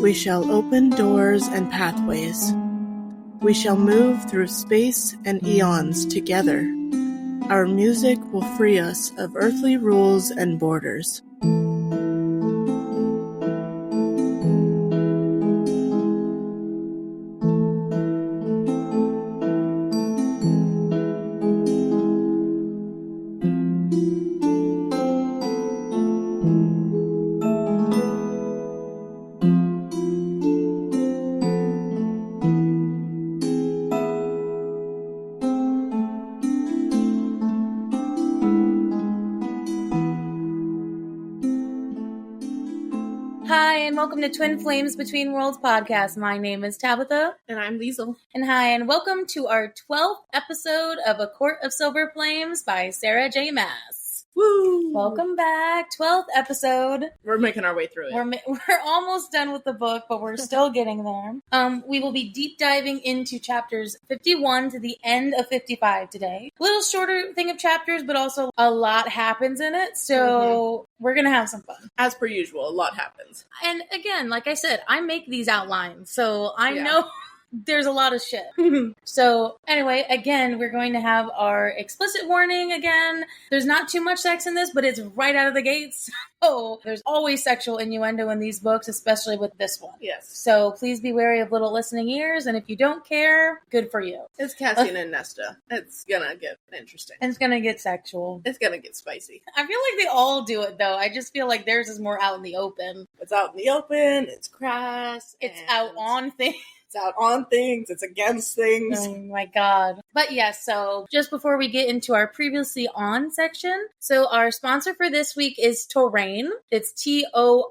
We shall open doors and pathways. We shall move through space and eons together. Our music will free us of earthly rules and borders. Hi, and welcome to Twin Flames Between Worlds podcast. My name is Tabitha. And I'm Liesl. And hi, and welcome to our 12th episode of A Court of Silver Flames by Sarah J. Maas. Woo! Welcome back. 12th episode. We're making our way through it. We're almost done with the book, but we're still getting there. We will be deep diving into chapters 51 to the end of 55 today. A little shorter thing of chapters, but also a lot happens in it, so we're going to have some fun. As per usual, a lot happens. And again, like I said, I make these outlines, so I know there's a lot of shit. So anyway, again, we're going to have our explicit warning again. There's not too much sex in this, but it's right out of the gates. So there's always sexual innuendo in these books, especially with this one. Yes. So please be wary of little listening ears, and if you don't care, good for you. It's Cassian and Nesta. It's gonna get interesting. And it's gonna get sexual. It's gonna get spicy. I feel like they all do it, though. I just feel like theirs is more out in the open. It's out in the open, it's crass. It's out on things. It's out on things. It's against things. Oh my god. But yes, so just before we get into our previously on section, so our sponsor for this week is Torrain. It's Torrain.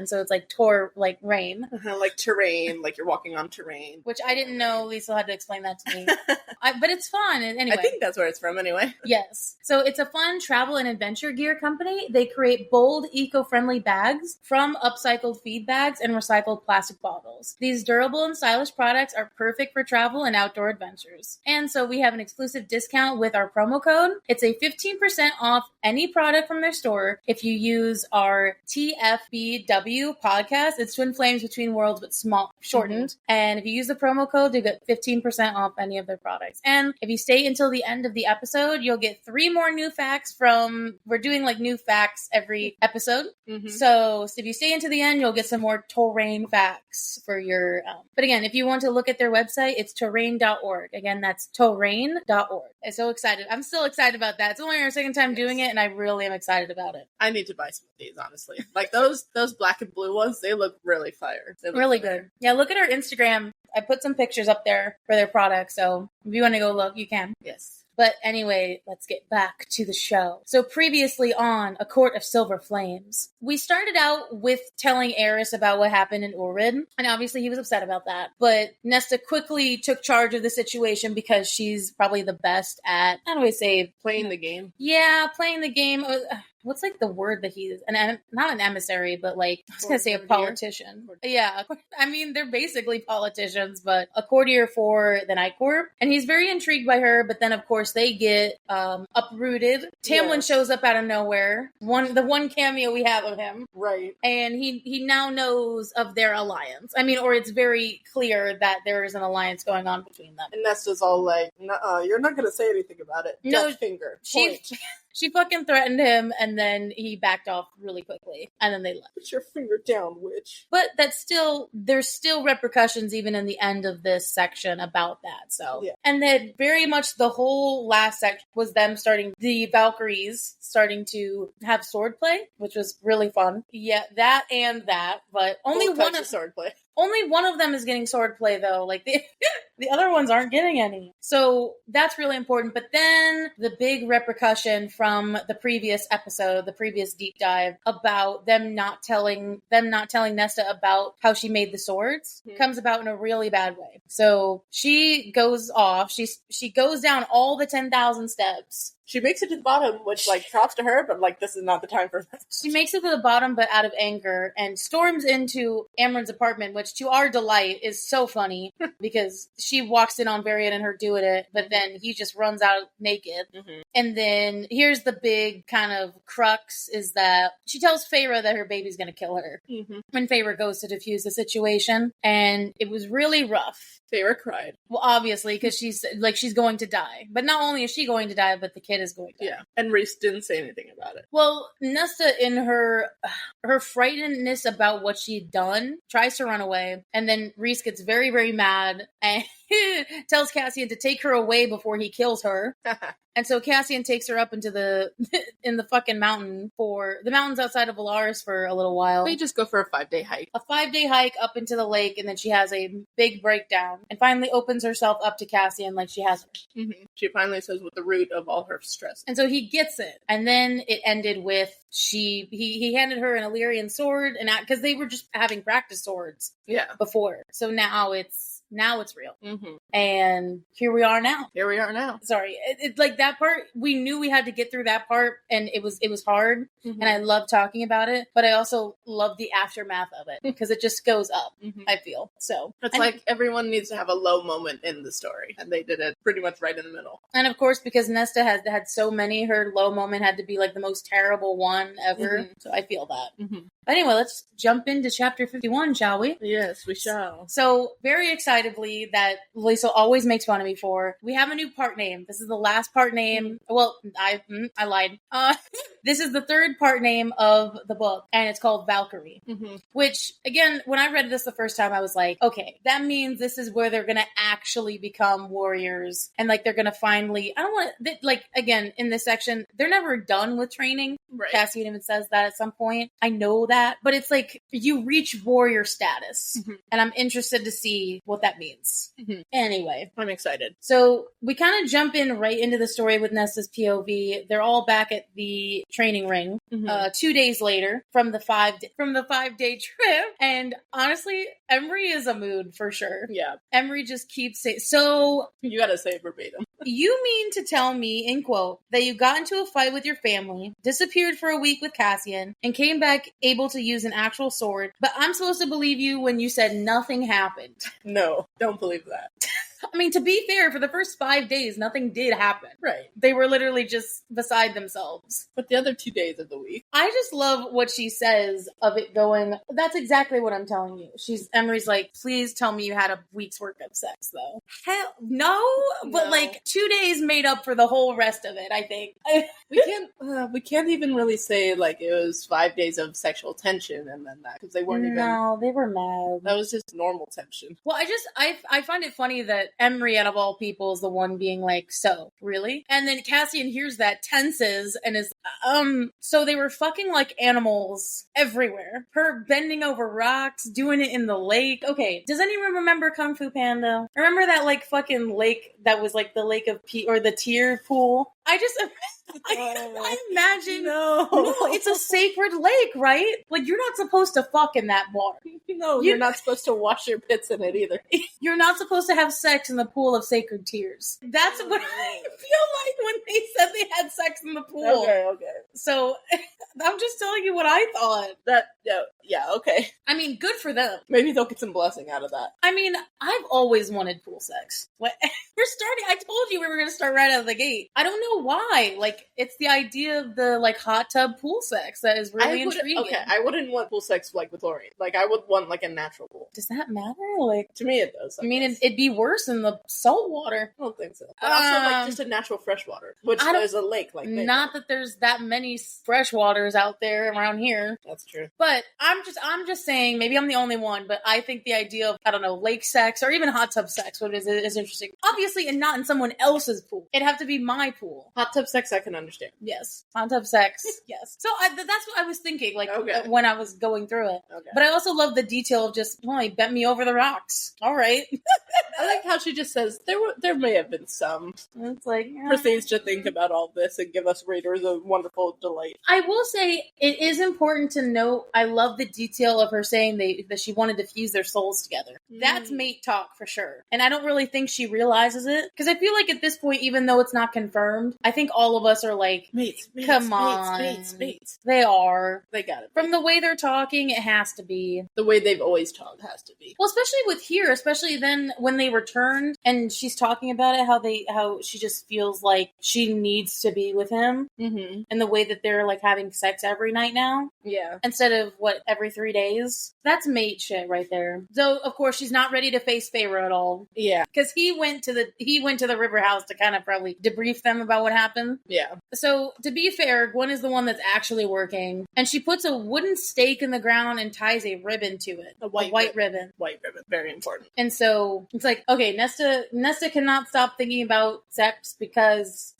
So it's like like rain. Like terrain, like you're walking on terrain. Which I didn't know. Lisa had to explain that to me. But it's fun. Anyway. I think that's where it's from anyway. Yes. So it's a fun travel and adventure gear company. They create bold, eco-friendly bags from upcycled feed bags and recycled plastic bottles. These durable and stylish products are perfect for travel and outdoor adventures. And so we have an exclusive discount with our promo code. It's a 15% off any product from their store if you use our TFBW podcast. It's Twin Flames Between Worlds, but shortened. And if you use the promo code, you get 15% off any of their products. And if you stay until the end of the episode, you'll get 3 more new facts we're doing like new facts every episode. So if you stay into the end, you'll get some more Torrain facts for your, but again, if you want to look at their website, it's torrain.org. Again, that's torrain.org. I'm so excited. I'm still excited about that. It's only our second time doing it, and I really am excited about it. I need to buy some of these, honestly. Like those black and blue ones, they look really fire. They look really good. Yeah, look at our Instagram. I put some pictures up there for their products, so if you want to go look, you can. Yes. But anyway, let's get back to the show. So previously on A Court of Silver Flames, we started out with telling Eris about what happened in Urid, and obviously he was upset about that. But Nesta quickly took charge of the situation because she's probably the best at, how do I say? Playing the game. Yeah, playing the game. What's like the word that he's not an emissary, but like I was gonna say a politician. Yeah, I mean they're basically politicians, but a courtier for the Night Court, and he's very intrigued by her. But then of course they get uprooted. Tamlin shows up out of nowhere. The one cameo we have of him, right? And he now knows of their alliance. I mean, or it's very clear that there is an alliance going on between them. And Nesta's all like, "Nuh-uh, you're not gonna say anything about it." No, Death finger. She fucking threatened him, and then he backed off really quickly, and then they left. Put your finger down, witch. But there's still repercussions even in the end of this section about that, so. Yeah. And then very much the whole last section was them the Valkyries starting to have swordplay, which was really fun. Yeah, that, but only one of swordplay. Only one of them is getting swordplay, though. Like, the other ones aren't getting any. So that's really important. But then the big repercussion from the previous episode, the previous deep dive, about them not telling Nesta about how she made the swords, comes about in a really bad way. So she goes off. She goes down all the 10,000 steps. She makes it to the bottom, which, like, props to her, but, like, this is not the time for that. She makes it to the bottom, but out of anger, and storms into Amren's apartment, which, to our delight, is so funny, because she walks in on Varian and her doing it, but then he just runs out naked. And then here's the big kind of crux is that she tells Feyre that her baby's going to kill her when Feyre goes to defuse the situation. And it was really rough. Feyre cried. Well, obviously, because she's going to die. But not only is she going to die, but the kid is going to die. Yeah. And Rhys didn't say anything about it. Well, Nesta, in her frightenedness about what she'd done, tries to run away. And then Rhys gets very, very mad and tells Cassian to take her away before he kills her. And so Cassian takes her up into the fucking mountain the mountains outside of Valaris for a little while. They just go for a 5-day hike. A 5-day hike up into the lake, and then she has a big breakdown and finally opens herself up to Cassian like she has. She finally says what the root of all her stress. And so he gets it. And then it ended with he handed her an Illyrian sword, and because they were just having practice swords before. So now it's real. And here we are now. Sorry. It's like that part, we knew we had to get through that part, and it was hard, and I love talking about it, but I also love the aftermath of it, because it just goes up, I feel. So it's like everyone needs to have a low moment in the story, and they did it pretty much right in the middle. And of course, because Nesta had so many, her low moment had to be like the most terrible one ever. So I feel that. But anyway, let's jump into chapter 51, shall we? Yes, we shall. So, very excitedly, that Liesl always makes fun of me for, we have a new part name. This is the last part name. Well, I lied. This is the third part name of the book, and it's called Valkyrie. Which, again, when I read this the first time, I was like, okay, that means this is where they're going to actually become warriors. And, like, they're going to finally, I don't want to, like, again, in this section, they're never done with training. Right. Cassian even says that at some point. I know that, but it's like you reach warrior status, and I'm interested to see what that means. Anyway, I'm excited. So we kind of jump in right into the story with Nesta's POV. They're all back at the training ring 2 days later from the 5-day trip, and honestly, Emery is a mood for sure. Yeah, Emery just keeps saying, so you gotta say it verbatim. You mean to tell me, in quote, that you got into a fight with your family, disappeared for a week with Cassian, and came back able to use an actual sword, but I'm supposed to believe you when you said nothing happened? No, don't believe that. I mean, to be fair, for the first 5 days, nothing did happen. Right. They were literally just beside themselves. But the other 2 days of the week. I just love what she says of it going, that's exactly what I'm telling you. Emery's like, please tell me you had a week's worth of sex, though. Hell, no. But like 2 days made up for the whole rest of it, I think. We can't even really say like it was 5 days of sexual tension and then that, because they weren't even. No, they were mad. That was just normal tension. Well, I find it funny that Emery, out of all people, is the one being like, so, really? And then Cassian hears that, tenses, and is, so they were fucking like animals everywhere. Her bending over rocks, doing it in the lake. Okay, does anyone remember Kung Fu Panda? Remember that like fucking lake that was like the lake of or the tear pool? I imagine. No, it's a sacred lake, right? Like, you're not supposed to fuck in that water. No, you're not supposed to wash your pits in it either. You're not supposed to have sex in the pool of sacred tears. That's what I feel like when they said they had sex in the pool. Okay. So, I'm just telling you what I thought. Okay. I mean, good for them. Maybe they'll get some blessing out of that. I mean, I've always wanted pool sex. I told you we were going to start right out of the gate. I don't know why. Like, it's the idea of the, like, hot tub pool sex that is really intriguing. Okay, I wouldn't want pool sex, like, with Lori. Like, I would want, like, a natural pool. Does that matter? Like, to me, it does. I mean, it'd be worse in the salt water. I don't think so. But also, like, just a natural fresh water, which there's a lake, like, maybe. Not that there's that many fresh waters out there around here. That's true. But I'm just saying, maybe I'm the only one, but I think the idea of, I don't know, lake sex or even hot tub sex is interesting. Obviously, and not in someone else's pool. It'd have to be my pool. Hot tub sex, I can understand. Yes. Hot tub sex. Yes. So that's what I was thinking, like, when I was going through it. Okay. But I also love the detail of just, he bent me over the rocks. All right. I like how she just says, there may have been some. It's like, proceeds to think about all this and give us readers a wonderful delight. I will say, it is important to note, I love the detail of her saying that she wanted to fuse their souls together. That's mate talk for sure. And I don't really think she realizes it. Because I feel like at this point, even though it's not confirmed, I think all of us are like, mates, come on. Mates. They are. They got it. From the way they're talking, it has to be. The way they've always talked has to be. Well, especially with here, especially then when they returned and she's talking about it, how she just feels like she needs to be with him, and the way that they're like having sex every night now, instead of every 3 days. That's mate shit right there. So of course she's not ready to face Feyre at all. Yeah, because he went to the river house to kind of probably debrief them about what happened. Yeah. So to be fair, Gwen is the one that's actually working, and she puts a wooden stake in the ground and ties a ribbon to it. A white ribbon. White ribbon, very important. And so it's like, okay, Nesta cannot stop thinking about sex because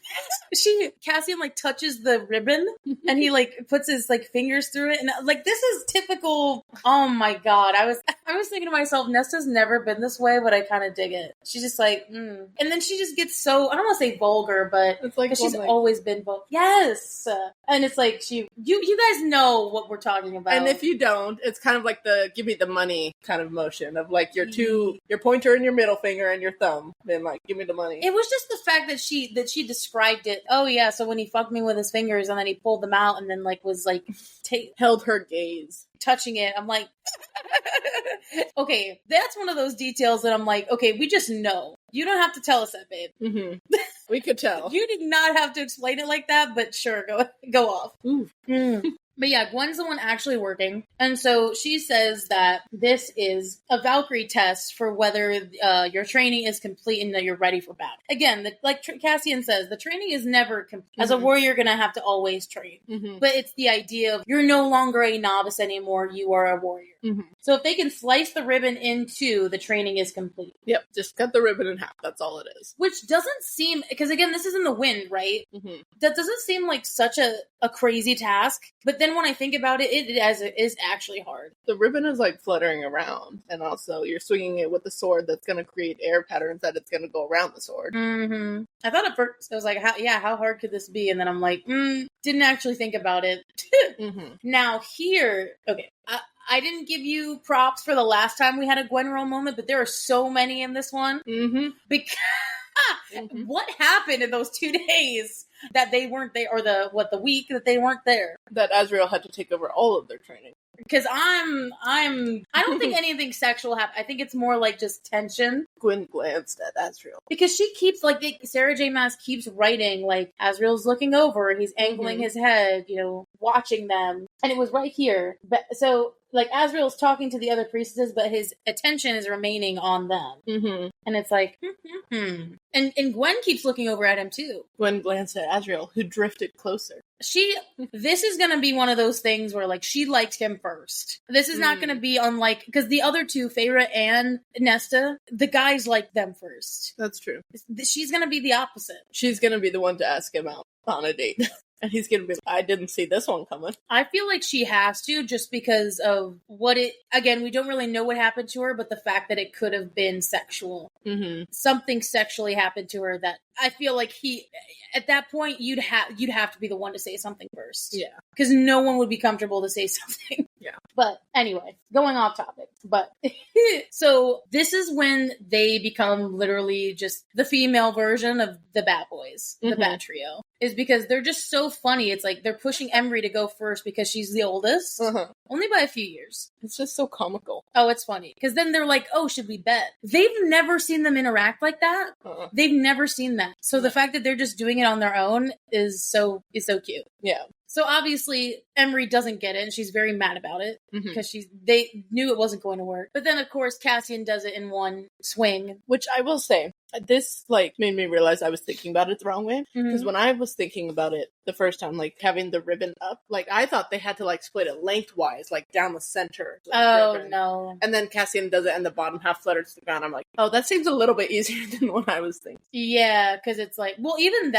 Cassian like touches the ribbon and he like puts his like fingers through it, and like this is typical. Oh my god, I was thinking to myself, Nesta's never been this way, but I kind of dig it. She's just like, and then she just gets so, I don't want to say vulgar, but it's like she's always been vulgar. Yes, and it's like you guys know what we're talking about, and if you don't, it's kind of like the give me the money kind of motion of like your pointer and your middle finger and your thumb, then like give me the money. It was just the fact that she described it. Oh yeah, so when he fucked me with his fingers and then he pulled them out and then like was like held her gaze, touching it. I'm like, okay, that's one of those details that I'm like, okay, we just know. You don't have to tell us that, babe. Mm-hmm. We could tell. You did not have to explain it like that, but sure, go off. But yeah, Gwen's the one actually working. And so she says that this is a Valkyrie test for whether your training is complete and that you're ready for battle. Again, like Cassian says, the training is never complete. As a warrior, you're going to have to always train. But it's the idea of you're no longer a novice anymore. You are a warrior. So if they can slice the ribbon in two, the training is complete. Yep, just cut the ribbon in half. That's all it is. Which doesn't seem, because again, this is in the wind, right? That doesn't seem like such a crazy task. But then when I think about it, it is actually hard. The ribbon is like fluttering around, and also you're swinging it with a sword that's going to create air patterns that it's going to go around the sword. I thought at first, I was like, how hard could this be? And then I'm like, didn't actually think about it. Now here, okay, I didn't give you props for the last time we had a Gwen roll moment, but there are so many in this one. Because what happened in those 2 days that they weren't there, or the week that they weren't there? That Azriel had to take over all of their training. Because I don't think anything sexual happened. I think it's more like just tension. Gwen glanced at Azriel. Because she keeps, like, Sarah J. Maas keeps writing, like, Azriel's looking over, he's angling his head, watching them. And it was right here. But so, like, Azriel's talking to the other priestesses, but his attention is remaining on them. And it's like, And Gwen keeps looking over at him, too. Gwen glanced at Azriel, who drifted closer. This is going to be one of those things where, like, she liked him first. This is not going to be unlike, because the other two, Feyre and Nesta, the guys liked them first. That's true. She's going to be the opposite. She's going to be the one to ask him out on a date. And he's going to be like, I didn't see this one coming. I feel like she has to, just because of again, we don't really know what happened to her, but the fact that it could have been sexual. Something sexually happened to her that I feel like at that point, you'd have to be the one to say something first. Yeah. Because no one would be comfortable to say something. Yeah. But anyway, going off topic. But so this is when they become literally just the female version of the Bat Boys, the Bat Trio. Is because they're just so funny. It's like they're pushing Emery to go first because she's the oldest. Only by a few years. It's just so comical. Oh, it's funny. Because then they're like, oh, should we bet? They've never seen them interact like that. They've never seen that. So the fact that they're just doing it on their own is so cute. Yeah. So obviously, Emery doesn't get it, and she's very mad about it, because they knew it wasn't going to work. But then, of course, Cassian does it in one swing. Which I will say, this, like, made me realize I was thinking about it the wrong way. Because when I was thinking about it the first time, like, having the ribbon up, like, I thought they had to, like, split it lengthwise, like, down the center. Oh, no. And then Cassian does it, and the bottom half flutters to the ground. I'm like, oh, that seems a little bit easier than what I was thinking. Yeah, because it's like, well, even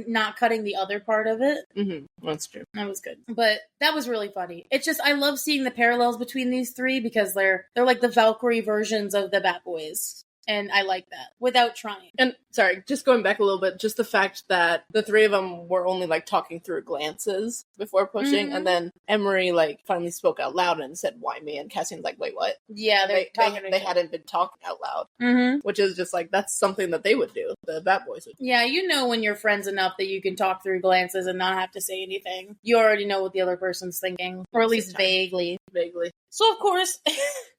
not cutting the other part of it. That's true. That was good. But that was really funny. It's just, I love seeing the parallels between these three, because they're like the Valkyrie versions of the Bat Boys. And I like that, without trying. And, sorry, just going back a little bit, just the fact that the three of them were only, like, talking through glances before pushing, and then Emery, like, finally spoke out loud and said, why me? And Cassian's like, wait, what? Yeah, they hadn't been talking out loud. Which is just, like, that's something that they would do, the Bat Boys would do. Yeah, when you're friends enough that you can talk through glances and not have to say anything. You already know what the other person's thinking. Or at least vaguely. Vaguely. So, of course,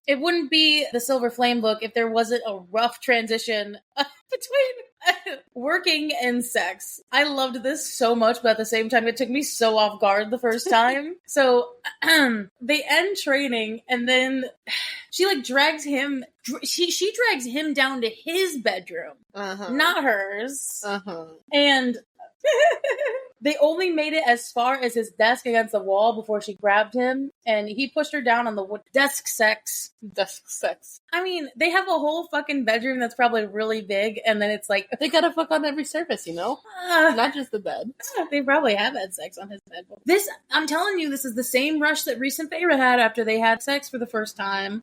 it wouldn't be the Silver Flame book if there wasn't a rough transition between working and sex. I loved this so much, but at the same time, it took me so off guard the first time. So, they end training, and then she, like, drags him... She drags him down to his bedroom, not hers. And... they only made it as far as his desk against the wall before she grabbed him, and he pushed her down on the wood. Desk sex. I mean, they have a whole fucking bedroom that's probably really big, and then it's like... They gotta fuck on every surface, you know? Not just the bed. They probably have had sex on his bed. This, I'm telling you, this is the same rush that Reese and Feyre had after they had sex for the first time.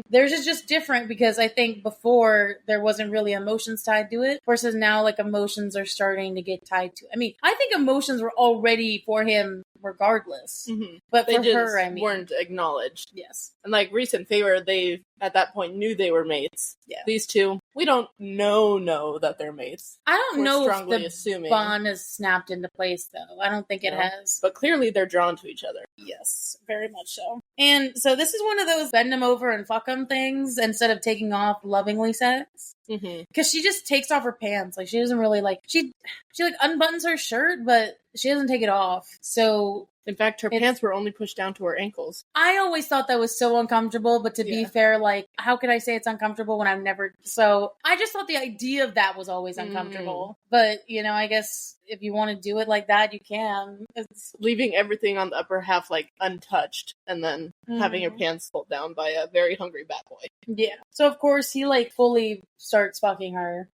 Theirs is just different because I think before there wasn't really emotions tied to it, versus now, like, emotions are starting to get tied to it. I mean, I think emotions were already for him regardless. But they for just her, I mean, weren't acknowledged. Yes. And like Reese and Feyre, they at that point knew they were mates. Yeah. These two, we don't know that they're mates. I don't We're know strongly if the assuming. bond has snapped into place, though. I don't think it has. But clearly they're drawn to each other. Yes, very much so. And so this is one of those bend them over and fuck them things instead of taking off lovingly sex. Because she just takes off her pants. Like, she doesn't really, like... She like, unbuttons her shirt, but she doesn't take it off. So... In fact, her pants were only pushed down to her ankles. I always thought that was so uncomfortable, but to be fair, like, how could I say it's uncomfortable when I've never... So, I just thought the idea of that was always uncomfortable. But, you know, I guess if you want to do it like that, you can. It's leaving everything on the upper half, like, untouched, and then having her pants pulled down by a very hungry bat boy. Yeah. So, of course, he, like, fully starts fucking her.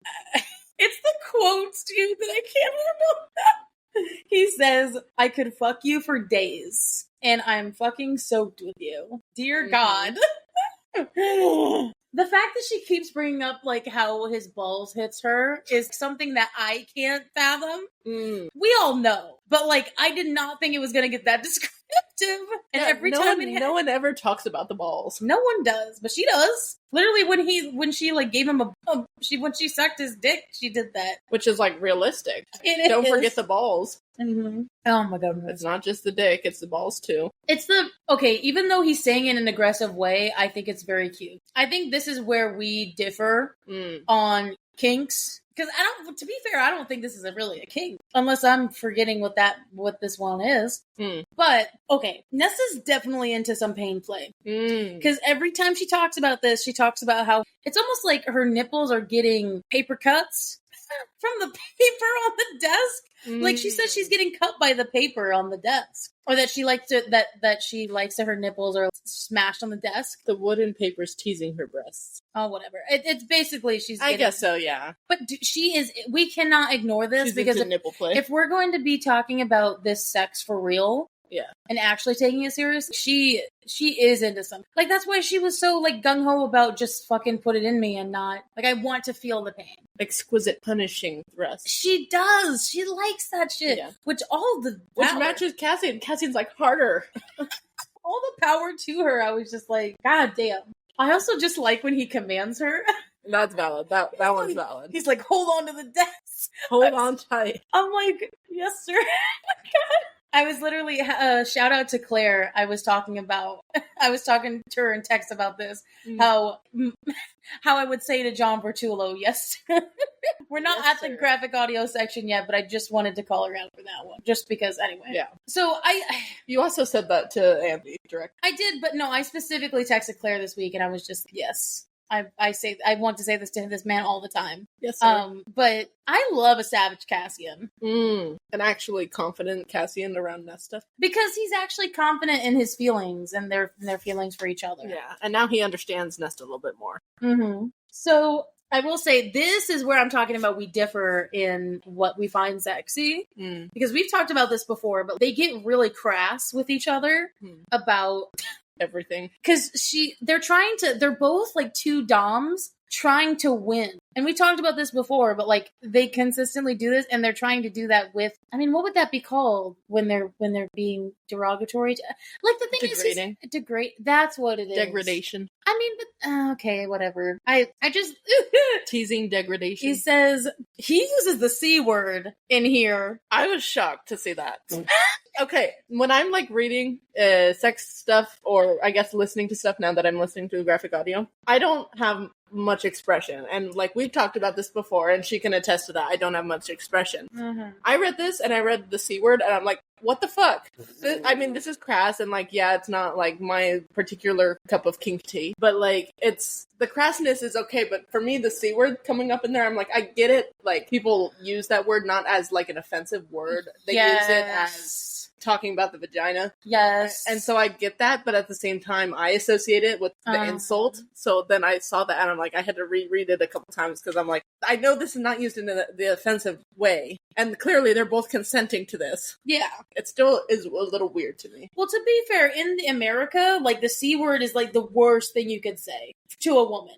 It's the quotes, dude, that I can't remember that. He says, I could fuck you for days, and I'm fucking soaked with you. Dear God. The fact that she keeps bringing up, like, how his balls hits her is something that I can't fathom. We all know. But, like, I did not think it was going to get that descriptive. And every time no one ever talks about the balls. No one does, but she does. Literally, when she like gave him when she sucked his dick, she did that, which is like realistic. Don't forget the balls. Oh my god, it's not just the dick; it's the balls too. It's even though he's saying it in an aggressive way, I think it's very cute. I think this is where we differ on kinks. Because to be fair, I don't think this is really a kink. Unless I'm forgetting what this one is. But, okay, Nesta's definitely into some pain play. Because every time she talks about this, she talks about how it's almost like her nipples are getting paper cuts from the paper on the desk. Like, she says she's getting cut by the paper on the desk. Or that she likes that her nipples are smashed on the desk. The wooden paper's teasing her breasts. Oh, whatever. It's basically I guess so, yeah. But we cannot ignore this. She's because into nipple play. If we're going to be talking about this sex for real, yeah, and actually taking it serious, she is into something. Like, that's why she was so, like, gung-ho about just fucking put it in me and not, like, I want to feel the pain. Exquisite punishing thrust. She does. She likes that shit. Yeah. Which matches Cassian. Cassian's, like, harder. All the power to her. I was just like, God damn. I also just like when he commands her. That's valid. That one's valid. He's like, hold on to the desk. Hold on tight. I'm like, yes, sir. Oh my God. I was literally, shout out to Claire. I was talking to her in text about this, how I would say to John Bertullo, yes, we're not at the graphic audio section yet, but I just wanted to call her out for that one, just because, anyway. Yeah. So you also said that to Andy direct. I did, but no, I specifically texted Claire this week, and I was just, yes. I want to say this to this man all the time. Yes, sir. But I love a savage Cassian. An actually confident Cassian around Nesta. Because he's actually confident in his feelings and their feelings for each other. Yeah, and now he understands Nesta a little bit more. So I will say this is where I'm talking about we differ in what we find sexy. Because we've talked about this before, but they get really crass with each other about... everything. Because they're both like two doms trying to win. And we talked about this before, but like they consistently do this, and they're trying to do that with. I mean, what would that be called when they're being derogatory? Like the thing Degrading. is, degrade. That's what it is. Degradation. I mean, but okay, whatever. I just teasing degradation. He says he uses the C word in here. I was shocked to see that. Okay, when I'm like reading sex stuff, or I guess listening to stuff now that I'm listening to graphic audio, I don't have much expression. And like we've talked about this before, and she can attest to that. I don't have much expression. Mm-hmm. I read this and I read the C word and I'm like, what the fuck? I mean, this is crass and like, yeah, it's not like my particular cup of kink tea, but like it's, the crassness is okay. But for me, the C word coming up in there, I'm like, I get it. Like people use that word not as like an offensive word. They use it as talking about the vagina. Yes. And so I get that, but at the same time, I associate it with the insult. So then I saw that and I'm like, I had to reread it a couple times because I'm like, I know this is not used in the offensive way. And clearly they're both consenting to this. Yeah. It still is a little weird to me. Well, to be fair, in America, like the C word is like the worst thing you could say to a woman.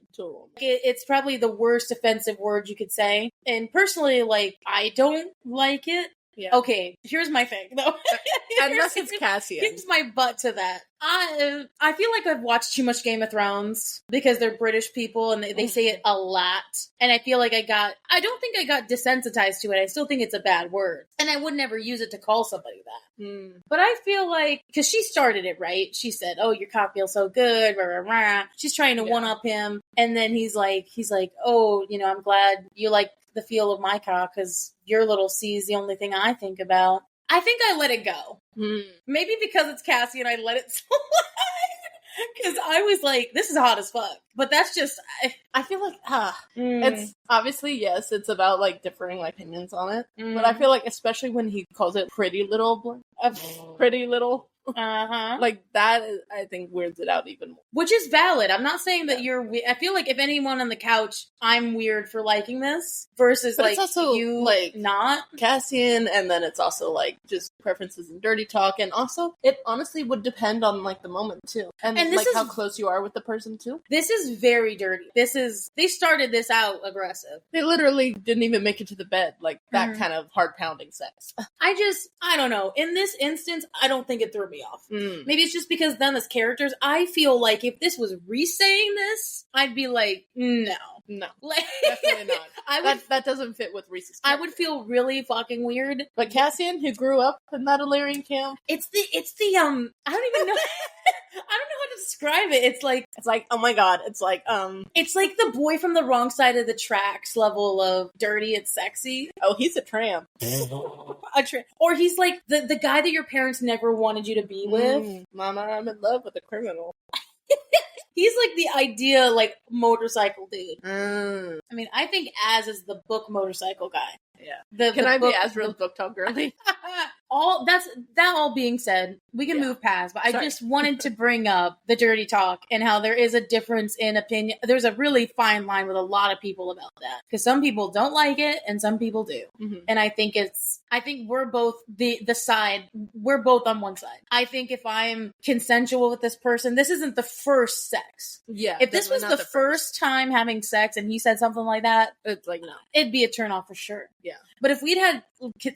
It's probably the worst offensive word you could say. And personally, like, I don't like it. Yeah. Okay, here's my thing, though. Unless it's Cassian. Here's my butt to that. I feel like I've watched too much Game of Thrones because they're British people and they say it a lot. And I feel like I don't think I got desensitized to it. I still think it's a bad word. And I would never use it to call somebody that. Mm. But I feel like, because she started it, right? She said, oh, your cock feels so good, rah, rah, rah. She's trying to one-up him. And then he's like, oh, you know, I'm glad you like the feel of my cock because your little C is the only thing I think about. I think I let it go. Maybe because it's Cassie and I let it slide. Because I was like, this is hot as fuck. But that's just, I feel like, it's obviously, yes, it's about like differing opinions on it. But I feel like, especially when he calls it pretty little, like that, I think weirds it out even more. Which is valid. I'm not saying that you're weird. I feel like if anyone on the couch, I'm weird for liking this versus but like it's also, you like not Cassian, and then it's also like just preferences and dirty talk, and also it honestly would depend on like the moment too, and like how close you are with the person too. This is very dirty. They started this out aggressive. They literally didn't even make it to the bed, like that kind of heart pounding sex. I don't know. In this instance, I don't think it threw me off. Maybe it's just because then as characters, I feel like if this was re-saying this, I'd be like, no, like, definitely not. That doesn't fit with Reese's character. I would feel really fucking weird. But Cassian, who grew up in that Illyrian camp, it's the I don't even know. I don't know how to describe it. It's like oh my god, it's like the boy from the wrong side of the tracks level of dirty and sexy. Oh, he's a tramp. Or he's like the guy that your parents never wanted you to be with. Mama, I'm in love with a criminal. He's like the idea, like, motorcycle dude. I mean, I think Az is the book motorcycle guy. Yeah. Can I be Azrael's book talk girly? All being said, we can move past, but I just wanted to bring up the dirty talk and how there is a difference in opinion. There's a really fine line with a lot of people about that. Because some people don't like it and some people do. Mm-hmm. And I think we're both we're both on one side. I think if I'm consensual with this person, this isn't the first sex. Yeah. If this was the first time having sex and he said something like that, it's like, no. It'd be a turn off for sure. Yeah. But if we'd had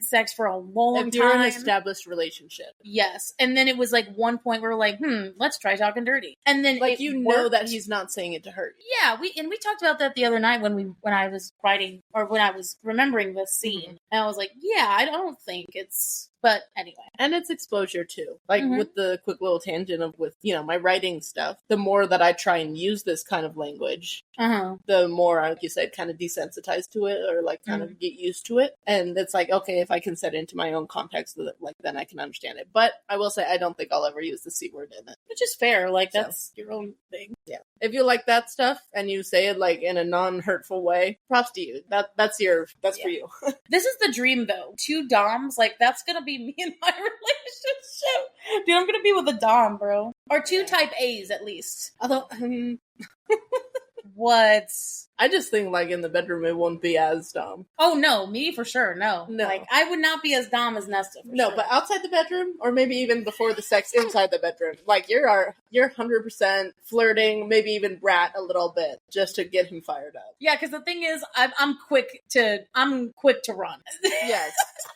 sex for a long time. If you're in an established relationship. Yes. And then it was like one point where we're like, let's try talking dirty. And then like you know that he's not saying it to hurt you. Yeah, we talked about that the other night when I was writing or when I was remembering this scene. Mm-hmm. And I was like, yeah, I don't think it's but anyway. And it's exposure too. Like with the quick little tangent of with, you know, my writing stuff, the more that I try and use this kind of language, the more, like you said, kind of desensitized to it or like kind of get used to it. And it's like, okay, if I can set it into my own context, like then I can understand it. But I will say, I don't think I'll ever use the C word in it. Which is fair. Like that's your own thing. Yeah. If you like that stuff and you say it like in a non-hurtful way, props to you. That's for you. This is the dream though. 2 doms, like that's gonna be me in my relationship. Dude, I'm gonna be with a dom, bro. Or 2 type A's at least. Although, what? I just think, like, in the bedroom, it won't be as dumb. Oh, no, me for sure, no. Like, I would not be as dumb as Nesta, for sure. But outside the bedroom, or maybe even before the sex inside the bedroom, like, you're 100% flirting, maybe even brat a little bit, just to get him fired up. Yeah, because the thing is, I'm quick to run. Yes.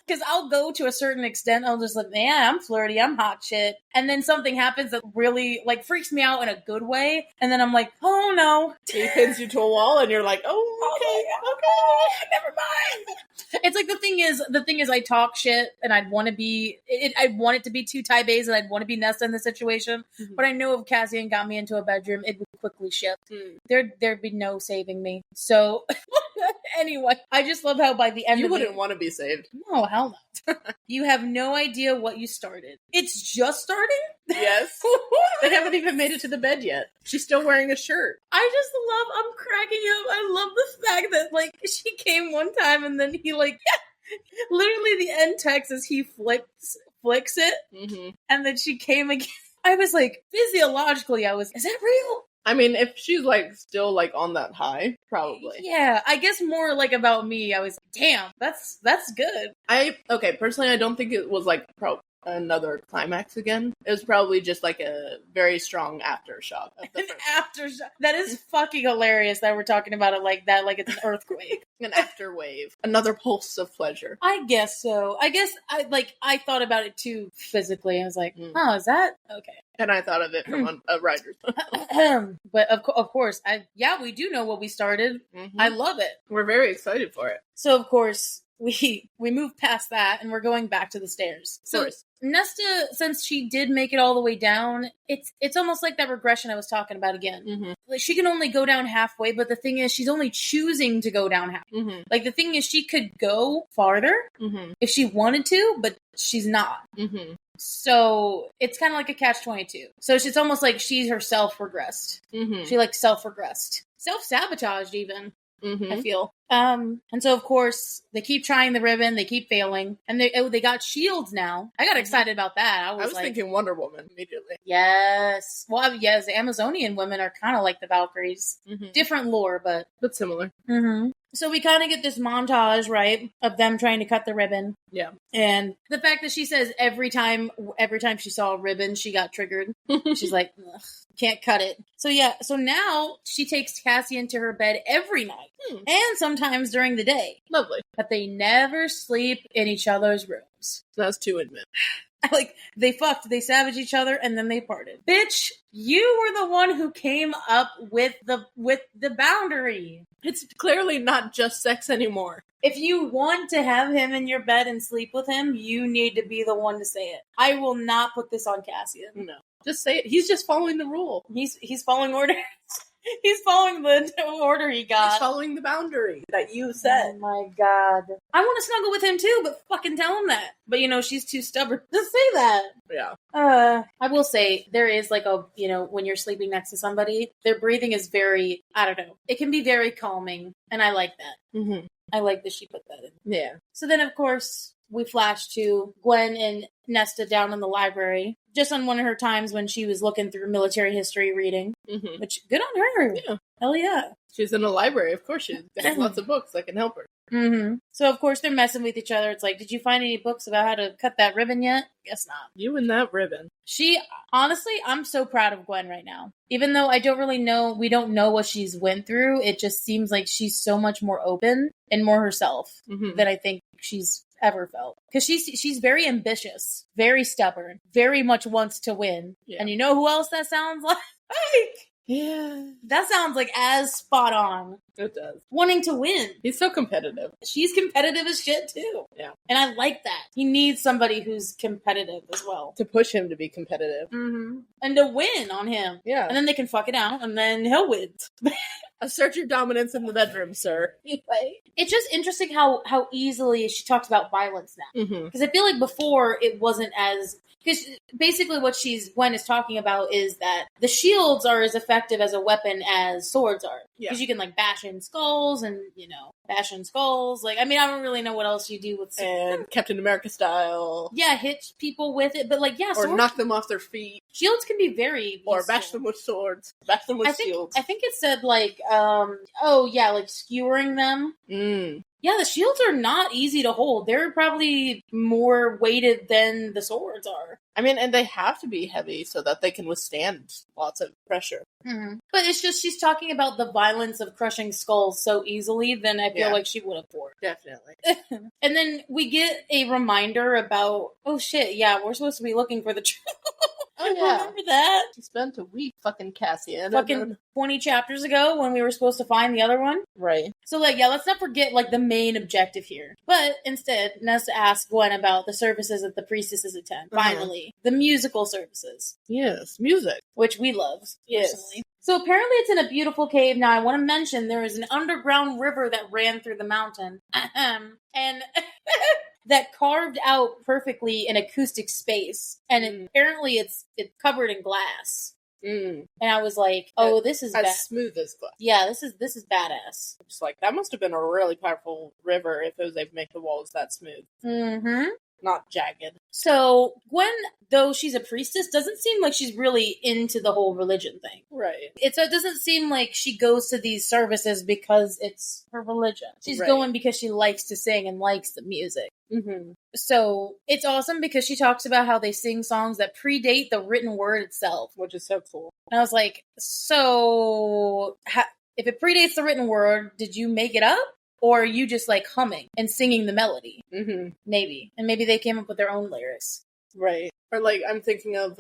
Because I'll go to a certain extent, I'll just like, man, I'm flirty, I'm hot shit. And then something happens that really, like, freaks me out in a good way. And then I'm like, oh no. He pins you to a wall and you're like, okay. Never mind. It's like the thing is I talk shit and I'd want to be, I'd want it to be two Taibes and I'd want to be Nesta in the situation. Mm-hmm. But I know if Cassian got me into a bedroom, it would quickly shift. There'd be no saving me. So anyway, I just love how by the end you wouldn't want to be saved. No, hell no. You have no idea what you started. It's just starting? Yes. They haven't even made it to the bed yet. She's still wearing a shirt. I'm cracking up. I love the fact that, like, she came one time and then he, like, literally the end text is he flicks it. Mm-hmm. And then she came again. I was like, physiologically, is that real? I mean, if she's, like, still, like, on that high, probably. Yeah, I guess more, like, about me, I was, damn, that's good. Personally, I don't think it was, like, another climax again. It was probably just, like, a very strong aftershock. An aftershock. That is fucking hilarious that we're talking about it like that, like it's an earthquake. An afterwave. Another pulse of pleasure. I guess so. I guess, I thought about it, too, physically. I was like, oh, is that? Okay. And I thought of it from a writer's. But of course, we do know what we started. Mm-hmm. I love it. We're very excited for it. So of course we move past that and we're going back to the stairs. So Nesta, since she did make it all the way down, it's almost like that regression I was talking about again. Mm-hmm. Like she can only go down halfway, but the thing is, she's only choosing to go down half. Mm-hmm. Like the thing is, she could go farther if she wanted to, but she's not. Mm-hmm. So it's kind of like a catch-22. So it's almost like she herself regressed. Mm-hmm. She like self-regressed. Self-sabotaged even, I feel. And so of course they keep trying the ribbon, they keep failing, and they got shields now. I got excited about that. I was like, thinking Wonder Woman immediately. Yes. Well, yes, the Amazonian women are kind of like the Valkyries. Mm-hmm. Different lore, but similar. Mm-hmm. So we kind of get this montage, right, of them trying to cut the ribbon. Yeah. And the fact that she says every time she saw a ribbon, she got triggered. She's like, ugh, can't cut it. So yeah, so now she takes Cassian to her bed every night. And sometimes during the day. Lovely. But they never sleep in each other's rooms. That's to admit. Like, they fucked, they savaged each other, and then they parted. Bitch, you were the one who came up with the boundary. It's clearly not just sex anymore. If you want to have him in your bed and sleep with him, you need to be the one to say it. I will not put this on Cassian. No. Just say it. He's just following the rule. He's following orders. He's following the order he got. He's following the boundary that you set. Oh my god. I want to snuggle with him too, but fucking tell him that. But she's too stubborn to say that. Yeah. I will say, there is like when you're sleeping next to somebody, their breathing is very, I don't know. It can be very calming, and I like that. Mm-hmm. I like that she put that in. Yeah. So then, of course, we flash to Gwen and Nesta down in the library, just on one of her times when she was looking through military history reading, which, good on her. Yeah. Hell yeah. She's in a library. Of course she has lots of books that can help her. Mm-hmm. So, of course, they're messing with each other. It's like, did you find any books about how to cut that ribbon yet? Guess not. You and that ribbon. Honestly, I'm so proud of Gwen right now. Even though I don't really know, we don't know what she's went through, it just seems like she's so much more open and more herself than I think she's ever felt. Because she's very ambitious, very stubborn, very much wants to win. Yeah. And you know who else that sounds like? Yeah. That sounds like as spot on. It does. Wanting to win. He's so competitive. She's competitive as shit, too. Yeah. And I like that. He needs somebody who's competitive as well. To push him to be competitive. Mm-hmm. And to win on him. Yeah. And then they can fuck it out, and then he'll win. Assert your dominance in the bedroom, sir. It's just interesting how easily she talks about violence now. Because I feel like before it wasn't as... Because basically what Gwen is talking about is that the shields are as effective as a weapon as swords are. Because you can, like, bash bashing skulls and, bashing skulls. Like, I mean, I don't really know what else you do with and Captain America style. Yeah, hit people with it, but like, yeah, or knock them off their feet. Shields can be very useful. Or bash them with swords. Bash them with shields. I think it said like, like skewering them. Yeah, the shields are not easy to hold. They're probably more weighted than the swords are. I mean, and they have to be heavy so that they can withstand lots of pressure. Mm-hmm. But it's just she's talking about the violence of crushing skulls so easily, then I feel like she would have fought. Definitely. And then we get a reminder about, oh shit, yeah, we're supposed to be looking for the Oh, yeah. Remember that? She spent a week fucking Cassian. Fucking 20 chapters ago when we were supposed to find the other one. Right. So, like, yeah, let's not forget, like, the main objective here. But instead, Nesta asks Gwen about the services that the priestesses attend. Finally. The musical services. Yes, music. Which we love, personally. Yes. So apparently it's in a beautiful cave. Now, I want to mention there is an underground river that ran through the mountain. And... that carved out perfectly an acoustic space. And apparently it's covered in glass. And I was like, oh, this is as smooth as glass. Yeah, this is badass. It's like, that must have been a really powerful river if it was able to make the walls that smooth. Mm-hmm. Not jagged. So Gwen, though she's a priestess, doesn't seem like she's really into the whole religion thing. Right. It doesn't seem like she goes to these services because it's her religion. She's going because she likes to sing and likes the music. Mm-hmm. So it's awesome because she talks about how they sing songs that predate the written word itself. Which is so cool. And I was like, so if it predates the written word, did you make it up? Or are you just like humming and singing the melody? Mm-hmm. Maybe. And maybe they came up with their own lyrics. Right. Or like, I'm thinking of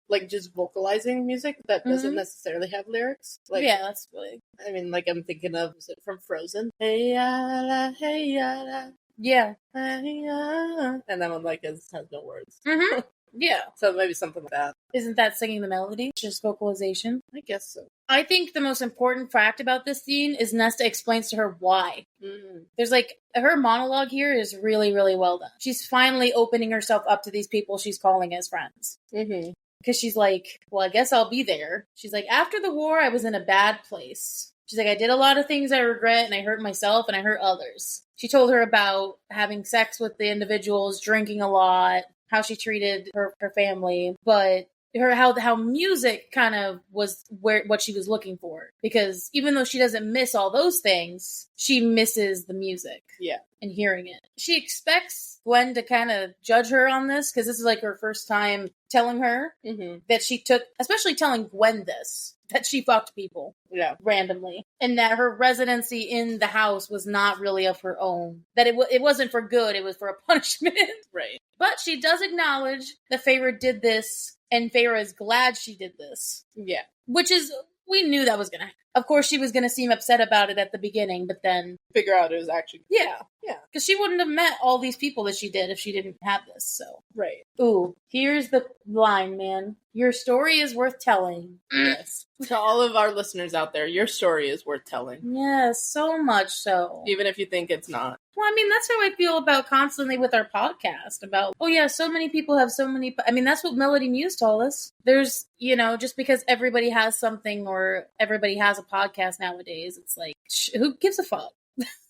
like just vocalizing music that doesn't necessarily have lyrics. Like, yeah, that's really... I mean, like I'm thinking of, is it from Frozen? Hey ya hey ya. Yeah. Hey ya. And that one like has no words. Mm-hmm. Yeah. So maybe something like that. Isn't that singing the melody? Just vocalization? I guess so. I think the most important fact about this scene is Nesta explains to her why. There's like, her monologue here is really, really well done. She's finally opening herself up to these people she's calling as friends. Because she's like, well, I guess I'll be there. She's like, after the war, I was in a bad place. She's like, I did a lot of things I regret, and I hurt myself, and I hurt others. She told her about having sex with the individuals, drinking a lot, how she treated her family, but how music kind of was what she was looking for. Because even though she doesn't miss all those things, she misses the music. Yeah. And hearing it. She expects Gwen to kind of judge her on this, because this is like her first time telling her that she took, especially telling Gwen this, that she fucked people randomly, and that her residency in the house was not really of her own, that it wasn't for good, it was for a punishment. Right. But she does acknowledge that Feyre did this, and Feyre is glad she did this. Yeah. Which is, we knew that was going to happen. Of course, she was going to seem upset about it at the beginning, but then... figure out it was actually... Yeah. Because she wouldn't have met all these people that she did if she didn't have this, so... Right. Ooh, here's the line, man. Your story is worth telling. Yes. To all of our listeners out there, your story is worth telling. Yes, so much so. Even if you think it's not. Well, I mean, that's how I feel about constantly with our podcast. About, oh yeah, so many people have so many... I mean, that's what Melody Muse told us. There's, just because everybody has something or everybody has a podcast nowadays, it's like, who gives a fuck?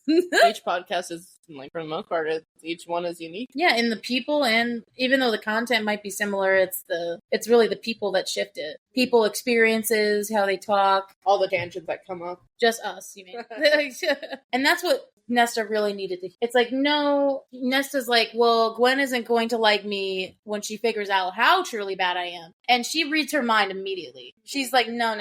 Each podcast is, like, for the most part, each one is unique. Yeah, in the people, and even though the content might be similar, it's really the people that shift it. People, experiences, how they talk. All the tangents that come up. Just us, you mean. And that's what Nesta really needed to... It's like, no, Nesta's like, well, Gwen isn't going to like me when she figures out how truly bad I am. And she reads her mind immediately. She's like, no.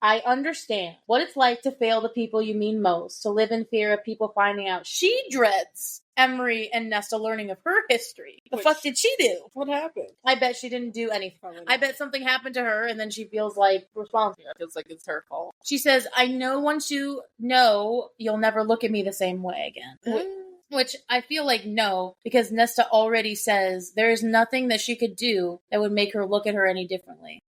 I understand what it's like to fail the people you mean most, to live in fear of people finding out. She dreads Emery and Nesta learning of her history. The fuck did she do? What happened? I bet she didn't do anything. I bet something happened to her and then she feels like responsible. It feels like it's her fault. She says, I know once you know, you'll never look at me the same way again. Which I feel like no, because Nesta already says there's nothing that she could do that would make her look at her any differently.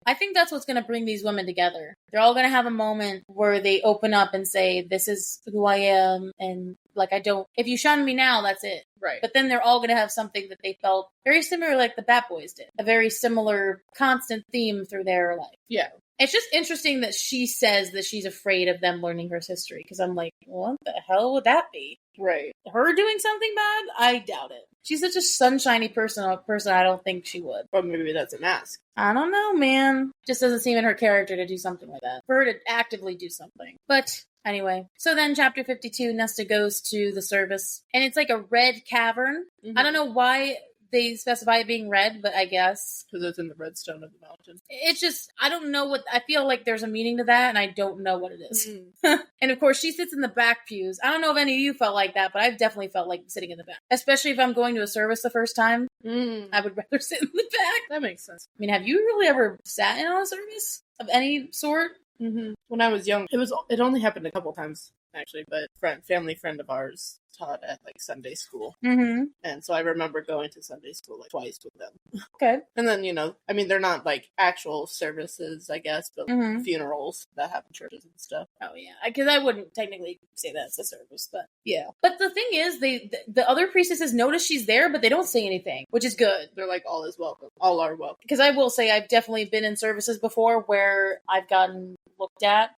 I think that's what's going to bring these women together. They're all going to have a moment where they open up and say, this is who I am, and like, if you shun me now, that's it. Right. But then they're all going to have something that they felt very similar like the Bat Boys did. A very similar constant theme through their life. Yeah. It's just interesting that she says that she's afraid of them learning her history, because I'm like, what the hell would that be? Right. Her doing something bad? I doubt it. She's such a sunshiny person, I don't think she would. But maybe that's a mask. I don't know, man. Just doesn't seem in her character to do something like that. For her to actively do something. But anyway, so then chapter 52, Nesta goes to the service, and it's like a red cavern. Mm-hmm. I don't know why they specify it being red, but I guess. Because it's in the redstone of the mountain. It's just, I don't know what, I feel like there's a meaning to that, and I don't know what it is. Mm. And of course, she sits in the back pews. I don't know if any of you felt like that, but I've definitely felt like sitting in the back. Especially if I'm going to a service the first time. I would rather sit in the back. That makes sense. I mean, have you really ever sat in on a service of any sort? Mm-hmm. When I was young, it only happened a couple times, actually, but family friend of ours taught at like Sunday school. Mm-hmm. And so I remember going to Sunday school like twice with them. Okay. And then, I mean, they're not like actual services, I guess, but Mhm. funerals that happen in churches and stuff. Oh, yeah. Because I wouldn't technically say that's a service, but yeah. But the thing is, the other priestesses notice she's there, but they don't say anything, which is good. They're like, all is welcome. All are welcome. Because I will say I've definitely been in services before where I've gotten looked at.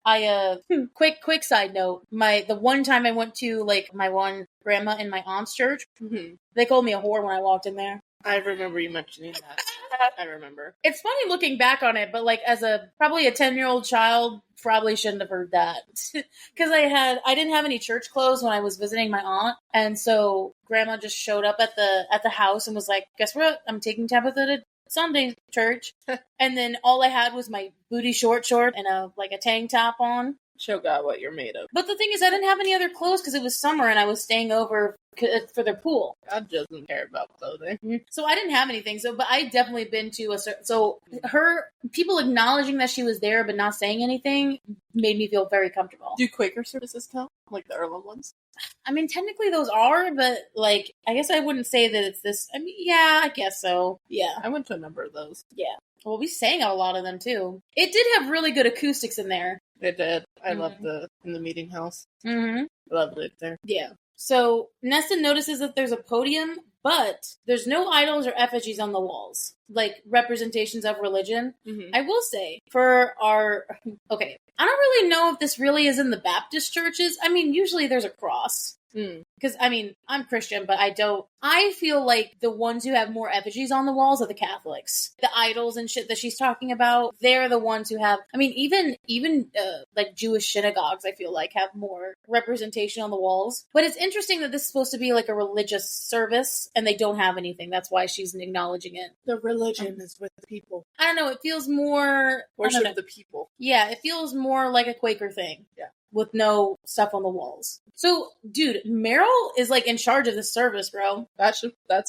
Quick side note, the one time I went to like my one grandma and my aunt's church, they called me a whore when I walked in there. I remember you mentioning that. I remember. It's funny looking back on it, but like as probably a 10-year-old child, probably shouldn't have heard that. Because I didn't have any church clothes when I was visiting my aunt, and so grandma just showed up at the house and was like, guess what? I'm taking Tabitha to Sunday church. And then all I had was my booty short and a tank top on. Show God what you're made of. But the thing is, I didn't have any other clothes because it was summer and I was staying over for their pool. God doesn't care about clothing. So I didn't have anything. But I definitely been to her people acknowledging that she was there but not saying anything made me feel very comfortable. Do Quaker services count? Like the Earlham ones? I mean, technically those are, but like, I guess I wouldn't say that it's this. I mean, yeah, I guess so. Yeah. I went to a number of those. Yeah. Well, we sang at a lot of them too. It did have really good acoustics in there. It did. I loved in the meeting house. Mm-hmm. Loved it there. Yeah. So Nesta notices that there's a podium, but there's no idols or effigies on the walls, like representations of religion. Mm-hmm. I will say, okay, I don't really know if this really is in the Baptist churches. I mean, usually there's a cross. Because, I mean, I'm Christian, but I feel like the ones who have more effigies on the walls are the Catholics. The idols and shit that she's talking about, they're the ones who have, I mean, even like Jewish synagogues, I feel like, have more representation on the walls. But it's interesting that this is supposed to be like a religious service, and they don't have anything. That's why she's acknowledging it. The religion is with the people. I don't know, it feels more... Worship the people. Yeah, it feels more like a Quaker thing. Yeah. With no stuff on the walls. So, dude, Meryl is like in charge of this service, bro. That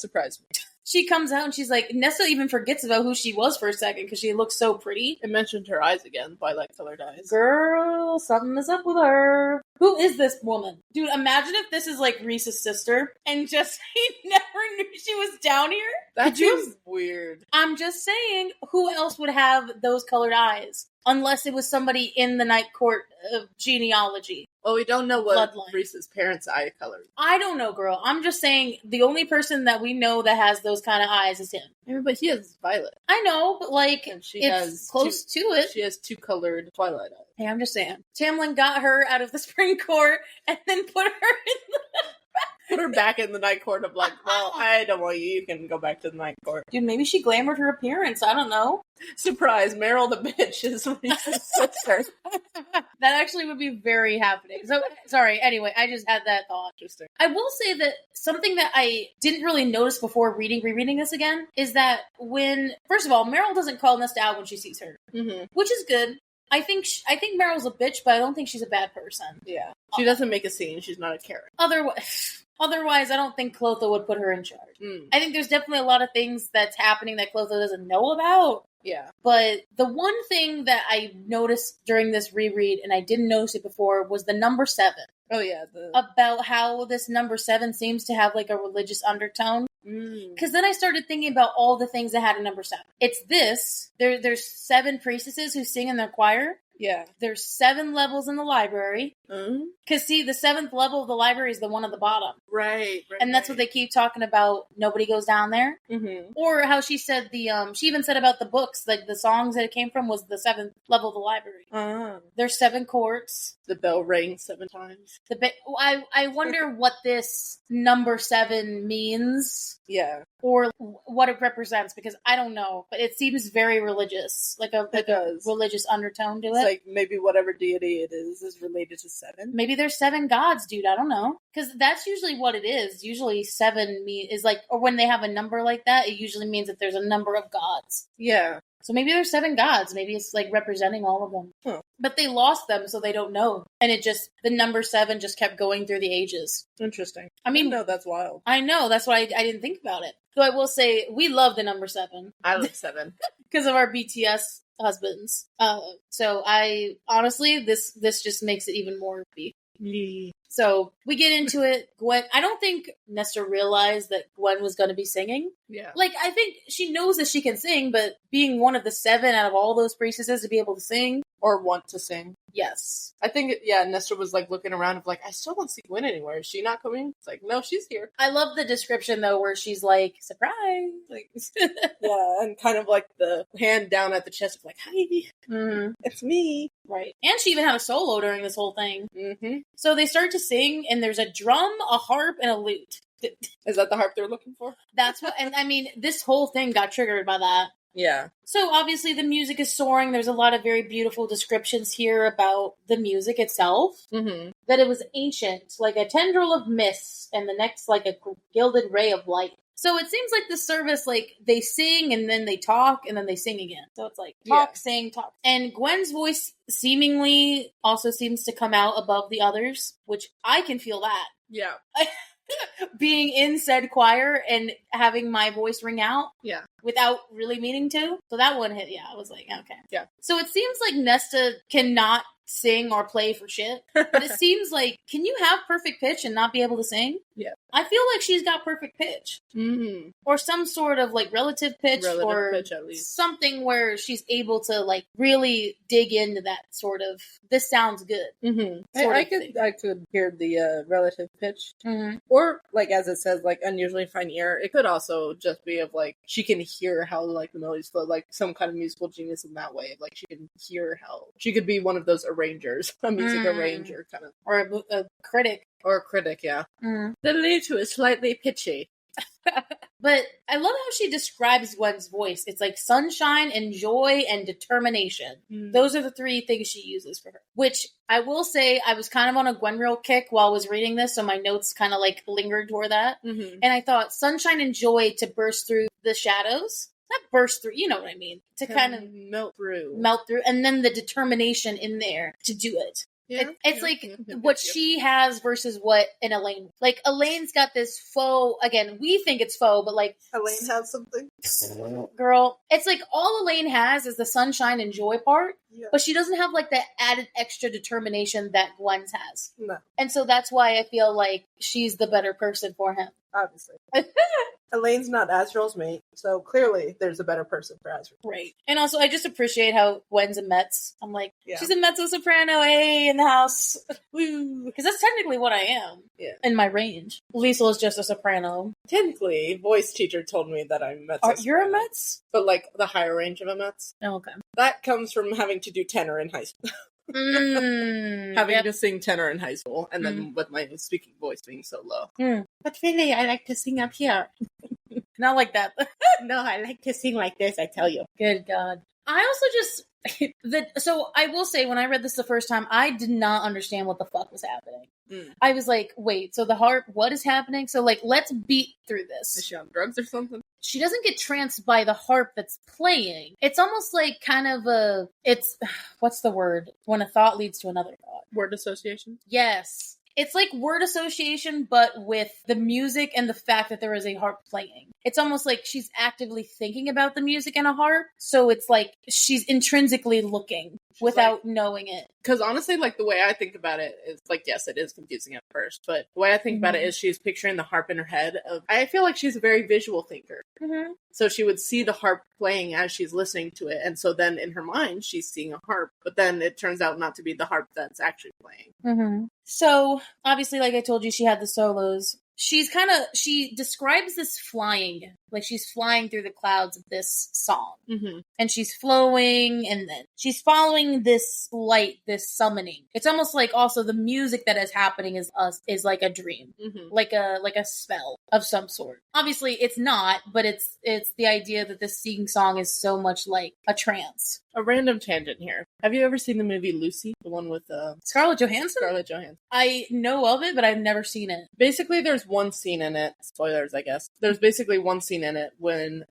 surprised me. She comes out and she's like, Nesta even forgets about who she was for a second because she looks so pretty. It mentioned her eyes again, Twilight colored eyes. Girl, something is up with her. Who is this woman? Dude, imagine if this is like Reese's sister and just he never knew she was down here. That seems weird. I'm just saying, who else would have those colored eyes? Unless it was somebody in the Night Court of genealogy. Well, we don't know what Bloodline. Reese's parents' eye color. I don't know, girl. I'm just saying the only person that we know that has those kind of eyes is him. Yeah, but he has violet. I know, but like, And she it's has close to it. She has two colored Twilight eyes. Hey, I'm just saying. Tamlin got her out of the spring court and then put her in the... Put her back in the Night Court of like, well, I don't want you. You can go back to the Night Court. Dude, maybe she glamored her appearance. I don't know. Surprise, Meryl the bitch is Reese's sister. That actually would be very happening. So, sorry. Anyway, I just had that thought. Interesting. I will say that something that I didn't really notice before rereading this again is that first of all, Meryl doesn't call Nesta out when she sees her, which is good. I think Meryl's a bitch, but I don't think she's a bad person. Yeah. She doesn't make a scene. She's not a Karen. Otherwise, I don't think Clotho would put her in charge. I think there's definitely a lot of things that's happening that Clotho doesn't know about. Yeah. But the one thing that I noticed during this reread, and I didn't notice it before, was the number 7. Oh, yeah. About how this number 7 seems to have like a religious undertone. Because then I started thinking about all the things that had a number 7. It's this. There's 7 priestesses who sing in their choir. Yeah. There's 7 levels in the library. Because, see, the 7th level of the library is the one at the bottom. Right. And that's what they keep talking about. Nobody goes down there. Mm-hmm. Or how she said she even said about the books, like the songs that it came from was the 7th level of the library. There's 7 courts. The bell rings 7 times. I wonder what this number 7 means. Yeah. Or what it represents, because I don't know, but it seems very religious, like a religious undertone to it. It's like maybe whatever deity it is related to 7. Maybe there's 7 gods, dude. I don't know, because that's usually what it is. Usually 7 is like, or when they have a number like that, it usually means that there's a number of gods. Yeah. So maybe there's 7 gods. Maybe it's like representing all of them. Huh. But they lost them, so they don't know. And the number 7 just kept going through the ages. Interesting. I mean, no, that's wild. I know. That's why I didn't think about it. So I will say, we love the number 7. I love 7. Because of our BTS husbands. So I, honestly, this just makes it even more beef. So we get into it. Gwen, I don't think Nesta realized that Gwen was going to be singing. Yeah. Like, I think she knows that she can sing, but being one of the 7 out of all those priestesses to be able to sing. Or want to sing. Yes. I think, Nesta was like looking around of like, I still don't see Gwen anywhere. Is she not coming? It's like, no, she's here. I love the description, though, where she's like, surprise. Like, yeah, and kind of like the hand down at the chest of like, hi, it's me. Right. And she even had a solo during this whole thing. Mm-hmm. So they start to sing, and there's a drum, a harp, and a lute. Is that the harp they're looking for? That's what, and I mean, this whole thing got triggered by that. Yeah. So obviously the music is soaring. There's a lot of very beautiful descriptions here about the music itself. Mm-hmm. That it was ancient, like a tendril of mist, and the next like a gilded ray of light. So it seems like the service, like, they sing, and then they talk, and then they sing again. So it's like, talk, sing, talk. And Gwen's voice seemingly also seems to come out above the others, which I can feel that. Yeah. Being in said choir and having my voice ring out. Yeah. Without really meaning to. So that one hit, I was like, okay. Yeah. So it seems like Nesta cannot sing or play for shit. But it seems like, can you have perfect pitch and not be able to sing? Yeah. I feel like she's got perfect pitch. Mm-hmm. Or some sort of like relative pitch or pitch, at least. Something where she's able to like really dig into that sort of, this sounds good. Mm-hmm. I could hear the relative pitch. Mm-hmm. Or like as it says, like unusually fine ear. It could also just be of like she can hear how like the melodies flow, like some kind of musical genius in that way. Like she can hear how she could be one of those arrangers, a music arranger kind of, or a critic. Or a critic, yeah. Mm. The lute is slightly pitchy. But I love how she describes Gwen's voice. It's like sunshine and joy and determination. Mm. Those are the 3 things she uses for her. Which I will say, I was kind of on a Gwen reel kick while I was reading this, so my notes kind of like lingered toward that. Mm-hmm. And I thought sunshine and joy to burst through the shadows. Not burst through, you know what I mean. To kind of melt through. And then the determination in there to do it. Yeah, it's like what she has versus what an Elaine. Like, Elaine's got this faux, again, we think it's faux, but like... Elaine has something. Girl, it's like all Elaine has is the sunshine and joy part, but she doesn't have like that added extra determination that Gwen's has. No. And so that's why I feel like she's the better person for him. Obviously. Elaine's not Azrael's mate, so clearly there's a better person for Azrael. Right. And also, I just appreciate how Gwen's a Metz. I'm like, she's a mezzo-soprano, hey, in the house. Woo. Because that's technically what I am. Yeah. In my range. Liesl is just a soprano. Technically, voice teacher told me that I'm mezzo-soprano. You're a Metz? But like the higher range of a Metz. Oh, okay. That comes from having to do tenor in high school. Having to sing tenor in high school, and then with my speaking voice being so low. But really, I like to sing up here. Not like that. No, I like to sing like this, I tell you. Good God. I also just... So I will say, when I read this the first time, I did not understand what the fuck was happening. I was like, wait, so the harp, what is happening? So like, let's beat through this. Is she on drugs or something? She doesn't get tranced by the harp that's playing. It's almost like kind of what's the word? When a thought leads to another thought. Word association? Yes. It's like word association, but with the music and the fact that there is a harp playing. It's almost like she's actively thinking about the music and a harp. So it's like she's intrinsically looking without knowing it. Because honestly, like, the way I think about it is, like, yes, it is confusing at first, but the way I think about it is she's picturing the harp in her head. I feel like she's a very visual thinker. Mm-hmm. So she would see the harp playing as she's listening to it, and so then in her mind, she's seeing a harp, but then it turns out not to be the harp that's actually playing. Mm-hmm. So, obviously, like I told you, she had the solos. She describes this flying, like she's flying through the clouds of this song. Mm-hmm. And she's flowing, and then she's following this light, this summoning. It's almost like also the music that is happening is like a dream, like a spell of some sort. Obviously, it's not, but it's the idea that this song is so much like a trance. A random tangent here. Have you ever seen the movie Lucy? The one with Scarlett Johansson? Scarlett Johansson. I know of it, but I've never seen it. Basically, there's one scene in it. Spoilers, I guess. There's basically one scene in it when,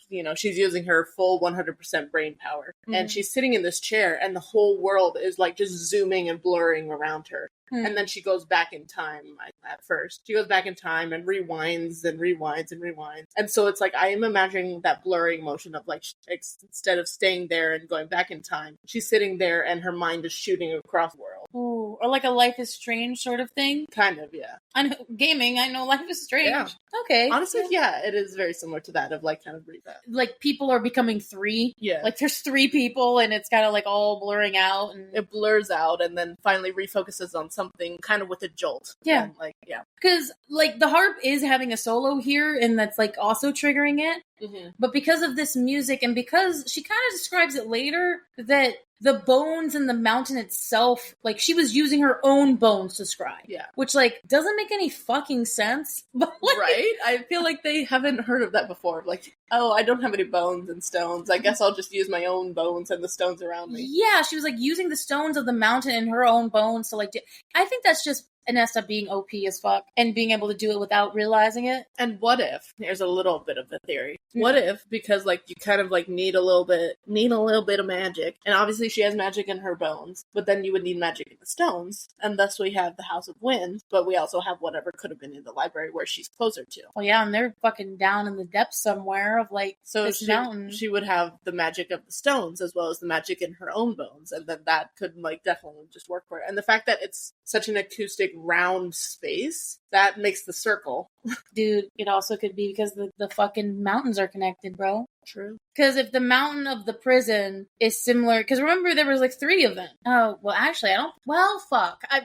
you know, she's using her full 100% brain power. Mm-hmm. And she's sitting in this chair, and the whole world is, like, just zooming and blurring around her. Mm. And then she goes back in time at first. She goes back in time and rewinds and rewinds and rewinds. And so it's like, I am imagining that blurring motion of, like, instead of staying there and going back in time, she's sitting there and her mind is shooting across the world. Ooh, or like a Life is Strange sort of thing? Kind of, yeah. I know, gaming, I know Life is Strange. Yeah. Okay. Honestly, yeah, it is very similar to that, of, like, kind of read that. Like, people are becoming three. Yeah. Like, there's three people, and it's kind of, like, all blurring out. And it blurs out, and then finally refocuses on something kind of with a jolt. Yeah. And, like, yeah. Because, like, the harp is having a solo here, and that's, like, also triggering it. Mm-hmm. But because of this music, and because she kind of describes it later, that the bones in the mountain itself, like, she was using her own bones to scribe. Yeah. Which, like, doesn't make any fucking sense. But, like, right? I feel like they haven't heard of that before. Like, oh, I don't have any bones and stones. I guess I'll just use my own bones and the stones around me. Yeah, she was, like, using the stones of the mountain and her own bones to, like, I think that's just Anessa being OP as fuck and being able to do it without realizing it. And what if, here's a little bit of a theory, what if, because, like, you kind of, like, need a little bit of magic, and obviously she has magic in her bones, but then you would need magic in the stones, and thus we have the House of Wind, but we also have whatever could have been in the library where she's closer to. Well, yeah, and they're fucking down in the depths somewhere of, like, so this mountain. She would have the magic of the stones as well as the magic in her own bones, and then that could, like, definitely just work for it. And the fact that it's such an acoustic round space, that makes the circle. Dude, it also could be because the fucking mountains are connected, bro. True. Because if the mountain of the prison is similar, because remember there was like 3 of them. Oh, well, actually, I don't. Well, fuck, I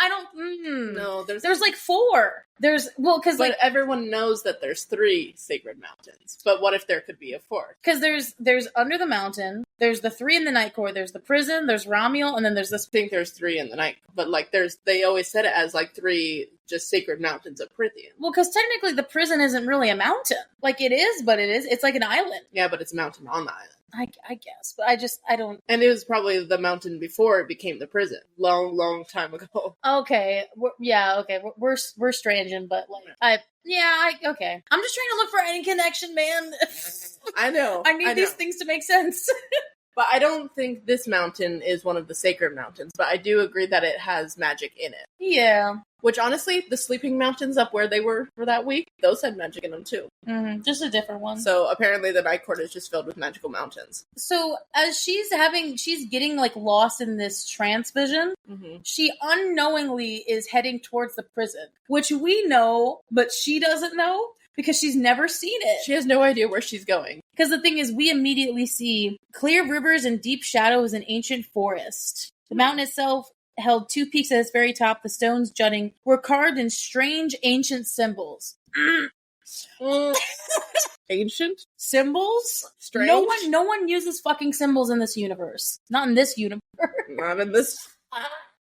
don't. No, there's like 4. Because like everyone knows that there's 3 sacred mountains. But what if there could be a 4th? Because there's under the mountain. There's the 3 in the Night Court. There's the prison. There's Ramiel, and then there's this. I think there's 3 in the night, but like they always said it as like 3 just sacred mountains of Prithian. Well, because technically the prison isn't really a mountain. Like it is, but it's like an island. Yeah, but it's a mountain on the island. I guess, but I don't. And it was probably the mountain before it became the prison, long time ago. Okay, we're stranging, but like okay. I'm just trying to look for any connection, man. I know. I need these things to make sense. But I don't think this mountain is one of the sacred mountains, but I do agree that it has magic in it. Yeah. Which, honestly, the sleeping mountains up where they were for that week, those had magic in them, too. Mm-hmm. Just a different one. So, apparently, the Night Court is just filled with magical mountains. So, as she's getting, like, lost in this trance vision, she unknowingly is heading towards the prison, which we know, but she doesn't know. Because she's never seen it. She has no idea where she's going. Because the thing is, we immediately see clear rivers and deep shadows in ancient forest. The mountain itself held 2 peaks at its very top. The stones jutting were carved in strange ancient symbols. Ancient? Symbols? Strange? No one uses fucking symbols in this universe. Not in this universe. Not in this.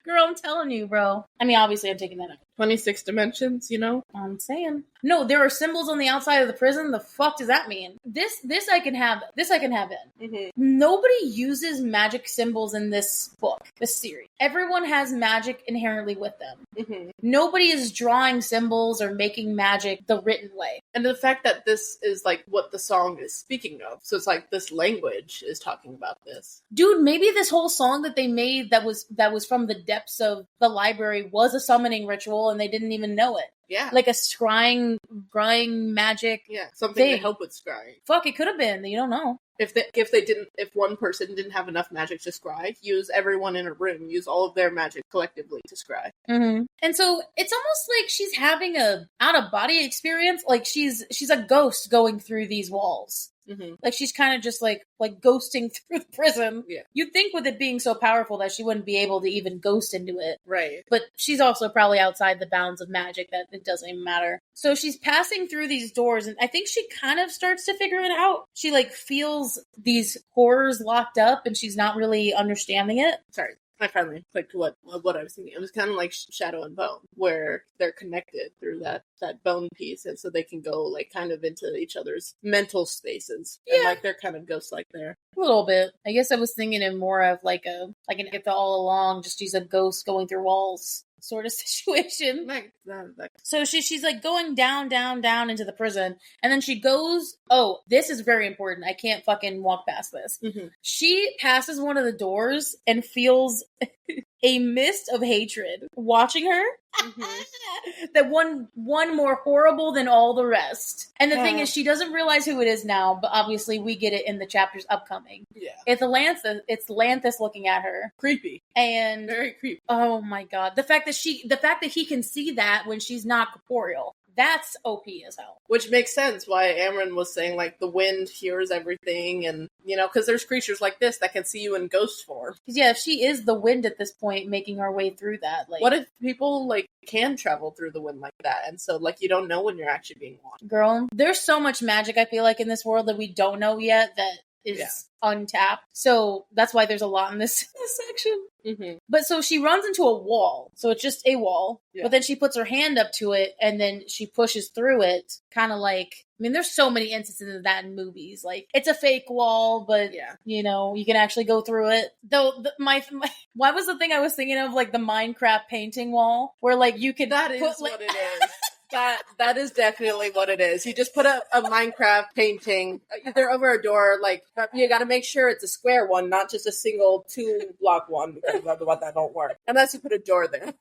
Girl, I'm telling you, bro. I mean, obviously I'm taking that out. 26 dimensions, you know? I'm saying. No, there are symbols on the outside of the prison. The fuck does that mean? This I can have. This I can have in. Mm-hmm. Nobody uses magic symbols in this book, this series. Everyone has magic inherently with them. Mm-hmm. Nobody is drawing symbols or making magic the written way. And the fact that this is like what the song is speaking of. So it's like this language is talking about this. Dude, maybe this whole song that they made that was from the depths of the library was a summoning ritual and they didn't even know it. Yeah. Like a scrying magic something thing. to help with scrying. Fuck, it could have been. You don't know. if one person didn't have enough magic to scry, use everyone in a room, use all of their magic collectively to scry. Mm-hmm. And so it's almost like she's having a out-of-body experience. Like she's a ghost going through these walls. Mm-hmm. Like she's kind of just like ghosting through the prison. Yeah. You'd think with it being so powerful that she wouldn't be able to even ghost into it. Right. But she's also probably outside the bounds of magic that it doesn't even matter. So she's passing through these doors, and I think she kind of starts to figure it out. She like feels these horrors locked up, and she's not really understanding it. Sorry. I finally clicked what I was thinking. It was kind of like Shadow and Bone, where they're connected through that bone piece, and so they can go like kind of into each other's mental spaces. Yeah. And like they're kind of ghost-like there. A little bit. I guess I was thinking of more of like an get the all along, just use a ghost going through walls sort of situation. So she's like going down into the prison, and then she goes, oh, this is very important. I can't fucking walk past this. Mm-hmm. She passes one of the doors and feels a mist of hatred watching her. Mm-hmm. That one more horrible than all the rest. And the thing is, she doesn't realize who it is now, but obviously we get it in the chapters upcoming. Yeah. It's Lanthus looking at her. Creepy. And very creepy. Oh my god. The fact that he can see that when she's not corporeal. That's OP as hell. Which makes sense why Amren was saying, like, the wind hears everything, and, you know, because there's creatures like this that can see you in ghost form. Because, yeah, if she is the wind at this point, making her way through that, like... What if people, like, can travel through the wind like that, and so, like, you don't know when you're actually being watched? Girl, there's so much magic, I feel like, in this world that we don't know yet that is untapped. So that's why there's a lot in this section. Mm-hmm. But so she runs into a wall. So it's just a wall. Yeah. But then she puts her hand up to it and then she pushes through it. Kind of like, I mean, there's so many instances of that in movies. Like, it's a fake wall, but, you know, you can actually go through it. Though, why was the thing I was thinking of, like, the Minecraft painting wall? Where, like, you could That is what it is. That is definitely what it is. You just put a Minecraft painting either over a door, like, you gotta make sure it's a square one, not just a single 2-block one, because otherwise that don't work. Unless you put a door there.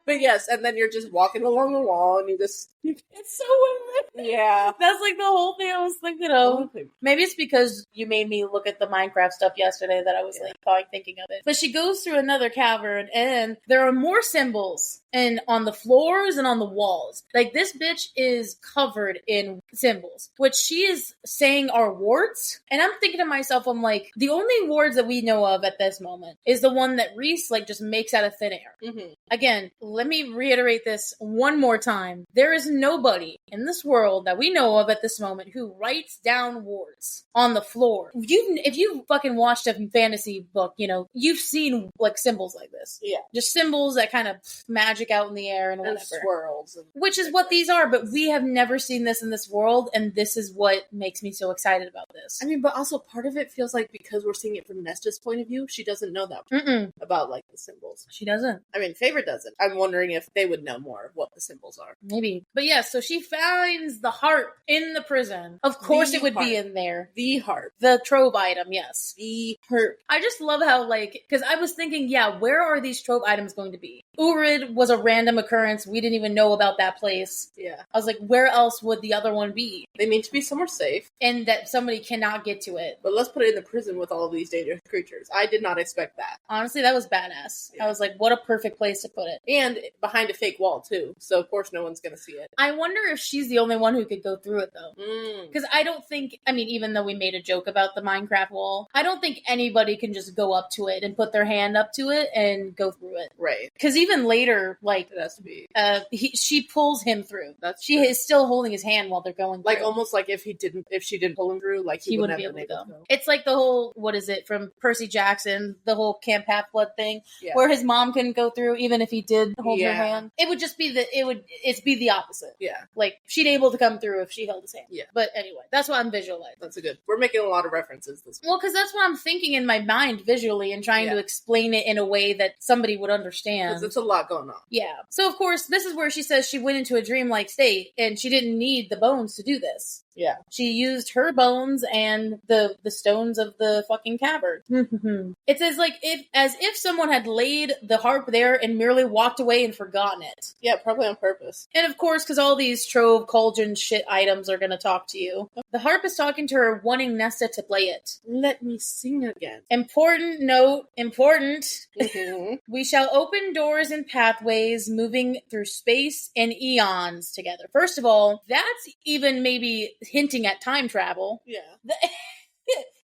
But yes, and then you're just walking along the wall, and it's so weird. Yeah. That's like the whole thing I was thinking of. Maybe it's because you made me look at the Minecraft stuff yesterday that I was like thinking of it. But she goes through another cavern, and there are more symbols and on the floors and on the walls. Like, this bitch is covered in symbols, which she is saying are wards. And I'm thinking to myself, I'm like, the only wards that we know of at this moment is the one that Reese, like, just makes out of thin air. Mm-hmm. Again, let me reiterate this one more time. There is nobody in this world that we know of at this moment who writes down wards on the floor. If you've fucking watched a fantasy book, you know, you've seen, like, symbols like this. Yeah. Just symbols that kind of magic out in the air and whatever. And swirls. Which is what these are, but we have never seen this in this world, and this is what makes me so excited about this. I mean, but also part of it feels like because we're seeing it from Nesta's point of view, she doesn't know that about, like, the symbols. She doesn't. I mean, Favor doesn't. I'm wondering if they would know more of what the symbols are. Maybe. But yeah, so she finds the harp in the prison. Of course it would be in there. The harp. The Trove item, yes. The harp. I just love how, like, because I was thinking, where are these Trove items going to be? Urid was a random occurrence. We didn't even know about that place. Yeah. I was like, where else would the other one be? They need to be somewhere safe. And that somebody cannot get to it. But let's put it in the prison with all of these dangerous creatures. I did not expect that. Honestly, that was badass. Yeah. I was like, what a perfect place to put it. And behind a fake wall, too. So, of course, no one's going to see it. I wonder if she's the only one who could go through it, though. Because I don't think, I mean, even though we made a joke about the Minecraft wall, I don't think anybody can just go up to it and put their hand up to it and go through it. Right. Because even later, like, it has to be. She pulls him through. She is still holding his hand while they're going through. Like, almost like if she didn't pull him through, like, he wouldn't be able to go. It's like the whole, what is it, from Percy Jackson, the whole Camp Half-Blood thing, where his mom couldn't go through, even if he did hold her hand. It would just be it'd be the opposite. Yeah. Like, she'd able to come through if she held his hand. Yeah. But anyway, that's what I'm visualizing. We're making a lot of references this week. Well, because that's what I'm thinking in my mind visually and trying to explain it in a way that somebody would understand. Because it's a lot going on. Yeah. So, of course, this is where she says she went into a dreamlike state and she didn't need the bones to do this. Yeah. She used her bones and the stones of the fucking cavern. It's as if someone had laid the harp there and merely walked away and forgotten it. Yeah, probably on purpose. And of course, because all these Trove cauldron shit items are going to talk to you. The harp is talking to her, wanting Nesta to play it. Let me sing again. Important note, important. Mm-hmm. We shall open doors and pathways moving through space and eons together. First of all, that's even maybe hinting at time travel. Yeah.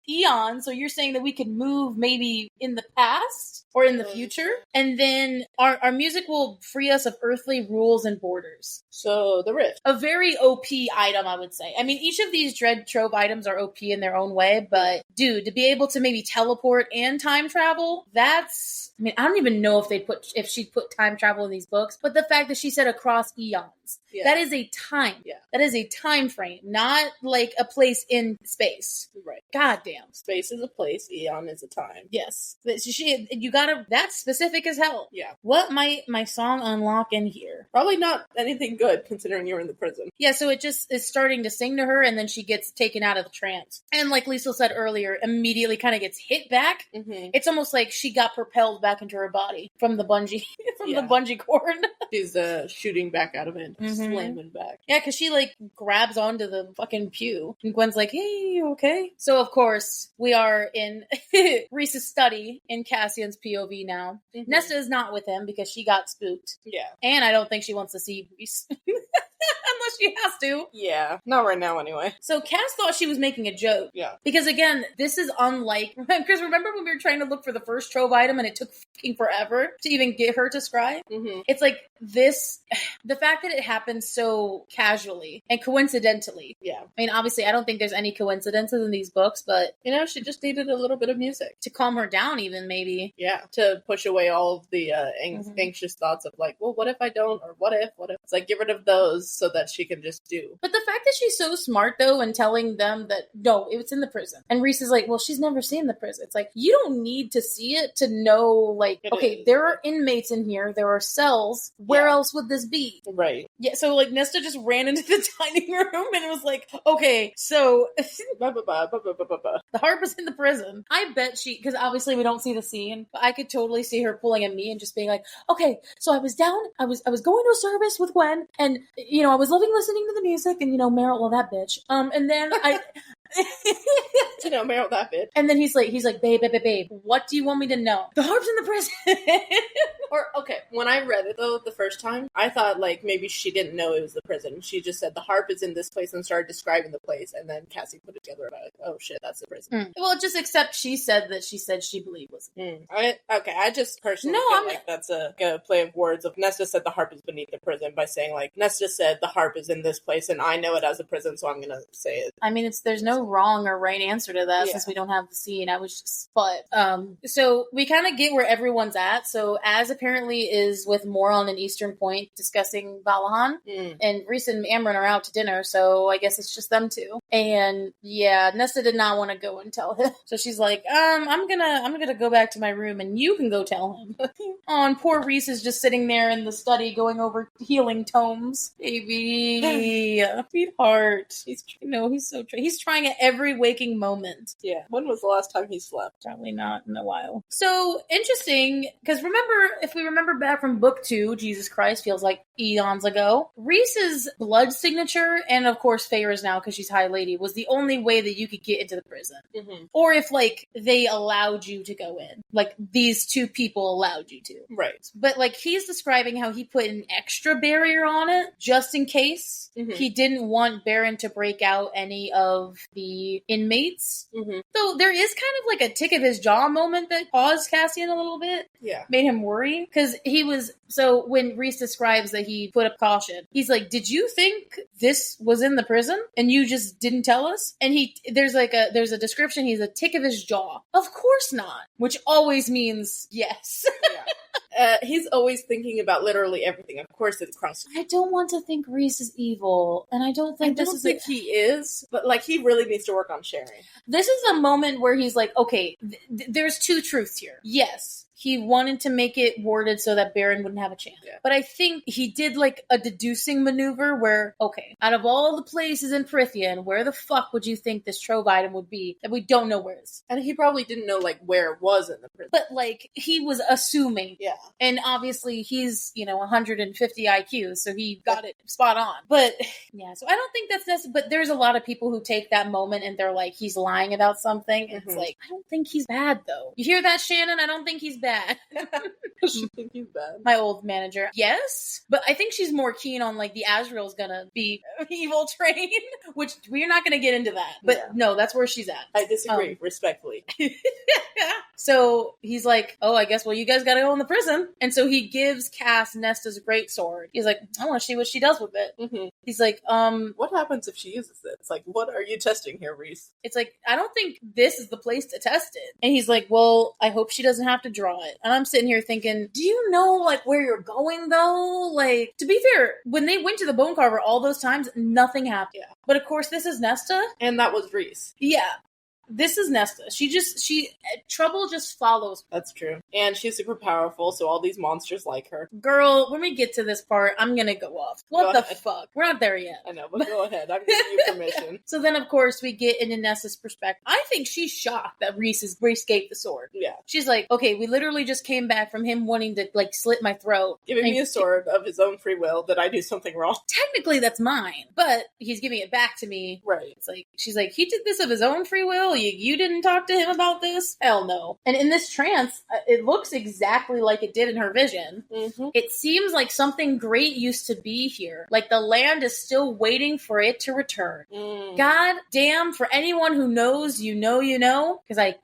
Eon, so you're saying that we could move maybe in the past or in the future, and then our music will free us of earthly rules and borders. So the rift. A very OP item, I would say. I mean, each of these Dread Trove items are OP in their own way, but dude, to be able to maybe teleport and time travel, that's... I mean, I don't even know if she'd put time travel in these books, but the fact that she said across eons, that is a time. Yeah. That is a time frame, not like a place in space. Right. God damn. Space is a place, eon is a time. Yes. You gotta, that's specific as hell. Yeah. What might my song unlock in here? Probably not anything good, considering you're in the prison. Yeah, so it just is starting to sing to her, and then she gets taken out of the trance. And like Liesl said earlier, immediately kind of gets hit back. Mm-hmm. It's almost like she got propelled back into her body from the bungee, the bungee cord. She's shooting back out of it, slamming back. Yeah, because she like grabs onto the fucking pew, and Gwen's like, "Hey, you okay?" So of course we are in Reese's study in Cassian's POV now. Mm-hmm. Nesta is not with him because she got spooked. Yeah, and I don't think she wants to see Reese. Unless she has to. Yeah, not right now anyway. So Cass thought she was making a joke. Yeah. Because again, this is unlike... Because remember when we were trying to look for the first Trove item and it took fucking forever to even get her to scry? Mm-hmm. It's like this... The fact that it happened so casually and coincidentally. Yeah. I mean, obviously, I don't think there's any coincidences in these books, but... You know, she just needed a little bit of music. To calm her down even, maybe. Yeah. To push away all of the anxious thoughts of like, well, what if I don't? Or what if? It's like, get rid of those so that she can just do. But the fact that she's so smart, though, and telling them that, no, it's in the prison. And Reese is like, well, she's never seen the prison. It's like, you don't need to see it to know, like, there are inmates in here. There are cells. Where else would this be? Right. Yeah, so, like, Nesta just ran into the dining room and was like, okay, so... the harp is in the prison. I bet because obviously we don't see the scene, but I could totally see her pulling at me and just being like, okay, so I was down, I was going to a service with Gwen, and, I was loving listening to the music, and, Meryl, well, that bitch. And then I... Meryl, that bitch. And then he's like, babe, what do you want me to know? The harp's in the prison. Or, okay, when I read it, though, the first time, I thought, like, maybe she didn't know it was the prison. She just said, the harp is in this place, and started describing the place, and then Cassie put it together, and I was like, oh, shit, that's the prison. Well, just accept she said she believed was. I just personally feel like that's a play of words of Nesta said the harp is beneath the prison by saying, like, Nesta said the harp is in this place, and I know it as a prison, so I'm gonna say it. I mean, there's no wrong or right answer to that since we don't have the scene. So we kind of get where everyone's at. So Az apparently is with Moron and Eastern Point discussing Balahan, and Reese and Amryn are out to dinner, so I guess it's just them two. And Nesta did not want to go and tell him, so she's like, I'm gonna go back to my room, and you can go tell him. And poor Reese is just sitting there in the study going over healing tomes. Baby, sweetheart. He's so he's trying at every waking moment. Yeah. When was the last time he slept? Probably not in a while. So interesting, because if we remember back from book 2, Jesus Christ, feels like eons ago, Reese's blood signature, and of course Feyre's now because she's High Lady, was the only way that you could get into the prison. Mm-hmm. Or if like they allowed you to go in. Like these two people allowed you to. Right. But like he's describing how he put an extra barrier on it just in case. Mm-hmm. He didn't want Baron to break out any of the inmates. Mm-hmm. So there is kind of like a tick of his jaw moment that paused Cassian a little bit. Yeah. Made him worry. Because so when Reese describes that he put up caution, he's like, did you think this was in the prison and you just didn't tell us? And there's a description, he's a tick of his jaw. Of course not. Which always means yes. Yeah. He's always thinking about literally everything. Of course, it's cross. I don't want to think Reese is evil, and I don't think he is, but like he really needs to work on sharing. This is a moment where he's like, okay, there's two truths here. Yes, he wanted to make it worded so that Baron wouldn't have a chance. Yeah. But I think he did like a deducing maneuver where, okay, out of all the places in Prithian, where the fuck would you think this Trove item would be that we don't know where it is? And he probably didn't know like where it was in the prison. But like he was assuming. Yeah. And obviously he's, 150 IQ, so he got it spot on. But yeah, so I don't think that's necessary. But there's a lot of people who take that moment and they're like, he's lying about something. And it's like, I don't think he's bad though. You hear that, Shannon? I don't think he's bad. You think he's bad? My old manager. Yes, but I think she's more keen on like the Azrael's gonna be evil train, which we're not gonna get into that. But no, that's where she's at. I disagree, respectfully. So he's like, oh, I guess, well, you guys gotta go in the prison. And so he gives Cass Nesta's greatsword. He's like, I want to see what she does with it. Mm-hmm. He's like, what happens if she uses it? It's like, what are you testing here, Reese? It's like, I don't think this is the place to test it. And he's like, well, I hope she doesn't have to draw it. And I'm sitting here thinking, do you know like where you're going though? Like, to be fair, when they went to the bone carver all those times, nothing happened. Yeah. But of course, this is Nesta. And that was Reese. Yeah. This is Nesta. Trouble just follows. That's true. And she's super powerful, so all these monsters like her. Girl, when we get to this part, I'm gonna go off. What the fuck? We're not there yet. I know, but go ahead. I'm giving you permission. So then, of course, we get into Nesta's perspective. I think she's shocked that Reese gave the sword. Yeah. She's like, okay, we literally just came back from him wanting to, like, slit my throat. Giving me a sword of his own free will that I do something wrong. Technically, that's mine, but he's giving it back to me. Right. It's like, she's like, he did this of his own free will? You didn't talk to him about this? Hell no. And in this trance, it looks exactly like it did in her vision. Mm-hmm. It seems like something great used to be here. Like the land is still waiting for it to return. God damn, for anyone who knows, you know. Because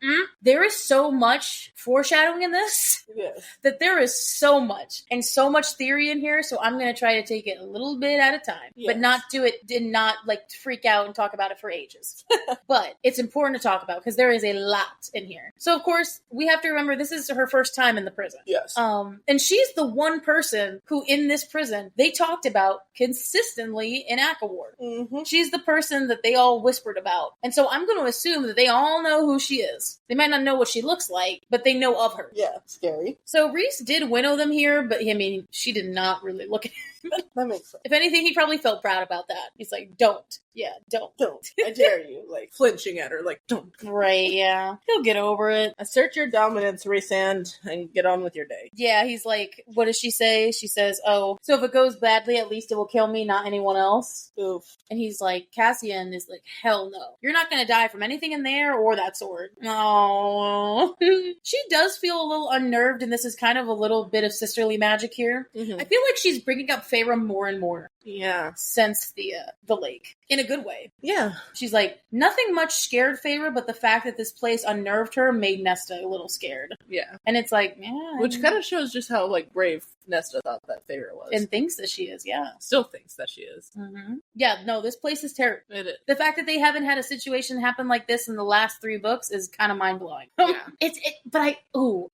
there is so much foreshadowing in this. Yes. That there is so much. And so much theory in here, so I'm going to try to take it a little bit at a time. Yes. But not do it, did not like freak out and talk about it for ages. But it's important to talk about because there is a lot in here. So of course, we have to remember this is her first time in the prison. Yes. And she's the one person who in this prison they talked about consistently in Akaward. Mm-hmm. She's the person that they all whispered about. And so I'm going to assume that they all know who she is. They might not know what she looks like, but they know of her. Yeah, scary. So Reese did winnow them here, but I mean, she did not really look at him. That makes sense. If anything, he probably felt proud about that. He's like, don't. Yeah, don't. Don't. I dare you. Like, flinching at her. Like, don't. Right, yeah. He'll get over it. Assert your dominance, Resand, and get on with your day. Yeah, he's like, what does she say? She says, oh, so if it goes badly, at least it will kill me, not anyone else. Oof. And he's like, Cassian is like, hell no. You're not going to die from anything in there or that sword. Oh. She does feel a little unnerved, and this is kind of a little bit of sisterly magic here. Mm-hmm. I feel like she's bringing up Feyre more and more. Yeah. Since the lake. In a good way. Yeah. She's like, nothing much scared Feyre, but the fact that this place unnerved her made Nesta a little scared. Yeah. And it's like, yeah. Which kind of shows just how, like, brave Nesta thought that Feyre was. And thinks that she is, yeah. Still thinks that she is. Mm-hmm. Yeah, no, this place is terrible. It is. The fact that they haven't had a situation happen like this in the last 3 books is kind of mind-blowing. Yeah.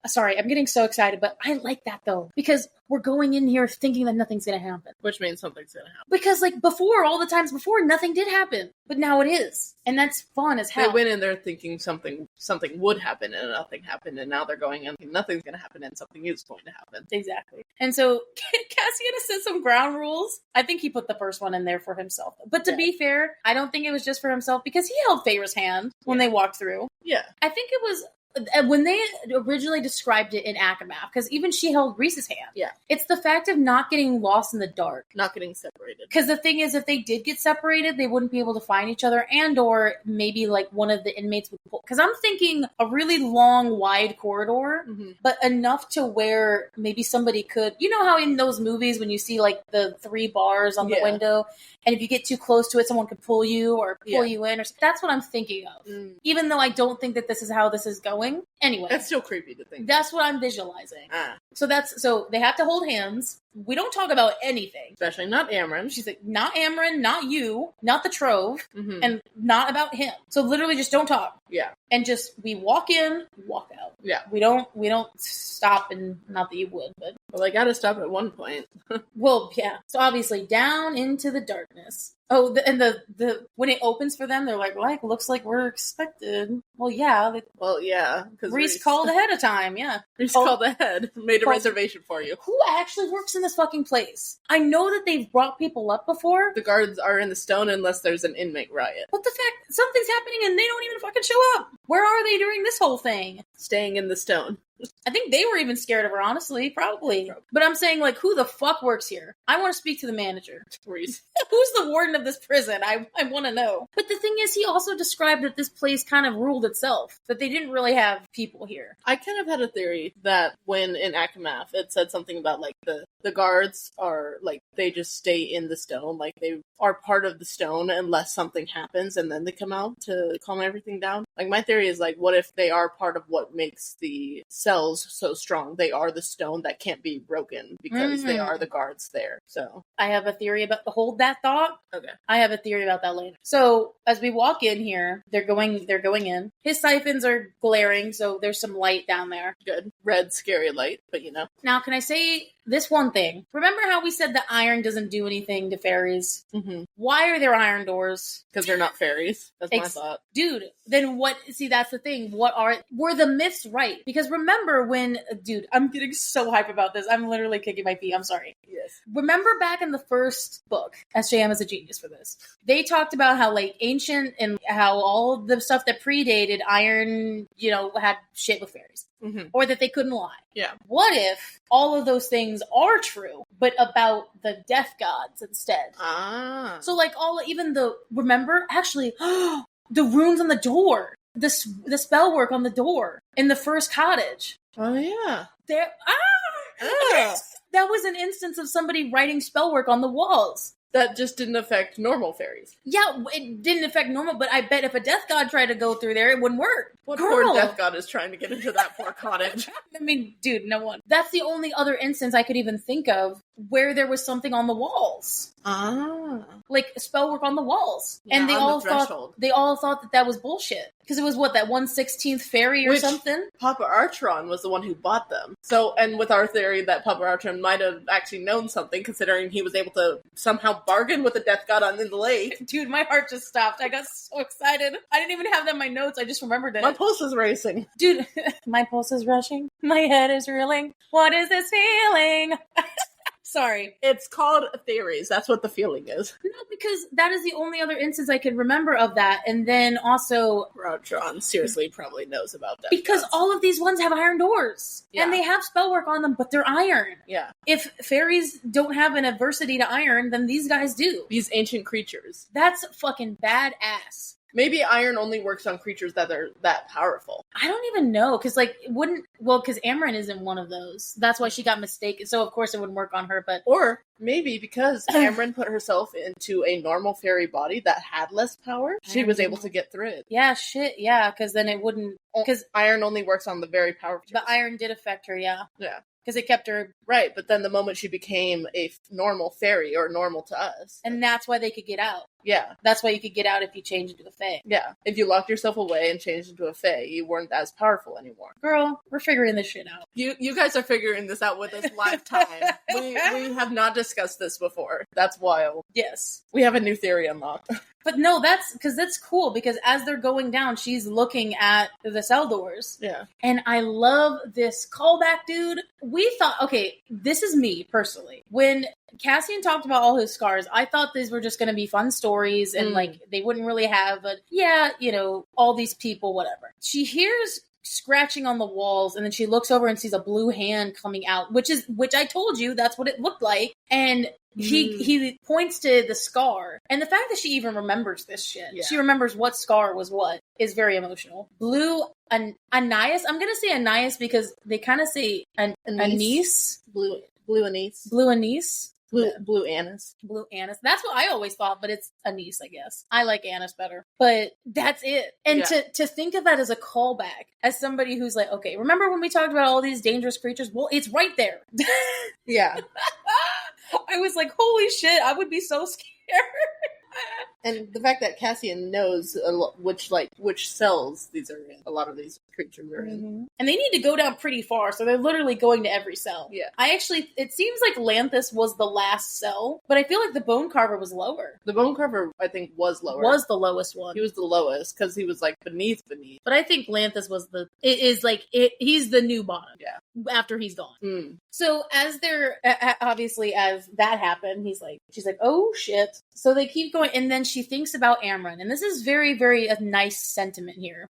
Sorry, I'm getting so excited, but I like that, though. Because we're going in here thinking that nothing's going to happen. Which means something's going to happen. Because, like, before, all the times before, nothing did happen. But now it is. And that's fun as hell. They went in there thinking something would happen and nothing happened. And now they're going in thinking nothing's going to happen and something is going to happen. Exactly. And so Cassian has set some ground rules. I think he put the first one in there for himself. But to be fair, I don't think it was just for himself because he held Feyre's hand when they walked through. Yeah. I think it was when they originally described it in Akamath, because even she held Reese's hand. Yeah. It's the fact of not getting lost in the dark. Not getting separated. Because the thing is, if they did get separated, they wouldn't be able to find each other, and or maybe like one of the inmates would pull. Because I'm thinking a really long, wide corridor, but enough to where maybe somebody could, you know how in those movies when you see like the 3 bars on the window, and if you get too close to it, someone could pull you or pull you in, or that's what I'm thinking of. Even though I don't think that this is how this is going. Anyway, that's still creepy to think. That's what I'm visualizing. So they have to hold hands. We don't talk about anything. Especially not Amryn. She's like, not Amryn, not you, not the Trove, and not about him. So literally just don't talk. Yeah. And just, we walk in, walk out. Yeah. We don't stop, and not that you would, but. Well, I gotta stop at one point. Well, yeah. So obviously down into the darkness. Oh, the when it opens for them, they're like, looks like we're expected. Well, yeah. Well, yeah. Because Reese called ahead of time, yeah. Reese called ahead, made a reservation for you. Who actually works in this fucking place? I know that they've brought people up before. The guards are in the stone unless there's an inmate riot. What the fact? Something's happening and they don't even fucking show up. Where are they during this whole thing? Staying in the stone. I think they were even scared of her, honestly. Probably. But I'm saying, like, who the fuck works here? I want to speak to the manager. Reese. Who's the warden of this prison? I want to know. But the thing is, he also described that this place kind of ruled itself. That they didn't really have people here. I kind of had a theory that when in Akamath, it said something about, like, the guards are, like, they just stay in the stone. Like, they are part of the stone unless something happens and then they come out to calm everything down. Like, my theory is, like, what if they are part of what makes the cells so strong? They are the stone that can't be broken because they are the guards there. So I have a theory about hold that thought. Okay. I have a theory about that later. So as we walk in here, they're going in. His siphons are glaring, so there's some light down there. Good. Red, scary light, but you know. Now, can I say this one thing? Remember how we said that iron doesn't do anything to fairies? Mm-hmm. Why are there iron doors? Because they're not fairies. That's my thought. Dude, then what? See, that's the thing. Were the myths right? Because remember when, dude, I'm getting so hype about this. I'm literally kicking my feet. I'm sorry. Yes. Remember back in the first book, SJM is a genius for this. They talked about how, like, ancient and how all the stuff that predated iron, had shit with fairies. Mm-hmm. Or that they couldn't lie. Yeah. What if all of those things are true, but about the death gods instead? Ah. So, like, remember? Actually, the runes on the door. The spell work on the door in the first cottage. Oh, yeah. There. That was an instance of somebody writing spell work on the walls. That just didn't affect normal fairies. Yeah, it didn't affect normal, but I bet if a death god tried to go through there, it wouldn't work. What poor death god is trying to get into that poor cottage? I mean, dude, no one. That's the only other instance I could even think of where there was something on the walls. Ah. Like spell work on the walls. Yeah, and they all thought that was bullshit. Because it was that 1/16th fairy or something? Papa Archeron was the one who bought them. So, and with our theory that Papa Archeron might have actually known something, considering he was able to somehow bargain with the death god in the lake. Dude, my heart just stopped. I got so excited. I didn't even have that in my notes. I just remembered it. My pulse is racing. Dude, my pulse is rushing. My head is reeling. What is this feeling? Sorry. It's called theories. That's what the feeling is. No, because that is the only other instance I could remember of that. And then also... Rodron seriously probably knows about that. Because all of these ones have iron doors. Yeah. And they have spell work on them, but they're iron. Yeah. If fairies don't have an adversity to iron, then these guys do. These ancient creatures. That's fucking badass. Maybe iron only works on creatures that are that powerful. I don't even know, because because Amarin isn't one of those. That's why she got mistaken. So of course it wouldn't work on her, but... Or maybe because Amarin put herself into a normal fairy body that had less power, she was able to get through it. Yeah, shit, yeah, because then it wouldn't... Because iron only works on the very powerful. The iron did affect her, yeah. Yeah. Because it kept her... Right, but then the moment she became a normal fairy, or normal to us... And that's why they could get out. Yeah. That's why you could get out if you changed into a fae. Yeah. If you locked yourself away and changed into a fae, you weren't as powerful anymore. Girl, we're figuring this shit out. You guys are figuring this out with us live time. we have not discussed this before. That's wild. Yes. We have a new theory unlocked. But no, that's cool, because as they're going down, she's looking at the cell doors. Yeah. And I love this callback, dude. We thought, okay, this is me, personally. When Cassian talked about all his scars, I thought these were just going to be fun stories, and, like, they wouldn't really have all these people, whatever. She hears scratching on the walls, and then she looks over and sees a blue hand coming out, which I told you that's what it looked like. And he points to the scar, and the fact that she even remembers this shit, she remembers what scar was what, is very emotional. Blue Anais, I'm gonna say Anais because they kind of say anise. Blue anise. Blue anise. Blue anise. Blue anise. That's what I always thought, but it's anise, I guess. I like anise better. But that's it. And to think of that as a callback, as somebody who's like, okay, remember when we talked about all these dangerous creatures? Well, it's right there. Yeah. I was like, holy shit, I would be so scared. And the fact that Cassian knows which cells these are in, a lot of these creature we're in. And they need to go down pretty far, so they're literally going to every cell. Yeah. It seems like Lanthus was the last cell, but I feel like the Bone Carver was lower. The Bone Carver, I think, was lower. Was the lowest one. He was the lowest, because he was, like, beneath. But I think Lanthus was he's the new bottom. Yeah. After he's gone. So as they're, obviously, as that happened, she's like, oh shit. So they keep going, and then she thinks about Amryn, and this is very, very a nice sentiment here.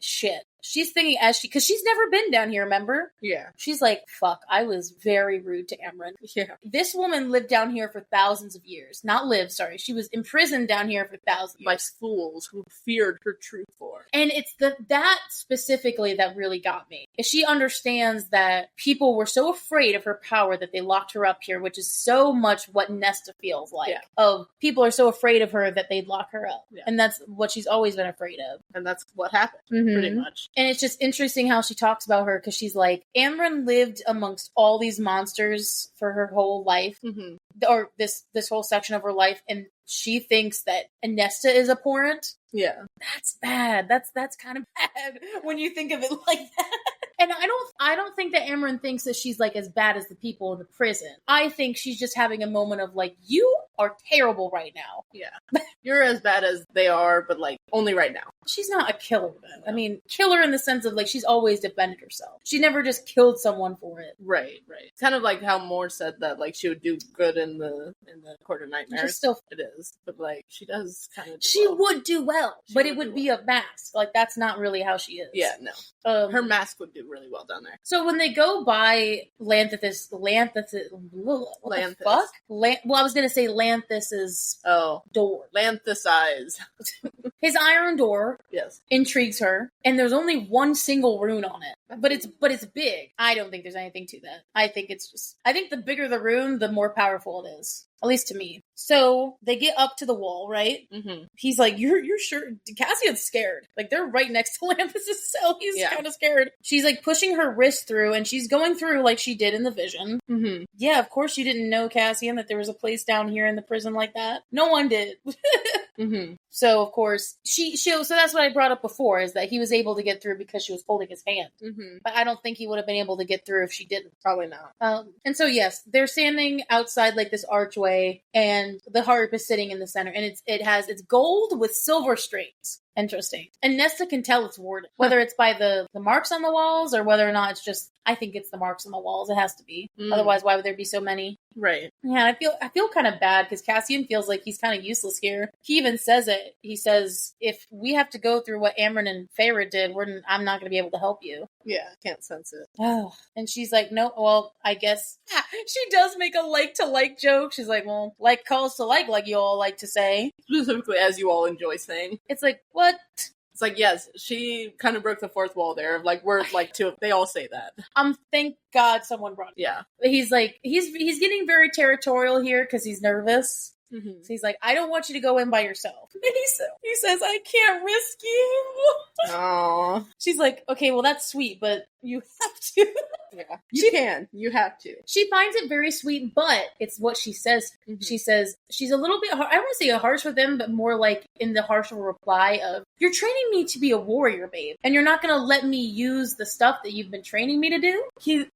Shit. She's thinking because she's never been down here, remember? Yeah. She's like, fuck, I was very rude to Amryn. Yeah. This woman lived down here for thousands of years. Not lived, sorry. She was imprisoned down here for thousands of years. By fools who feared her true form. And it's that specifically that really got me. Is she understands that people were so afraid of her power that they locked her up here, which is so much what Nesta feels like. Yeah. Of people are so afraid of her that they'd lock her up. Yeah. And that's what she's always been afraid of. And that's what happened, pretty much. And it's just interesting how she talks about her, because she's like, Amryn lived amongst all these monsters for her whole life, or this whole section of her life, and she thinks that Nesta is abhorrent. Yeah. That's bad. That's kind of bad when you think of it like that. And I don't think that Amryn thinks that she's like as bad as the people in the prison. I think she's just having a moment of like, you are terrible right now. Yeah. You're as bad as they are, but like only right now. She's not a killer though. I mean, killer in the sense of like she's always defended herself. She never just killed someone for it. Right. Kind of like how Moore said that like she would do good in the Court of Nightmares. It is. But like she does kind of would do well, but it would be a mask. Like that's not really how she is. Yeah, no. Her mask would do really well down there. So when they go by Lanthus, what the fuck? Well, I was going to say Lanthus's door. Lanthus eyes. His iron door intrigues her, and there's only one single rune on it. But it's big. I don't think there's anything to that. I think the bigger the rune, the more powerful it is. At least to me. So they get up to the wall, right? Mm-hmm. He's like, you're sure? Cassian's scared. Like, they're right next to Lanthus' cell. He's kind of scared. She's like pushing her wrist through, and she's going through like she did in the vision. Mm-hmm. Yeah, of course you didn't know, Cassian, that there was a place down here in the prison like that. No one did. Mm-hmm. So, of course, so that's what I brought up before, is that he was able to get through because she was holding his hand. Mm-hmm. But I don't think he would have been able to get through if she didn't. Probably not. And so, yes, they're standing outside like this archway, and the harp is sitting in the center, and it's gold with silver strings. Interesting. And Nesta can tell it's warded, whether it's by the marks on the walls or whether or not it's just, I think it's the marks on the walls. It has to be. Otherwise, why would there be so many? Right. Yeah, I feel kind of bad because Cassian feels like he's kind of useless here. He even says it. He says, if we have to go through what Amryn and Feyre did, I'm not going to be able to help you. Yeah, can't sense it. Oh. And she's like, no, well, I guess. She does make a like-to-like joke. She's like, well, like calls to like you all like to say. Specifically, as you all enjoy saying. It's like, what? It's like, yes, she kind of broke the fourth wall there. Like, we're like two. They all say that. Thank God someone brought it. Yeah. He's like, he's getting very territorial here because he's nervous. Mm-hmm. So he's like, I don't want you to go in by yourself. And he says, I can't risk you. Aww. She's like, okay, well, that's sweet, but you have to. Yeah. You have to. She finds it very sweet, but it's what she says. Mm-hmm. She says, she's a little bit, I don't want to say harsh with him, but more like in the harsher reply of, you're training me to be a warrior, babe. And you're not going to let me use the stuff that you've been training me to do?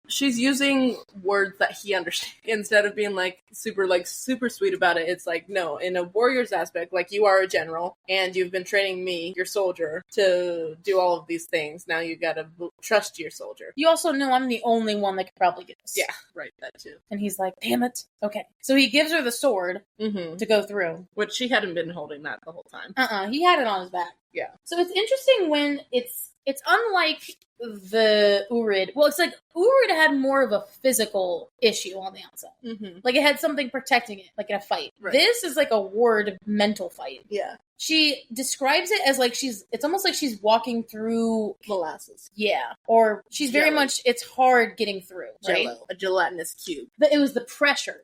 She's using words that he understands instead of being like super sweet about it. It's like, no, in a warrior's aspect, like you are a general and you've been training me, your soldier, to do all of these things. Now you gotta trust your soldier. You also know I'm the only one that could probably get this. Yeah, right, that too. And he's like, damn it. Okay. So he gives her the sword to go through. Which she hadn't been holding that the whole time. He had it on his back. Yeah. So it's interesting when it's unlike the Urid. Well, it's like Urid had more of a physical issue on the outside. Mm-hmm. Like it had something protecting it, like in a fight. Right. This is like a ward mental fight. Yeah. She describes it as like it's almost like she's walking through molasses. Yeah. Or she's very much, it's hard getting through, right? Jello, a gelatinous cube. But it was the pressure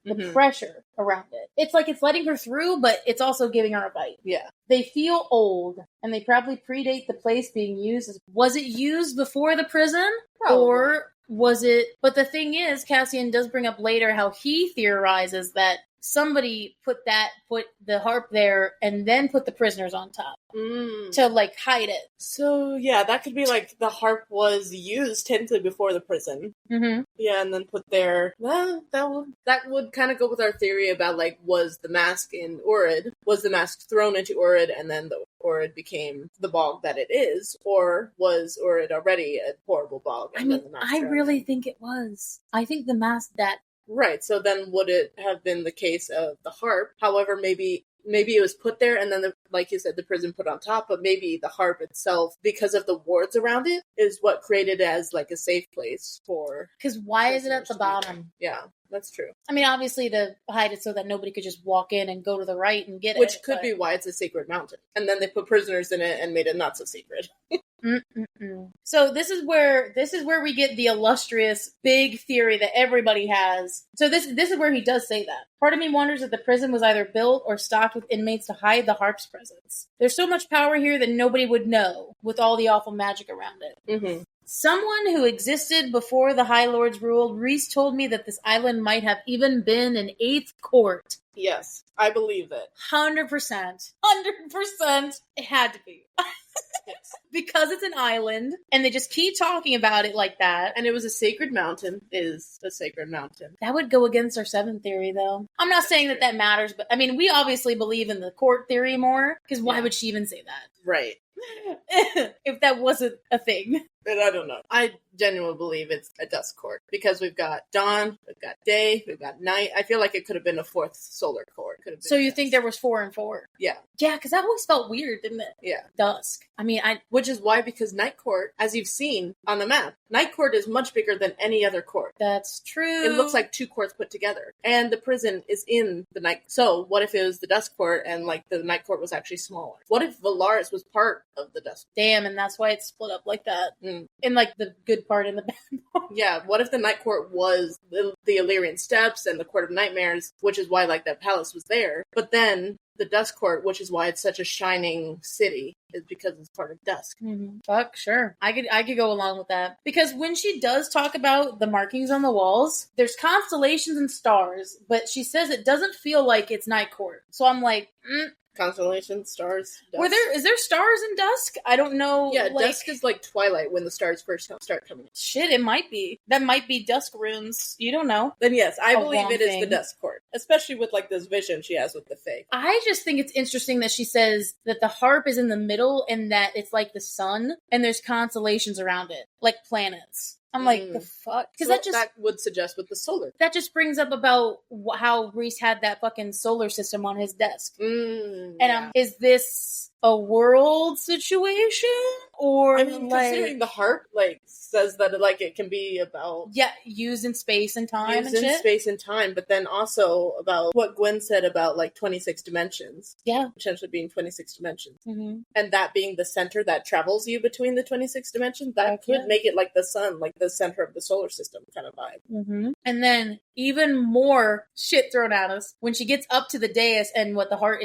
around it. It's like it's letting her through, but it's also giving her a bite. Yeah. They feel old, and they probably predate the place being used. Was it used before the prison? Probably. Or was it... But the thing is, Cassian does bring up later how he theorizes that somebody put the harp there and then put the prisoners on top to like hide it. So yeah, that could be like the harp was used technically before the prison. Mm-hmm. Yeah, and then put there. Well, that would kind of go with our theory about like, was the mask in Urid? Was the mask thrown into Urid and then the Urid became the bog that it is, or was Urid already a horrible bog? I mean, I really think it was. I think the mask that. Right. So then, would it have been the case of the harp? However, maybe it was put there, and then, like you said, the prison put on top. But maybe the harp itself, because of the wards around it, is what created it as like a safe place for. Because why is it at the bottom? Yeah, that's true. I mean, obviously to hide it so that nobody could just walk in and go to the right and get it. Which could be why it's a sacred mountain. And then they put prisoners in it and made it not so sacred. So this is where we get the illustrious big theory that everybody has. So this is where he does say that. Part of me wonders if the prison was either built or stocked with inmates to hide the harp's presence. There's so much power here that nobody would know with all the awful magic around it. Mm-hmm. Someone who existed before the High Lords ruled, Reese told me that this island might have even been an 8th court. Yes, I believe it. 100%. 100%. It had to be. Yes. Because it's an island, and they just keep talking about it like that. And it was a sacred mountain, is a sacred mountain. That would go against our 7th theory, though. I'm not saying that matters, but I mean, we obviously believe in the court theory more, because why would she even say that? Right. If that wasn't a thing. And I don't know. I genuinely believe it's a dusk court because we've got dawn, we've got day, we've got night. I feel like it could have been a 4th solar court. So you think there was 4 and 4? Yeah. Yeah, because that always felt weird, didn't it? Yeah. Dusk. I mean, which is why, because night court, as you've seen on the map, night court is much bigger than any other court. That's true. It looks like 2 courts put together. And the prison is in the night. So what if it was the dusk court and like the night court was actually smaller? What if Valaris was part of the dusk? Damn, and that's why it's split up like that. In like the good part and the bad part. Yeah, what if the night court was the Illyrian Steps and the Court of Nightmares, which is why like that palace was there. But then the Dusk Court, which is why it's such a shining city, is because it's part of Dusk. Mm-hmm. Fuck, sure. I could go along with that. Because when she does talk about the markings on the walls, there's constellations and stars, but she says it doesn't feel like it's night court. So I'm like, Constellations, stars, dusk. Is there stars in Dusk? I don't know. Yeah, dusk is like twilight when the stars first start coming in. Shit, it might be. That might be dusk runes. You don't know. Then yes, I believe it is the Dusk Court. Especially with like this vision she has with the Fae. I just think it's interesting that she says that the harp is in the middle and that it's like the sun and there's constellations around it, like planets. I'm like, the fuck? Because that would suggest with the solar. That just brings up about how Reese had that fucking solar system on his desk. And is this a world situation? Or I mean, considering the harp like says that it can be about used in space and time and shit. Space and time, but then also about what Gwen said about like 26 dimensions. Yeah. Potentially being 26 dimensions. Mm-hmm. And that being the center that travels you between the 26 dimensions, that could make it like the sun, like the center of the solar system kind of vibe. Mm-hmm. And then even more shit thrown at us when she gets up to the dais and what the harp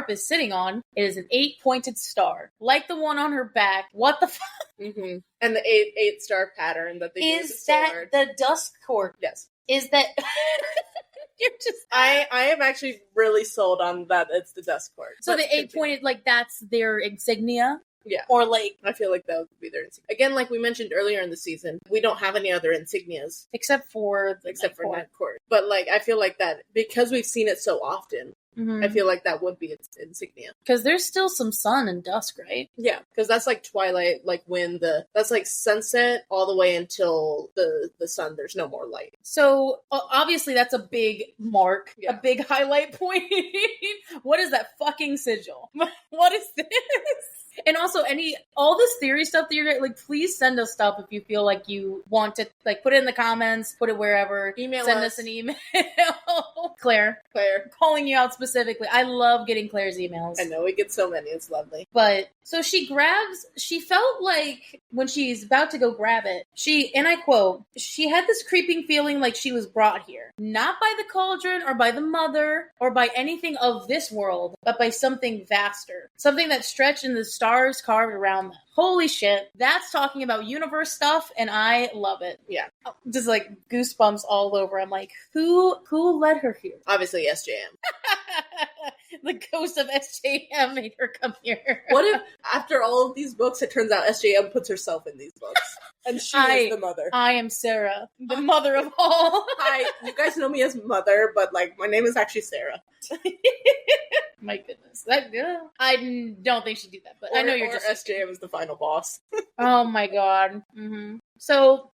is sitting on. It is an 8-pointed star, like the one on her back. What the fuck? Mm-hmm. And the eight star pattern that they use. Is that the Dusk Court? Yes. Is that? You're just. I am actually really sold on that. It's the Dusk Court. So the 8-pointed, like that's their insignia. Yeah. Or like... I feel like that would be their insignia. Again, like we mentioned earlier in the season, we don't have any other insignias. Except for Night Court. But like, I feel like that, because we've seen it so often, I feel like that would be its insignia. Because there's still some sun and dusk, right? Yeah, because that's like twilight, like when that's like sunset all the way until the sun, there's no more light. So obviously that's a big mark, a big highlight point. What is that fucking sigil? What is this? And also all this theory stuff that you're like, please send us stuff if you feel like you want to, like, put it in the comments, put it wherever. Send us an email. Claire, calling you out specifically. I love getting Claire's emails. I know, we get so many. It's lovely. But so she felt like when she's about to go grab it, and I quote, she had this creeping feeling like she was brought here, not by the cauldron or by the mother or by anything of this world, but by something vaster, something that stretched in the stars carved around them. Holy shit. That's talking about universe stuff, and I love it. Yeah. Just like goosebumps all over. I'm like, who led her here? Obviously, SJM. The ghost of SJM made her come here. What if, after all of these books, it turns out SJM puts herself in these books? And she is the mother. I am Sarah, the mother of all. Hi, you guys know me as Mother, but, like, my name is actually Sarah. My goodness. I don't think she'd do that, but I know you're just... SJM is the final boss. Oh my god. Mm-hmm. So,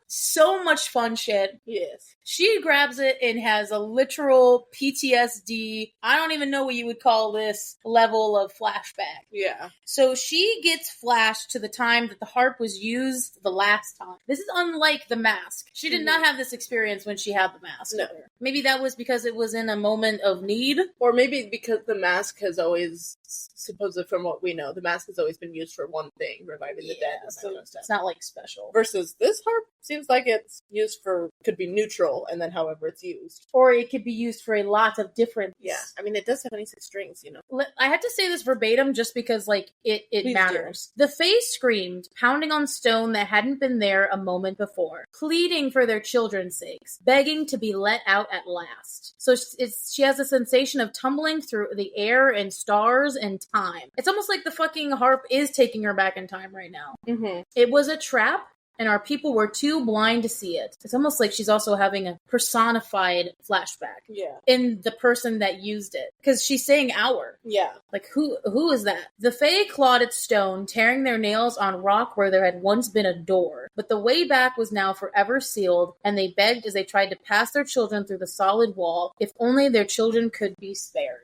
so much fun shit. Yes. She grabs it and has a literal PTSD, I don't even know what you would call this, level of flashback. Yeah. So she gets flashed to the time that the harp was used the last time. This is unlike the mask. She did not have this experience when she had the mask. No. Maybe that was because it was in a moment of need. Or maybe because the mask has always, supposedly from what we know, the mask has always been used for one thing, reviving the dead. And So it's not like special. Versus this harp seems like it's used for, could be neutral, and then however it's used. Or it could be used for a lot of different... Yeah. I mean, it does have 26 strings, you know. I had to say this verbatim just because, like, it matters. The Fae screamed, pounding on stone that hadn't been there a moment before, pleading for their children's sakes, begging to be let out at last. So she has a sensation of tumbling through the air and stars and time. It's almost like the fucking harp is taking her back in time right now. Mm-hmm. It was a trap, and our people were too blind to see it. It's almost like she's also having a personified flashback. Yeah. In the person that used it. Because she's saying our. Yeah. Like, who is that? The Fae clawed at stone, tearing their nails on rock where there had once been a door. But the way back was now forever sealed, and they begged as they tried to pass their children through the solid wall, if only their children could be spared.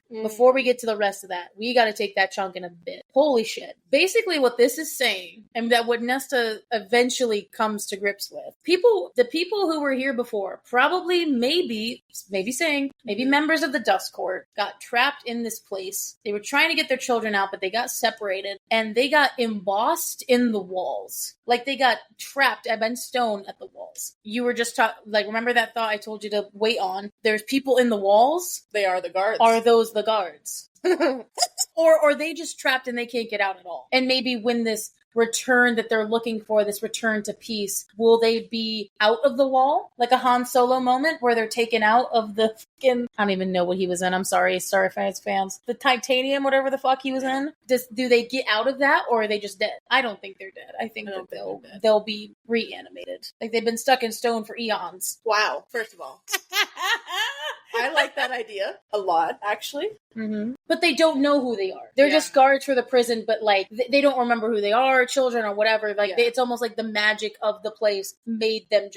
Before we get to the rest of that, we gotta take that chunk in a bit. Holy shit. Basically what this is saying, and that what Nesta eventually comes to grips with, the people who were here before, probably maybe members of the Dust Court, got trapped in this place. They were trying to get their children out, but they got separated, and they got embossed in the walls. Like, they got trapped by stone at the walls. You were just remember that thought I told you to wait on? There's people in the walls. They are the guards. Are those the guards? Or are they just trapped and they can't get out at all? And maybe when this return that they're looking for, this return to peace, will they be out of the wall? Like a Han Solo moment where they're taken out of the fucking... I don't even know what he was in. I'm sorry fans. The titanium, whatever the fuck he was in. Do they get out of that, or are they just dead? I don't think they're dead. I think they'll be reanimated. Like, they've been stuck in stone for eons. Wow. First of all. I like that idea a lot, actually. Mm-hmm. But they don't know who they are. They're just guards for the prison, but, like, they don't remember who they are, children or whatever. Like, it's almost like the magic of the place made them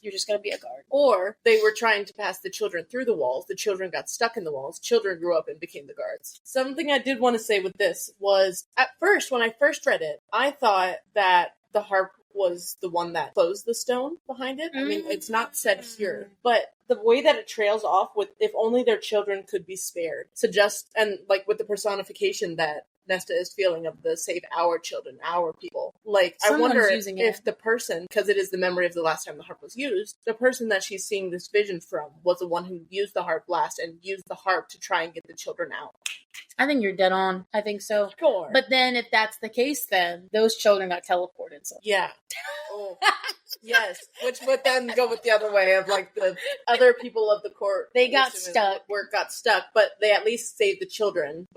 you're just gonna be a guard. Or they were trying to pass the children through the walls. The children got stuck in the walls. Children grew up and became the guards. Something I did want to say with this was, at first, when I first read it, I thought that the harp was the one that closed the stone behind it. I mean, it's not said here, but the way that it trails off with if only their children could be spared suggests, and like with the personification that Nesta is feeling of the save our children, our people. Like, Someone's I wonder using if the person, because it is the memory of the last time the harp was used, the person that she's seeing this vision from was the one who used the harp last and used the harp to try and get the children out. I think you're dead on. I think so. Sure. But then if that's the case, then those children got teleported. So. Yeah. Oh. Yes. Which would then go with the other way of, like, the other people of the court. They got stuck. Got stuck, but they at least saved the children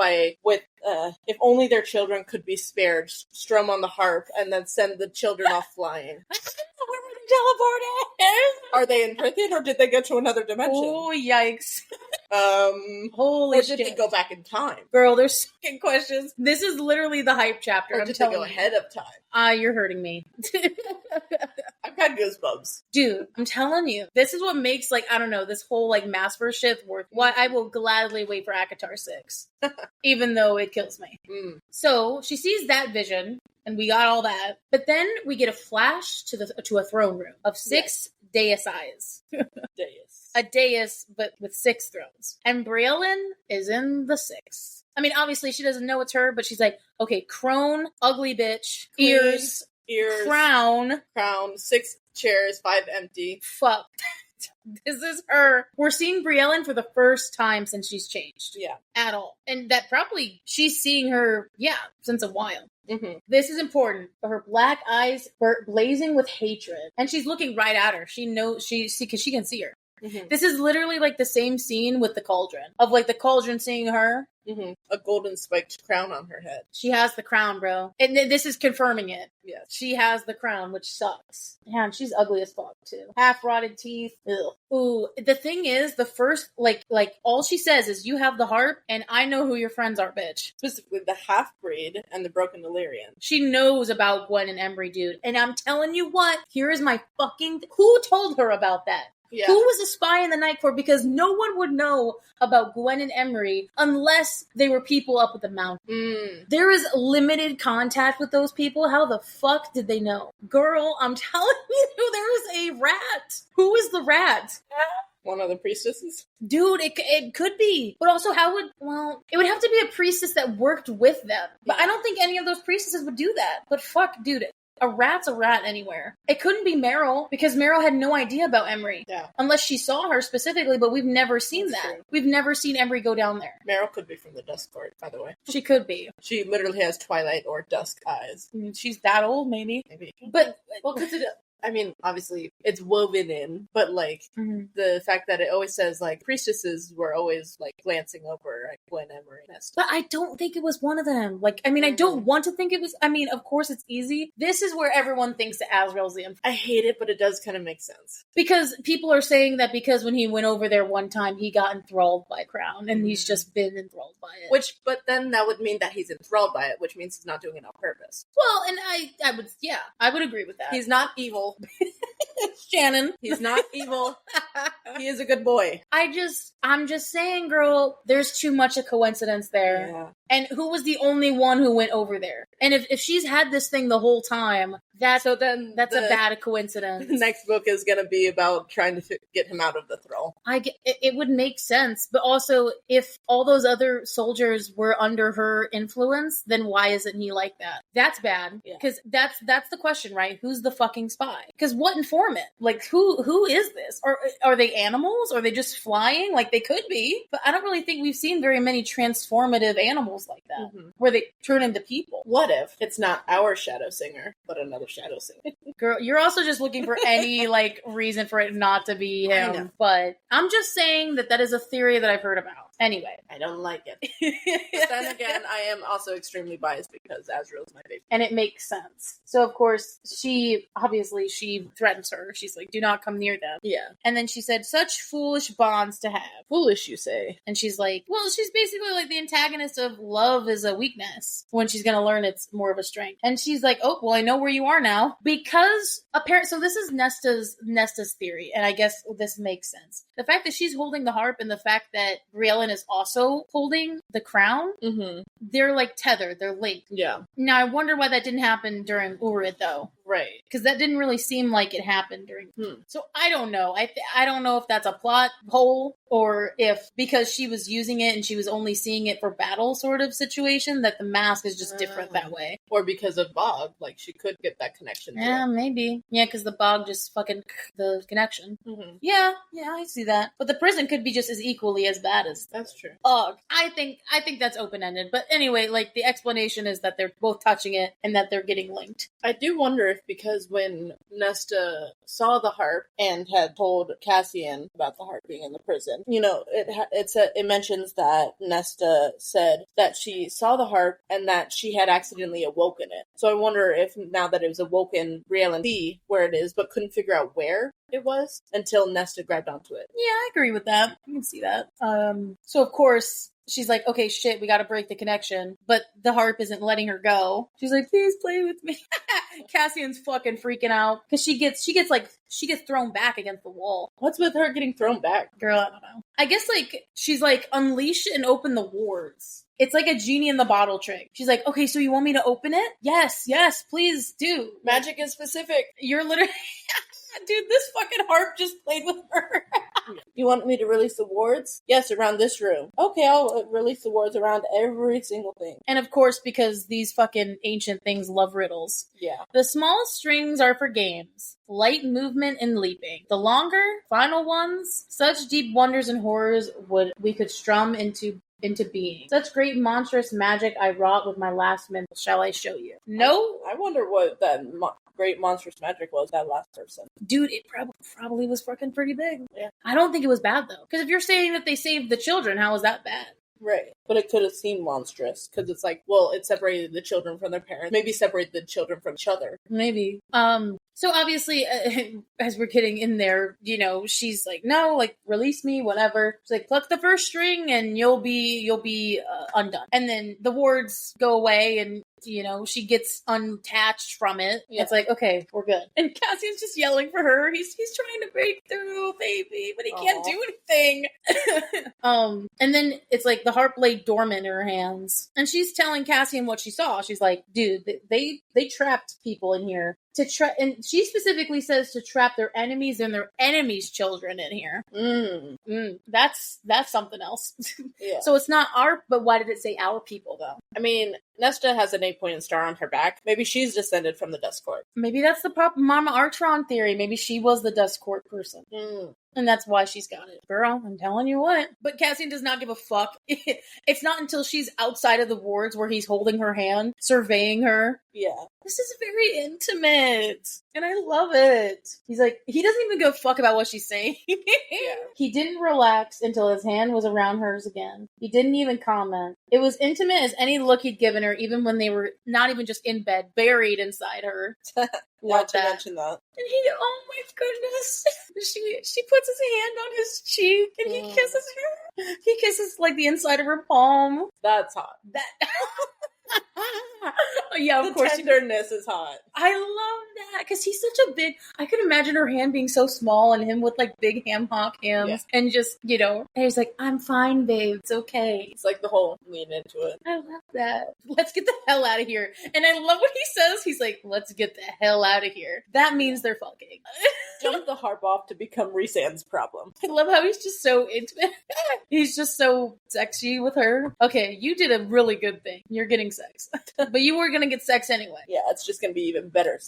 if only their children could be spared, strum on the harp, and then send the children off flying. Where were they teleported? Are they in prison, or did they go to another dimension? Oh, yikes. Holy shit. Or did they go back in time? Girl, there's fucking questions. This is literally the hype chapter. Or did they go ahead of time? You're hurting me. I've got goosebumps. Dude, I'm telling you. This is what makes, like, I don't know, this whole, like, Massverse shit worth why I will gladly wait for ACOTAR 6. Even though it kills me. So, she sees that vision, and we got all that. But then we get a flash to a throne room of 6 daises. A dais, but with 6 thrones. And Briellen is in the 6th. I mean, obviously, she doesn't know it's her, but she's like, okay, crone, ugly bitch, ears, crown, 6 chairs, 5 empty. Fuck. changed. This is her. We're seeing Briellen for the first time since she's changed. Yeah. At all. And that probably, she's seeing her, since a while. Mm-hmm. This is important. Her black eyes were blazing with hatred. And she's looking right at her. She knows, because she can see her. Mm-hmm. This is literally like the same scene with the cauldron. Of like the cauldron seeing her. Mm-hmm. A golden spiked crown on her head. She has the crown, bro. And this is confirming it. Yes. She has the crown, which sucks. Yeah, and she's ugly as fuck, too. Half-rotted teeth. Ugh. Ooh. The thing is, the first, like, all she says is, you have the harp, and I know who your friends are, bitch. Specifically, the half-breed and the broken Illyrian. She knows about Gwen and Emery, dude. And I'm telling you what, here is my fucking... Who told her about that? Yeah. Who was a spy in the Night Court? Because no one would know about Gwen and Emery unless they were people up at the mountain. There is limited contact with those people. How the fuck did they know? Girl, I'm telling you, there is a rat. Who is the rat? One of the priestesses? Dude, it could be. But also, it would have to be a priestess that worked with them. But I don't think any of those priestesses would do that. But fuck, dude. A rat's a rat anywhere. It couldn't be Meryl, because Meryl had no idea about Emery. Yeah. Unless she saw her specifically, but we've never seen That's that. true. We've never seen Emery go down there. Meryl could be from the Dusk Court, by the way. She could be. She literally has twilight or dusk eyes. She's that old, maybe. Maybe. But, well, because I mean, obviously, it's woven in, but, like, the fact that it always says, like, priestesses were always, like, glancing over at Gwen, Emery, Nesta. But I don't think it was one of them. Like, I mean, I don't want to think it was. I mean, of course it's easy. This is where everyone thinks that Azrael's the influence. I hate it, but it does kind of make sense. Because people are saying that because when he went over there one time, he got enthralled by Crown, and he's just been enthralled by it. But then that would mean that he's enthralled by it, which means he's not doing it on purpose. Well, and I would agree with that. He's not evil. Shannon. He's not evil. He is a good boy. I'm just saying, girl, there's too much a coincidence there. Yeah. And who was the only one who went over there? And if she's had this thing the whole time, that's a bad coincidence. The next book is going to be about trying to get him out of the thrall. It would make sense, but also if all those other soldiers were under her influence, then why isn't he like that? That's bad. Because that's the question, right? Who's the fucking spy? Because what informant? Like who is this? Are they animals? Are they just flying? Like they could be, but I don't really think we've seen very many transformative animals like that, where they turn into people. What if it's not our Shadow Singer, but another Shadow Singer? Girl, you're also just looking for any like reason for it not to be him. But I'm just saying that is a theory that I've heard about. Anyway, I don't like it. But then again, I am also extremely biased because Azrael's my favorite. And it makes sense. So of course, she threatens her. She's like, do not come near them. Yeah. And then she said, such foolish bonds to have. Foolish, you say? And she's like, well, she's basically like the antagonist of love is a weakness when she's going to learn it's more of a strength. And she's like, oh, well, I know where you are now. Because apparently, so this is Nesta's theory. And I guess this makes sense. The fact that she's holding the harp and the fact that Briellen is also holding the crown, they're like tethered. They're linked. Yeah. Now, I wonder why that didn't happen during Urid, though. Right. Because that didn't really seem like it happened during... So I don't know. I don't know if that's a plot hole or if because she was using it and she was only seeing it for battle sort of situation that the mask is just different that way. Or because of Bog. Like, she could get that connection. Yeah, maybe. Yeah, because the Bog just fucking... the connection. Yeah, I see that. But the prison could be just as equally as bad as... That's true. Ugh. I think that's open-ended. But anyway, like, the explanation is that they're both touching it and that they're getting linked. I do wonder if because when Nesta saw the harp and had told Cassian about the harp being in the prison, you know, it mentions that Nesta said that she saw the harp and that she had accidentally awoken it. So I wonder if now that it was awoken, Briellen see where it is, but couldn't figure out where it was until Nesta grabbed onto it. Yeah, I agree with that. I can see that. So of course, she's like, okay, shit, we gotta break the connection. But the harp isn't letting her go. She's like, please play with me. Cassian's fucking freaking out. Because she gets thrown back against the wall. What's with her getting thrown back? Girl, I don't know. I guess, like, she's like, unleash and open the wards. It's like a genie in the bottle trick. She's like, okay, so you want me to open it? Yes, please do. Magic is specific. You're literally... Dude, this fucking harp just played with her. You want me to release the wards? Yes, around this room. Okay, I'll release the wards around every single thing. And of course, because these fucking ancient things love riddles. Yeah. The small strings are for games, light movement and leaping. The longer, final ones, such deep wonders and horrors we could strum into being. Such great monstrous magic I wrought with my last minute. Shall I show you? No? I wonder what that great monstrous magic was, that last person. Dude, it probably was fucking pretty big. Yeah. I don't think it was bad, though. Because if you're saying that they saved the children, how is that bad? Right. But it could have seemed monstrous, because it's like, well, it separated the children from their parents. Maybe separated the children from each other. Maybe. So obviously, as we're getting in there, you know, she's like, no, like, release me, whatever. She's like, pluck the first string and you'll be undone. And then the wards go away and, you know, she gets unattached from it. Yeah. It's like, okay, we're good. And Cassian's just yelling for her. He's trying to break through, baby, but he can't do anything. And then it's like the harp lay dormant in her hands. And she's telling Cassian what she saw. She's like, dude, they trapped people in here. And she specifically says to trap their enemies and their enemies' children in here. That's something else. Yeah. So it's not our, but why did it say our people though? I mean, Nesta has an 8-pointed star on her back. Maybe she's descended from the Dust Court. Maybe that's the Mama Artron theory. Maybe she was the Dust Court person. And that's why she's got it. Girl, I'm telling you what. But Cassian does not give a fuck. It's not until she's outside of the wards where he's holding her hand, surveying her. Yeah. This is very intimate. And I love it. He's like, he doesn't even give a fuck about what she's saying. Yeah. He didn't relax until his hand was around hers again. He didn't even comment. It was intimate as any look he'd given her, even when they were not even just in bed, buried inside her. Not to mention that. And he, oh my goodness. She puts his hand on his cheek and he kisses her. He kisses like the inside of her palm. That's hot. Yeah, of course. The tenderness is hot. I love that because he's such a big. I could imagine her hand being so small and him with like big ham hock hands and just, you know. And he's like, "I'm fine, babe. It's okay." It's like the whole lean into it. I love that. Let's get the hell out of here. And I love what he says. He's like, "Let's get the hell out of here." That means they're fucking. Jump the harp off to become Rhysand's problem. I love how he's just so intimate. He's just so sexy with her. Okay, you did a really good thing. You're getting sex. But you were gonna get sex anyway. Yeah, it's just gonna be even better.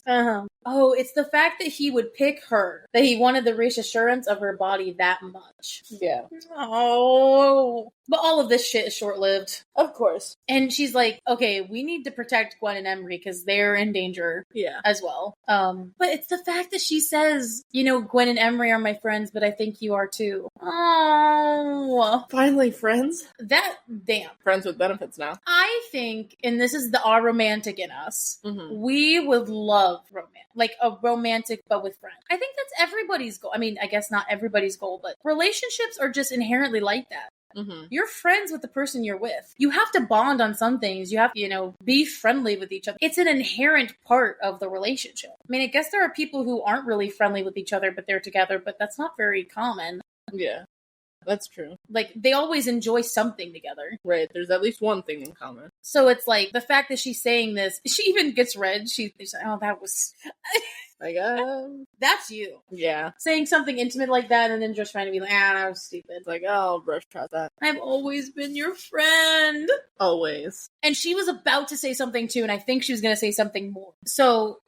Oh, it's the fact that he would pick her. That he wanted the reassurance of her body that much. Yeah. Oh. But all of this shit is short-lived. Of course. And she's like, okay, we need to protect Gwen and Emery because they're in danger as well. But it's the fact that she says, you know, Gwen and Emery are my friends, but I think you are too. Oh. Finally friends? Damn. Friends with benefits now. I think, and this is our romantic in us, we would love romance. Like a romantic but with friends. I think that's everybody's goal. I mean, I guess not everybody's goal, but relationships are just inherently like that. You're friends with the person you're with. You have to bond on some things. You have to, you know, be friendly with each other. It's an inherent part of the relationship. I mean, I guess there are people who aren't really friendly with each other, but they're together, but that's not very common. Yeah. That's true. Like, they always enjoy something together. Right. There's at least one thing in common. So it's like, the fact that she's saying this, she even gets red. She's like, oh, that was... Like, that's you. Yeah. Saying something intimate like that and then just trying to be like, that was stupid. It's like, oh, I'll brush past that. I've always been your friend. Always. And she was about to say something too, and I think she was going to say something more. So,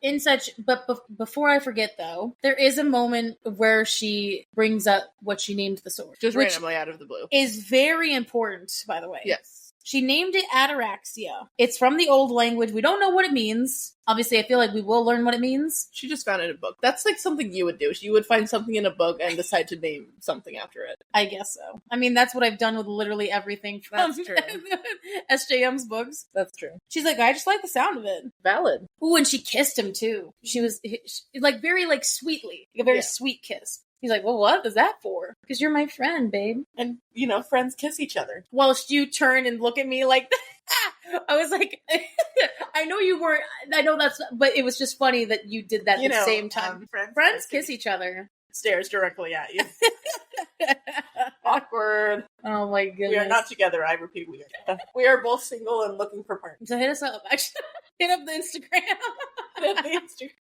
but before I forget though, there is a moment where she brings up what she named the sword. Just randomly out of the blue. Is very important, by the way. Yes. She named it Ataraxia. It's from the old language. We don't know what it means. Obviously, I feel like we will learn what it means. She just found it in a book. That's like something you would do. You would find something in a book and decide to name something after it. I guess so. I mean, that's what I've done with literally everything from SJM's books. That's true. She's like, I just like the sound of it. Valid. Ooh, and she kissed him too. She was like very like sweetly. Like a very sweet kiss. He's like, well, what is that for? Because you're my friend, babe. And, you know, friends kiss each other. Whilst you turn and look at me like that. I was like, I know you weren't, I know that's, but it was just funny that you did that at the same time. Friends kiss each other. Stares directly at you. Awkward. Oh my goodness. We are not together, I repeat, we are both single and looking for partners. So hit us up, actually. Hit up the Instagram.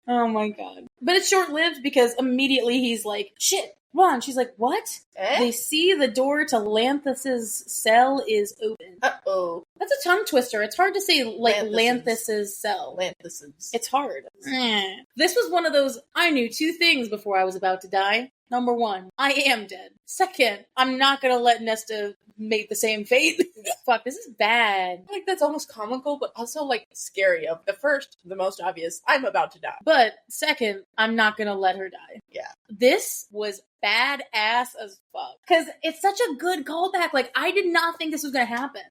Oh my god. But it's short-lived because immediately he's like, shit, run. She's like, what? They see the door to Lanthus's cell is open. Uh-oh. That's a tongue twister. It's hard to say, like, Lanthus's cell. Lanthus's. It's hard. This was one of those, I knew two things before I was about to die. Number one, I am dead. Second, I'm not gonna let Nesta make the same fate. Fuck, this is bad. I think that's almost comical, but also, like, scary. Of the first, the most obvious, I'm about to die. But second, I'm not gonna let her die. Yeah. This was badass as fuck. Because it's such a good callback. Like, I did not think this was gonna happen.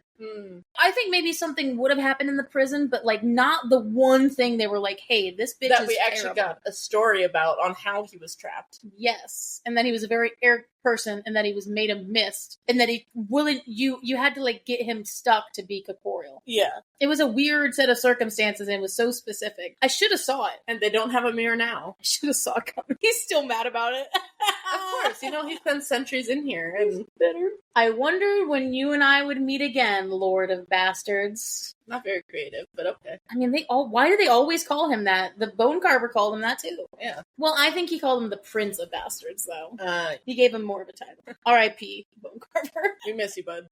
I think maybe something would have happened in the prison, but, like, not the one thing they were like, hey, this bitch that is we actually terrible. got a story about on how he was trapped. Yes. And then he was a very arrogant person, and that he was made of mist, and that he wouldn't, you had to, like, get him stuck to be corporeal. Yeah. It was a weird set of circumstances, and it was so specific. I should have saw it. And they don't have a mirror now. I should have saw it coming. He's still mad about it. Of course, he spent centuries in here and bitter. I wondered when you and I would meet again, Lord of Bastards. Not very creative, but okay. I mean, why do they always call him that? The Bone Carver called him that too. Yeah. Well, I think he called him the Prince of Bastards, though. He He gave him more of a title. R.I.P. Bone Carver. we miss you, bud.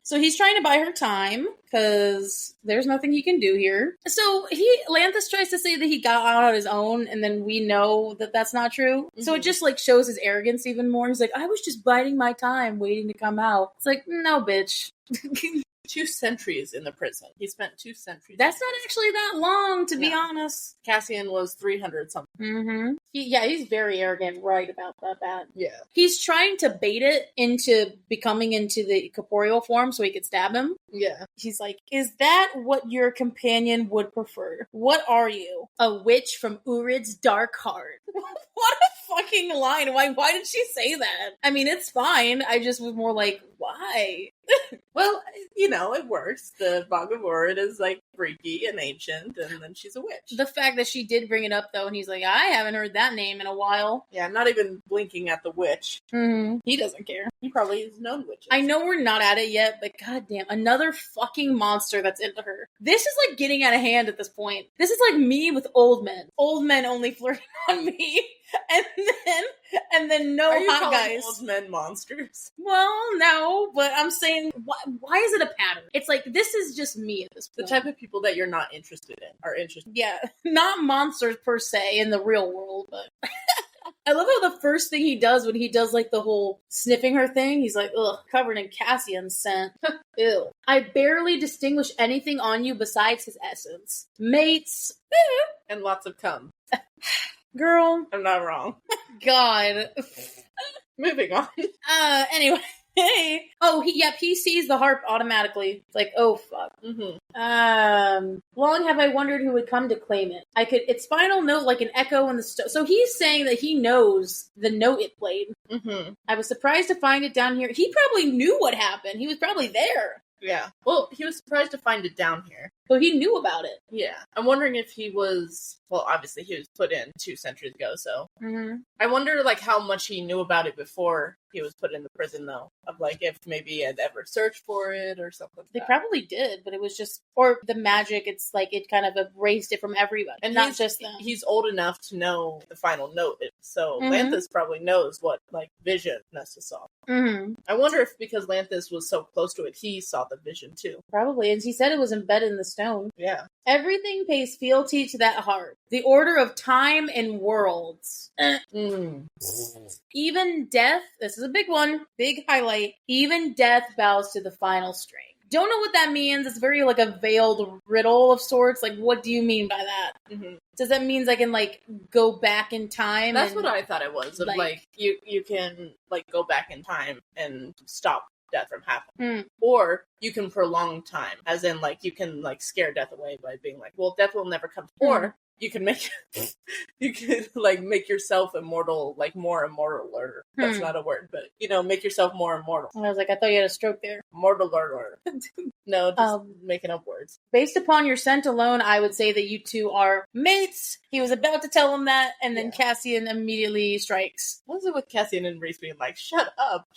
So he's trying to buy her time, because there's nothing he can do here. So Lanthus tries to say that he got out on his own, and then we know that that's not true. So it just, like, shows his arrogance even more. He's like, I was just biding my time, waiting to come out. It's like, no, bitch. 2 centuries in the prison. He spent 2 centuries. That's not actually that long, to be honest. Cassian was 300 something. Mm-hmm. He's very arrogant, right about that. Yeah. He's trying to bait it into becoming into the corporeal form so he could stab him. Yeah. He's like, is that what your companion would prefer? What are you? A witch from Urid's dark heart. What a fucking line. Why did she say that? I mean, it's fine. I just was more like, why? Well, it works. The Bog of Urid is, like, freaky and ancient, and then she's a witch. The fact that she did bring it up, though, and he's like, I haven't heard that name in a while. Yeah, I'm not even blinking at the witch. Mm-hmm. He doesn't care. He probably has known witches. I know we're not at it yet, but goddamn, another fucking monster that's into her. This is, like, getting out of hand at this point. This is like me with old men. Old men only flirting on me. And then no hot guys. Old men monsters? Well, no, but I'm saying, why is it a pattern? It's like, this is just me at this point. The type of people that you're not interested in are interested. Yeah, not monsters per se in the real world, but... I love how the first thing he does when he does, like, the whole sniffing her thing, he's like, ugh, covered in Cassian scent. Ew. I barely distinguish anything on you besides his essence. Mates. And lots of cum. Girl. I'm not wrong. God. Moving on. Anyway. Hey. Oh, he sees the harp automatically. It's like, oh, fuck. Mm-hmm. Long have I wondered who would come to claim it. Its final note like an echo in the so he's saying that he knows the note it played. Mm-hmm. I was surprised to find it down here. He probably knew what happened. He was probably there. Yeah. Well, he was surprised to find it down here. So he knew about it. Yeah. I'm wondering if he was... Well, obviously he was put in 2 centuries ago, so... Mm-hmm. I wonder, like, how much he knew about it before he was put in the prison, though. Of, like, if maybe he had ever searched for it or something like They that. probably did, but it was just... Or the magic, it's like it kind of erased it from everybody. And not just them. He's old enough to know the final note, so Mm-hmm. Lanthus probably knows what, like, vision Nesta saw. Mm-hmm. I wonder if because Lanthus was so close to it, he saw the vision, too. Probably, and he said it was embedded in the stone. Yeah. Everything pays fealty to that heart. The order of time and worlds. Even death, this is a big one, big highlight, even death bows to the final string. Don't know what that means. It's very like a veiled riddle of sorts. Like, what do you mean by that? Mm-hmm. Does that mean I can, like, go back in time? That's what I thought it was. Of, like, you can, like, go back in time and stop death from happening. Or you can prolong time, as in, like, you can, like, scare death away by being like, well, death will never come. Or you can make yourself immortal, like, more immortal, or that's not a word, but, make yourself more immortal. I was like, I thought you had a stroke there. Mortal or no, just making up words. Based upon your scent alone, I would say that you two are mates. He was about to tell him that, and then Cassian immediately strikes. What is it with Cassian and Reese being like, shut up,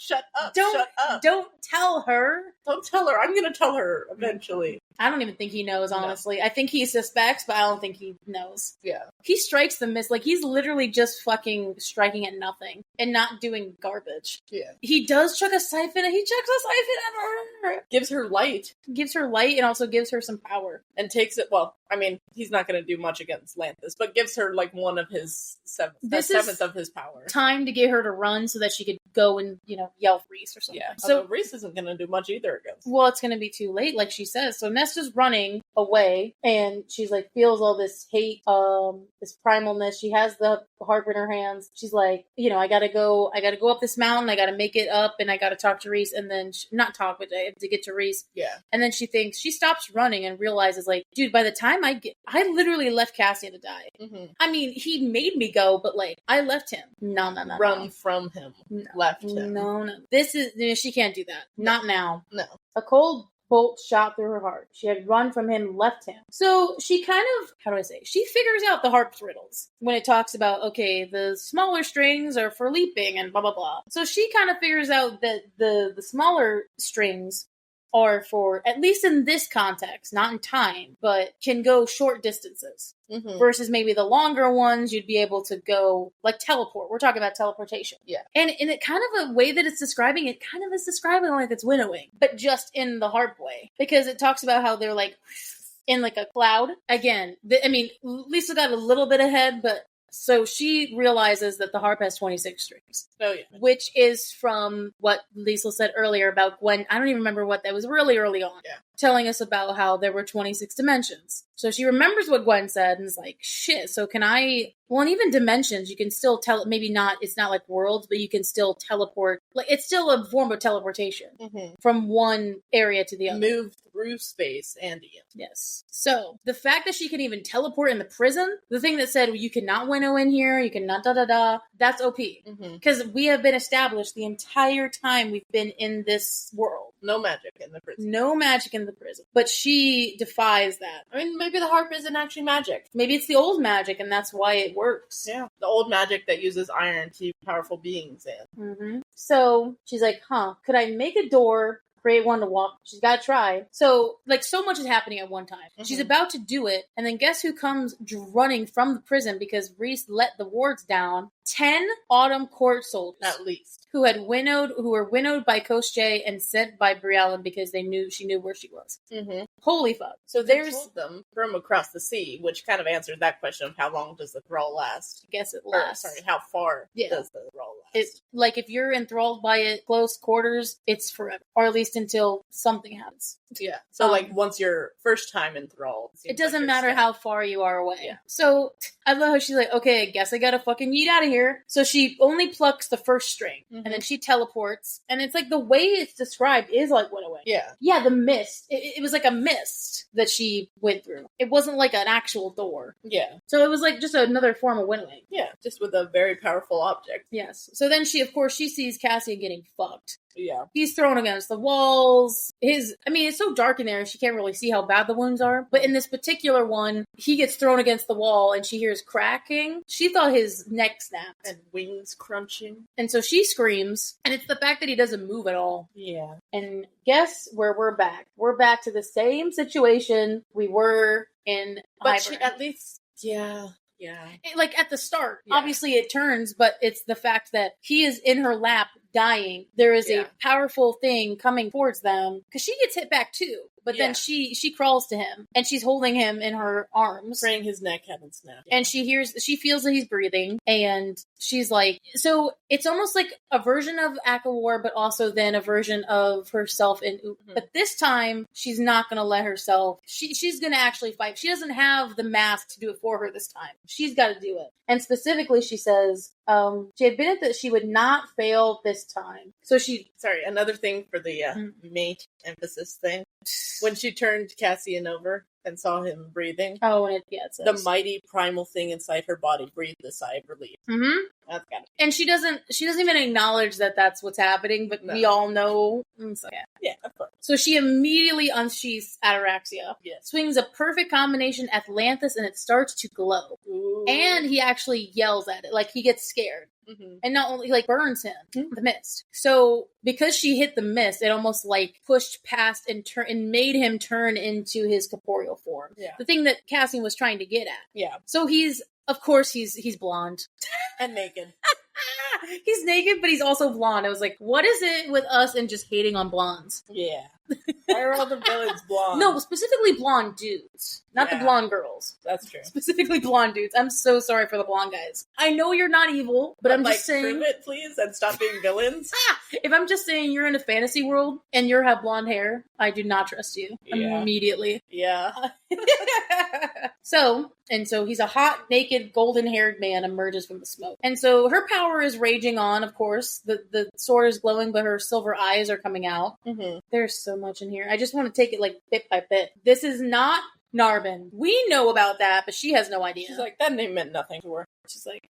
don't tell her. Don't tell her. I'm going to tell her eventually. I don't even think he knows, honestly. No. I think he suspects, but I don't think he knows. Yeah. He strikes the miss. Like, he's literally just fucking striking at nothing and not doing garbage. Yeah. He does chuck a siphon, and he chucks a siphon at her. Gives her light. Gives her light and also gives her some power. And takes it, well, I mean, he's not going to do much against Lanthus, but gives her, like, one of his seventh of his power. Time to get her to run so that she could go and, yell Reese or something. Yeah. So Reese isn't going to do much either against. Well, it's going to be too late, like she says. So Nesta's running away, and she's like, feels all this hate, this primalness. She has the harp in her hands. She's like, I gotta go up this mountain. I gotta make it up, and I gotta talk to Reese, and then not talk, but I have to get to Reese. Yeah. And then she stops running and realizes, like, dude, by the time I literally left Cassian to die. Mm-hmm. I mean, he made me go, but like, I left him. No. Run from him. No. Left him. No. She can't do that. Not now. No. A cold bolt shot through her heart. She had run from him, left him. So she kind of, she figures out the harp's riddles when it talks about, okay, the smaller strings are for leaping and blah, blah, blah. So she kind of figures out that the smaller strings are for, at least in this context, not in time, but can go short distances. Mm-hmm. Versus maybe the longer ones, you'd be able to go, like, teleport. We're talking about teleportation. Yeah. And in it kind of a way that it's describing, it kind of is describing like it's winnowing, but just in the harp way. Because it talks about how they're, like, in, like, a cloud. Again, Lisa got a little bit ahead, but so she realizes that the harp has 26 strings. Oh, yeah. Which is from what Liesl said earlier about Gwen. I don't even remember what that was, really early on. Yeah. Telling us about how there were 26 dimensions. So she remembers what Gwen said and is like, shit, so can I... Well, and even dimensions, you can still maybe not, it's not like worlds, but you can still teleport. Like, it's still a form of teleportation from one area to the other. Move through space and Ian. Yes. So, the fact that she can even teleport in the prison, the thing that said, you cannot winnow in here, you cannot da-da-da, that's OP. Because we have been established the entire time we've been in this world. No magic in the prison. No magic in the prison. But she defies that. I mean, maybe the harp isn't actually magic. Maybe it's the old magic, and that's why it works. Yeah. The old magic that uses iron to keep powerful beings in. Mm-hmm. So, she's like, could I make a door, create one to walk? She's got to try. So, like, so much is happening at one time. She's about to do it, and then guess who comes running from the prison because Reese let the wards down? 10 Autumn Court soldiers. At least. Who were winnowed by Koschei and sent by Briellen because she knew where she was. Mm-hmm. Holy fuck. So they told them from across the sea, which kind of answered that question of how long does the thrall last? I guess it lasts. How far does the thrall last? Like, if you're enthralled by it close quarters, it's forever. Or at least until something happens. Yeah. So, once you're first time enthralled. It doesn't matter how far you are away. Yeah. So, I love how she's like, okay, I guess I gotta fucking yeet out of here. So she only plucks the first string. And then she teleports. And it's like the way it's described is like winnowing. Yeah. Yeah, the mist. It was like a mist that she went through. It wasn't like an actual door. Yeah. So it was like just another form of winnowing. Yeah, just with a very powerful object. Yes. So then she sees Cassian getting fucked. Yeah. He's thrown against the walls. It's so dark in there, she can't really see how bad the wounds are. But in this particular one, he gets thrown against the wall and she hears cracking. She thought his neck snapped. And wings crunching. And so she screams. And it's the fact that he doesn't move at all. Yeah. And guess where we're back? We're back to the same situation we were in But Hybern. she at least... Yeah. Yeah. Like at the start, obviously it turns, but it's the fact that he is in her lap dying. There is a powerful thing coming towards them because she gets hit back too. But then she crawls to him and she's holding him in her arms. Praying his neck hadn't snapped. And she feels that he's breathing and she's like, so it's almost like a version of Akawar, but also then a version of herself in Oop. Mm-hmm. But this time she's not going to let herself, she's going to actually fight. She doesn't have the mask to do it for her this time. She's got to do it. And specifically she says, she admitted that she would not fail this time. So another thing for the mate emphasis thing. When she turned Cassian over and saw him breathing. Oh, and it says, the mighty primal thing inside her body breathed a sigh of relief. Mm-hmm. That's got it. And she doesn't even acknowledge that that's what's happening, but we all know. So, yeah, of course. So she immediately unsheaths Ataraxia. Yes. Swings a perfect combination at Lanthus and it starts to glow. Ooh. And he actually yells at it, like he gets scared. And not only, like, burns him, the mist. So, because she hit the mist, it almost, like, pushed past and made him turn into his corporeal form. Yeah. The thing that Cassian was trying to get at. Yeah. So of course, he's blonde. And naked. He's naked, but he's also blonde. I was like, what is it with us and just hating on blondes? Yeah. Why are all the villains blonde? No, specifically blonde dudes. Not the blonde girls. That's true. Specifically blonde dudes. I'm so sorry for the blonde guys. I know you're not evil, but I'm just saying... prove it, please, and stop being villains. If I'm just saying you're in a fantasy world and you have blonde hair, I do not trust you immediately. Yeah. So he's a hot, naked, golden-haired man emerges from the smoke. And so her power is raging on, of course. The sword is glowing, but her silver eyes are coming out. There's so much in here. I just want to take it, like, bit by bit. This is not Narbin. We know about that, but she has no idea. She's like, that name meant nothing to her. She's like,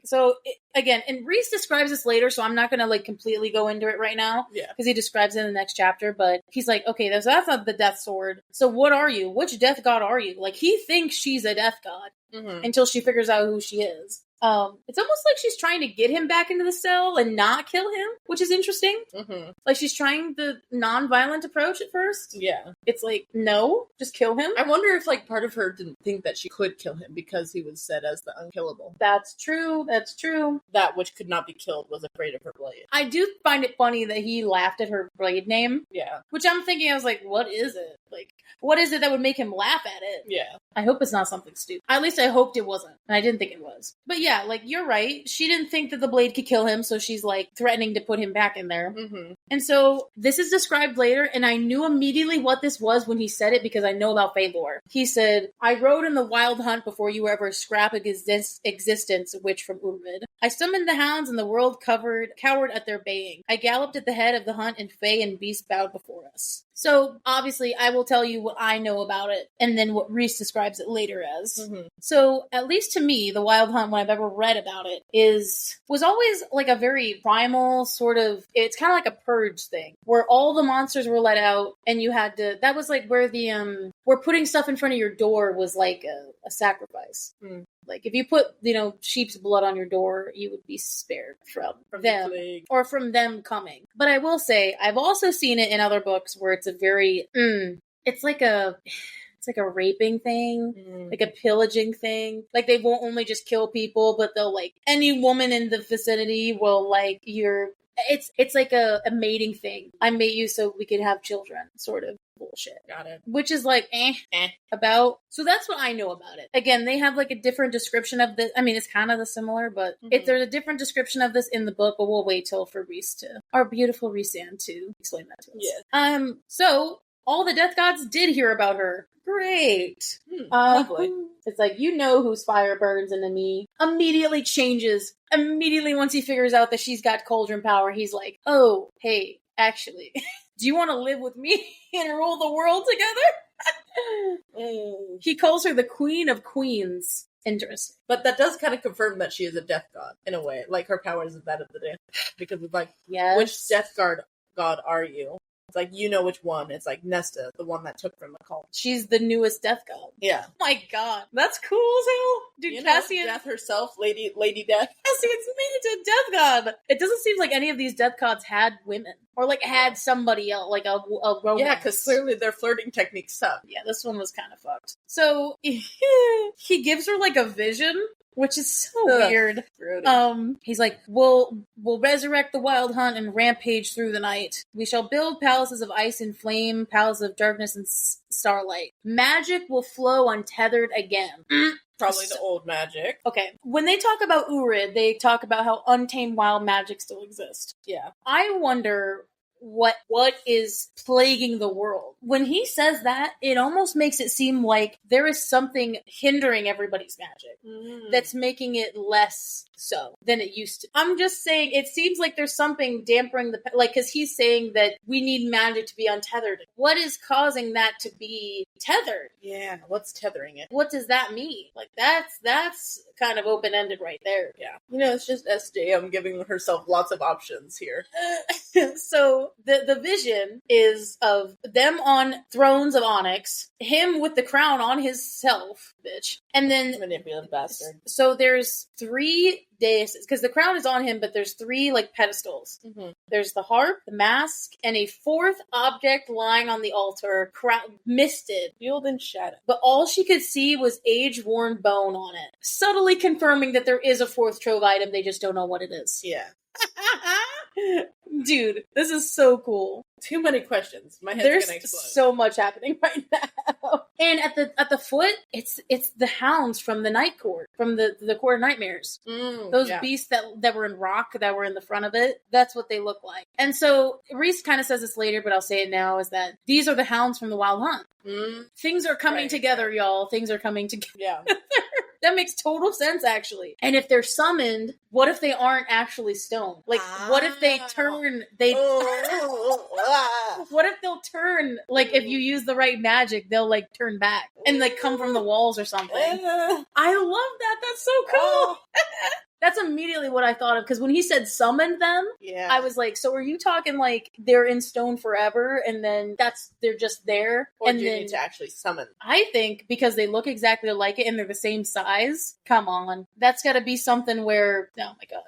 again, and Rhys describes this later, so I'm not going to, like, completely go into it right now. Yeah. Because he describes it in the next chapter, but he's like, okay, that's not the death sword. So what are you? Which death god are you? Like, he thinks she's a death god until she figures out who she is. It's almost like she's trying to get him back into the cell and not kill him, which is interesting. Like, she's trying the non-violent approach at first. Yeah. It's like, no, just kill him. I wonder if, like, part of her didn't think that she could kill him because he was said as the unkillable. That's true. That's true. That which could not be killed was afraid of her blade. I do find it funny that he laughed at her blade name. Yeah. Which I'm thinking, I was like, what is it? Like, what is it that would make him laugh at it? Yeah. I hope it's not something stupid. At least I hoped it wasn't. And I didn't think it was. But yeah, like, you're right. She didn't think that the blade could kill him, so she's, like, threatening to put him back in there. And so, this is described later, and I knew immediately what this was when he said it, because I know about Fae lore. He said, I rode in the wild hunt before you ever scrap existence, a witch from Urid. I summoned the hounds, and the world cowered at their baying. I galloped at the head of the hunt, and Fae and beast bowed before us. So, obviously, I will tell you what I know about it, and then what Rhys describes it later as. So, at least to me, the Wild Hunt, when I've ever read about it, was always like a very primal sort of, it's kind of like a purge thing, where all the monsters were let out, and you had to, that was like where where putting stuff in front of your door was like a sacrifice. Like, if you put, sheep's blood on your door, you would be spared from them, or from them coming. But I will say, I've also seen it in other books where it's a very, it's like a raping thing, like a pillaging thing. Like, they won't only just kill people, but they'll, like, any woman in the vicinity will, like, it's like a mating thing. I mate you so we could have children, sort of bullshit. Got it. Which is like, about. So that's what I know about it. Again, they have like a different description of this. I mean, it's kind of similar, but if there's a different description of this in the book, but we'll wait till for our beautiful Rhys-Ann to explain that to us. Yes. So all the death gods did hear about her. Great. Lovely. It's like, whose fire burns into me. Immediately changes. Immediately once he figures out that she's got cauldron power, he's like, oh, hey, actually, do you want to live with me and rule the world together? He calls her the Queen of Queens. Interesting. But that does kind of confirm that she is a death god, in a way. Like, her power is that of the death. Because it's like, which death god are you? It's like, which one. It's like Nesta, the one that took from the cult. She's the newest death god. Yeah. Oh my god. That's cool as hell. Dude, Cassian... Death herself, Lady Death. Cassian's made it to death god. It doesn't seem like any of these death gods had women. Or, like, had somebody else, like a romance. Yeah, because clearly their flirting techniques suck. Yeah, this one was kind of fucked. So, he gives her, like, a vision, which is so weird. He's like, we'll resurrect the Wild Hunt and rampage through the night. We shall build palaces of ice and flame, palaces of darkness and starlight. Magic will flow untethered again. Probably the old magic. Okay. When they talk about Urid, they talk about how untamed wild magic still exists. Yeah. I wonder what is plaguing the world. When he says that, it almost makes it seem like there is something hindering everybody's magic that's making it less so than it used to. I'm just saying, it seems like there's something dampering because he's saying that we need magic to be untethered. What is causing that to be tethered? Yeah, what's tethering it? What does that mean? Like, that's kind of open-ended right there. Yeah. It's just SJM giving herself lots of options here. So So the vision is of them on thrones of onyx, him with the crown on his self, bitch. And then Manipulative bastard. so there's 3 deises, because the crown is on him, but there's 3 like pedestals. Mm-hmm. There's the harp, the mask, and a 4th object lying on the altar, misted, Fueled in shadow. but all she could see was age-worn bone on it, subtly confirming that there is a 4th Trove item, they just don't know what it is. Yeah. Dude, this is so cool. Too many questions. My head's There's gonna explode. so much happening right now. And at the foot, it's the hounds from the night court, from the court of nightmares. Those beasts that were in rock, that were in the front of it. That's what they look like. And so Reese kind of says this later, but I'll say it now, is that these are the hounds from the Wild Hunt. Things are coming together, y'all. Things are coming together. Yeah. That makes total sense, actually. And if they're summoned, what if they aren't actually stoned? Like, what if they turn, what if they'll turn, like, if you use the right magic, they'll, like, turn back and, like, come from the walls or something. I love that. That's so cool. That's immediately what I thought of, because when he said summoned them, I was like, so are you talking like they're in stone forever and then they're just there? Or and do you then need to actually summon? I think because they look exactly like it and they're the same size, come on. That's gotta be something where, oh my god.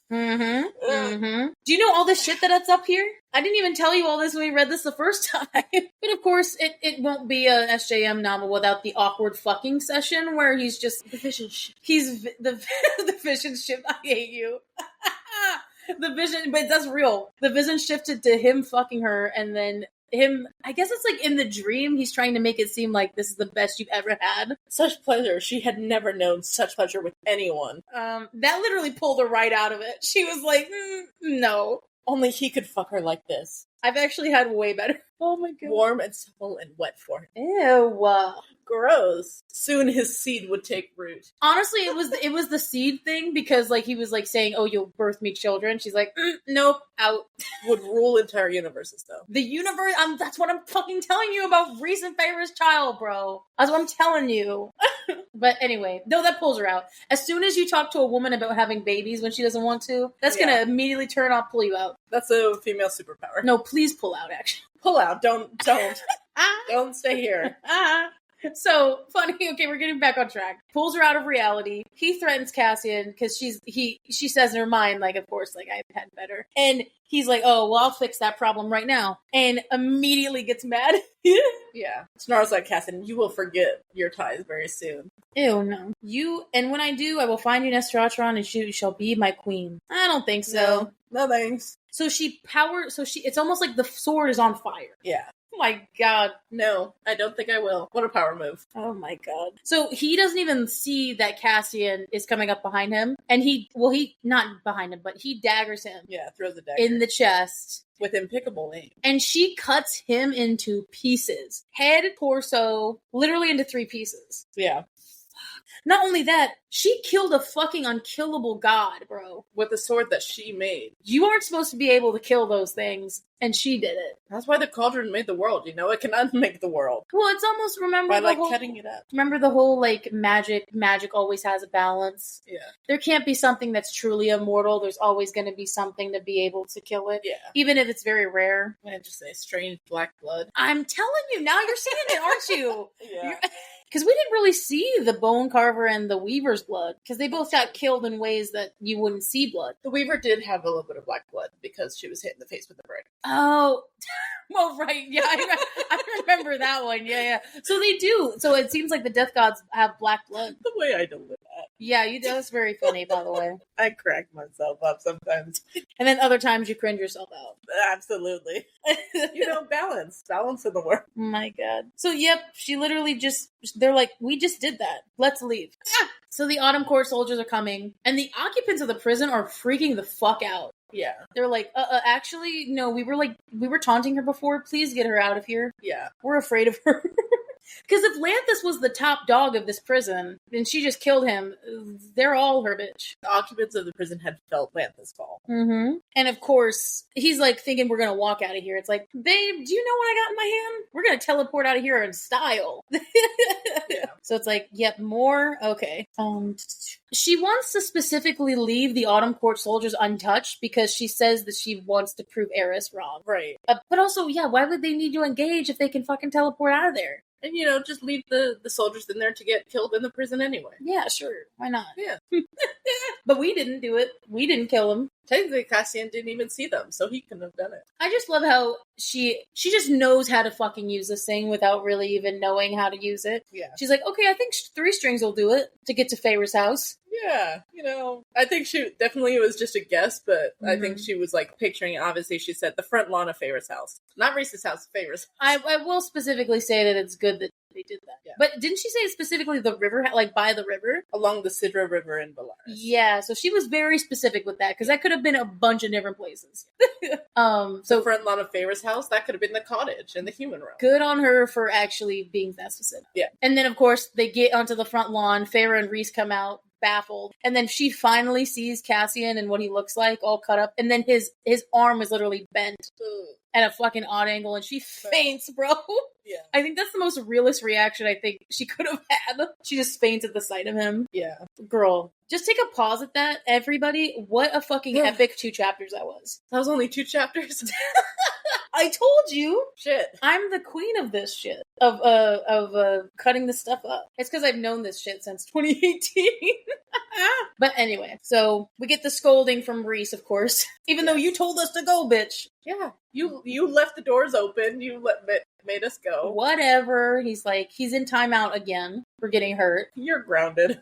Do you know all this shit that's up here? I didn't even tell you all this when we read this the first time. But of course, it won't be a SJM novel without the awkward fucking session where he's just... The vision shift. He's... The vision shift. I hate you. The vision... But that's real. The vision shifted to him fucking her, and then him... I guess it's like in the dream, he's trying to make it seem like this is the best you've ever had. Such pleasure. She had never known such pleasure with anyone. That literally pulled her right out of it. She was like, no. Only he could fuck her like this. I've actually had way better. Oh my god. Warm and supple and wet for him. Ew. Gross. Soon his seed would take root. Honestly, it was the seed thing, because like he was like saying, "Oh, you'll birth me children." She's like, "Nope, out." Would rule entire universes though. The universe. That's what I'm fucking telling you about recent Favor's child, bro. That's what I'm telling you. But anyway, no, that pulls her out. As soon as you talk to a woman about having babies when she doesn't want to, that's gonna immediately pull you out. That's a female superpower. No, please pull out. Actually, pull out. Don't. Don't stay here. So funny. Okay, we're getting back on track. Pulls her out of reality. He threatens Cassian because she says in her mind, like, of course, like, I've had better. And he's like, oh, well, I'll fix that problem right now. And immediately gets mad. Yeah. Snarls at Cassian, you will forget your ties very soon. Ew, no. And when I do, I will find you in Estratron and you shall be my queen. I don't think so. No thanks. So it's almost like the sword is on fire. Yeah. Oh my god. No, I don't think I will. What a power move. Oh my god. So he doesn't even see that Cassian is coming up behind him. And he not behind him, but he daggers him. Yeah, throws the dagger. In the chest. With impeccable aim. And she cuts him into pieces. Head, torso, literally into 3 pieces. Yeah. Not only that, she killed a fucking unkillable god, bro. With the sword that she made. You aren't supposed to be able to kill those things, and she did it. That's why the cauldron made the world, you know? It can unmake the world. Well, it's almost, by cutting it up. Remember the whole, like, magic always has a balance? Yeah. There can't be something that's truly immortal. There's always going to be something to be able to kill it. Yeah. Even if it's very rare. I just say strange black blood. I'm telling you, now you're seeing it, aren't you? Yeah. Because we didn't really see the Bone Carver and the Weaver's blood. Because they both got killed in ways that you wouldn't see blood. The Weaver did have a little bit of black blood because she was hit in the face with a brick. Oh, well, right. Yeah, I remember that one. Yeah. So they do. So it seems like the Death Gods have black blood. The way I deliver that. Yeah, you do. That's very funny, by the way. I crack myself up sometimes. And then other times you cringe yourself out. Absolutely. Balance. Balance in the world. Oh my god. So, yep, she literally they're like, we just did that. Let's leave. So the Autumn Court soldiers are coming, and the occupants of the prison are freaking the fuck out. Yeah. They're like, actually, no, we were taunting her before. Please get her out of here. Yeah. We're afraid of her. Because if Lanthus was the top dog of this prison, and she just killed him, they're all her bitch. The occupants of the prison had felt Lanthus fall. Mm-hmm. And of course, he's like thinking we're gonna walk out of here. It's like, babe, do you know what I got in my hand? We're gonna teleport out of here in style. Yeah. So it's like, yep, more? Okay. She wants to specifically leave the Autumn Court soldiers untouched because she says that she wants to prove Eris wrong. Right. But also, yeah, why would they need to engage if they can fucking teleport out of there? And, just leave the soldiers in there to get killed in the prison anyway. Yeah, sure. Why not? Yeah. But we didn't do it. We didn't kill him. Technically, Cassian didn't even see them, so he couldn't have done it. I just love how she just knows how to fucking use this thing without really even knowing how to use it. Yeah. She's like, okay, I think 3 strings will do it to get to Feyre's house. Yeah, I think she definitely was just a guess, but I think she was like picturing it. Obviously, she said the front lawn of Feyre's house. Not Reese's house, Feyre's house. I will specifically say that it's good that they did that. Yeah. But didn't she say specifically the river, like by the river? Along the Sidra River in Belarus. Yeah, so she was very specific with that, because that could have been a bunch of different places. So the front lawn of Feyre's house, that could have been the cottage in the human realm. Good on her for actually being that specific. Yeah. And then, of course, they get onto the front lawn. Feyre and Rhys come out, baffled. And then she finally sees Cassian and what he looks like, all cut up. And then his arm is literally bent at a fucking odd angle, and she faints, bro. Yeah. I think that's the most realist reaction I think she could have had. She just faints at the sight of him. Yeah. Girl, just take a pause at that, everybody. What a fucking epic 2 chapters that was. That was only 2 chapters? I told you. Shit. I'm the queen of this shit. Of cutting this stuff up. It's because I've known this shit since 2018. But anyway, so we get the scolding from Rhys, of course. Even though you told us to go, bitch. Yeah. You left the doors open. You made us go. Whatever. He's like, he's in timeout again for getting hurt. You're grounded.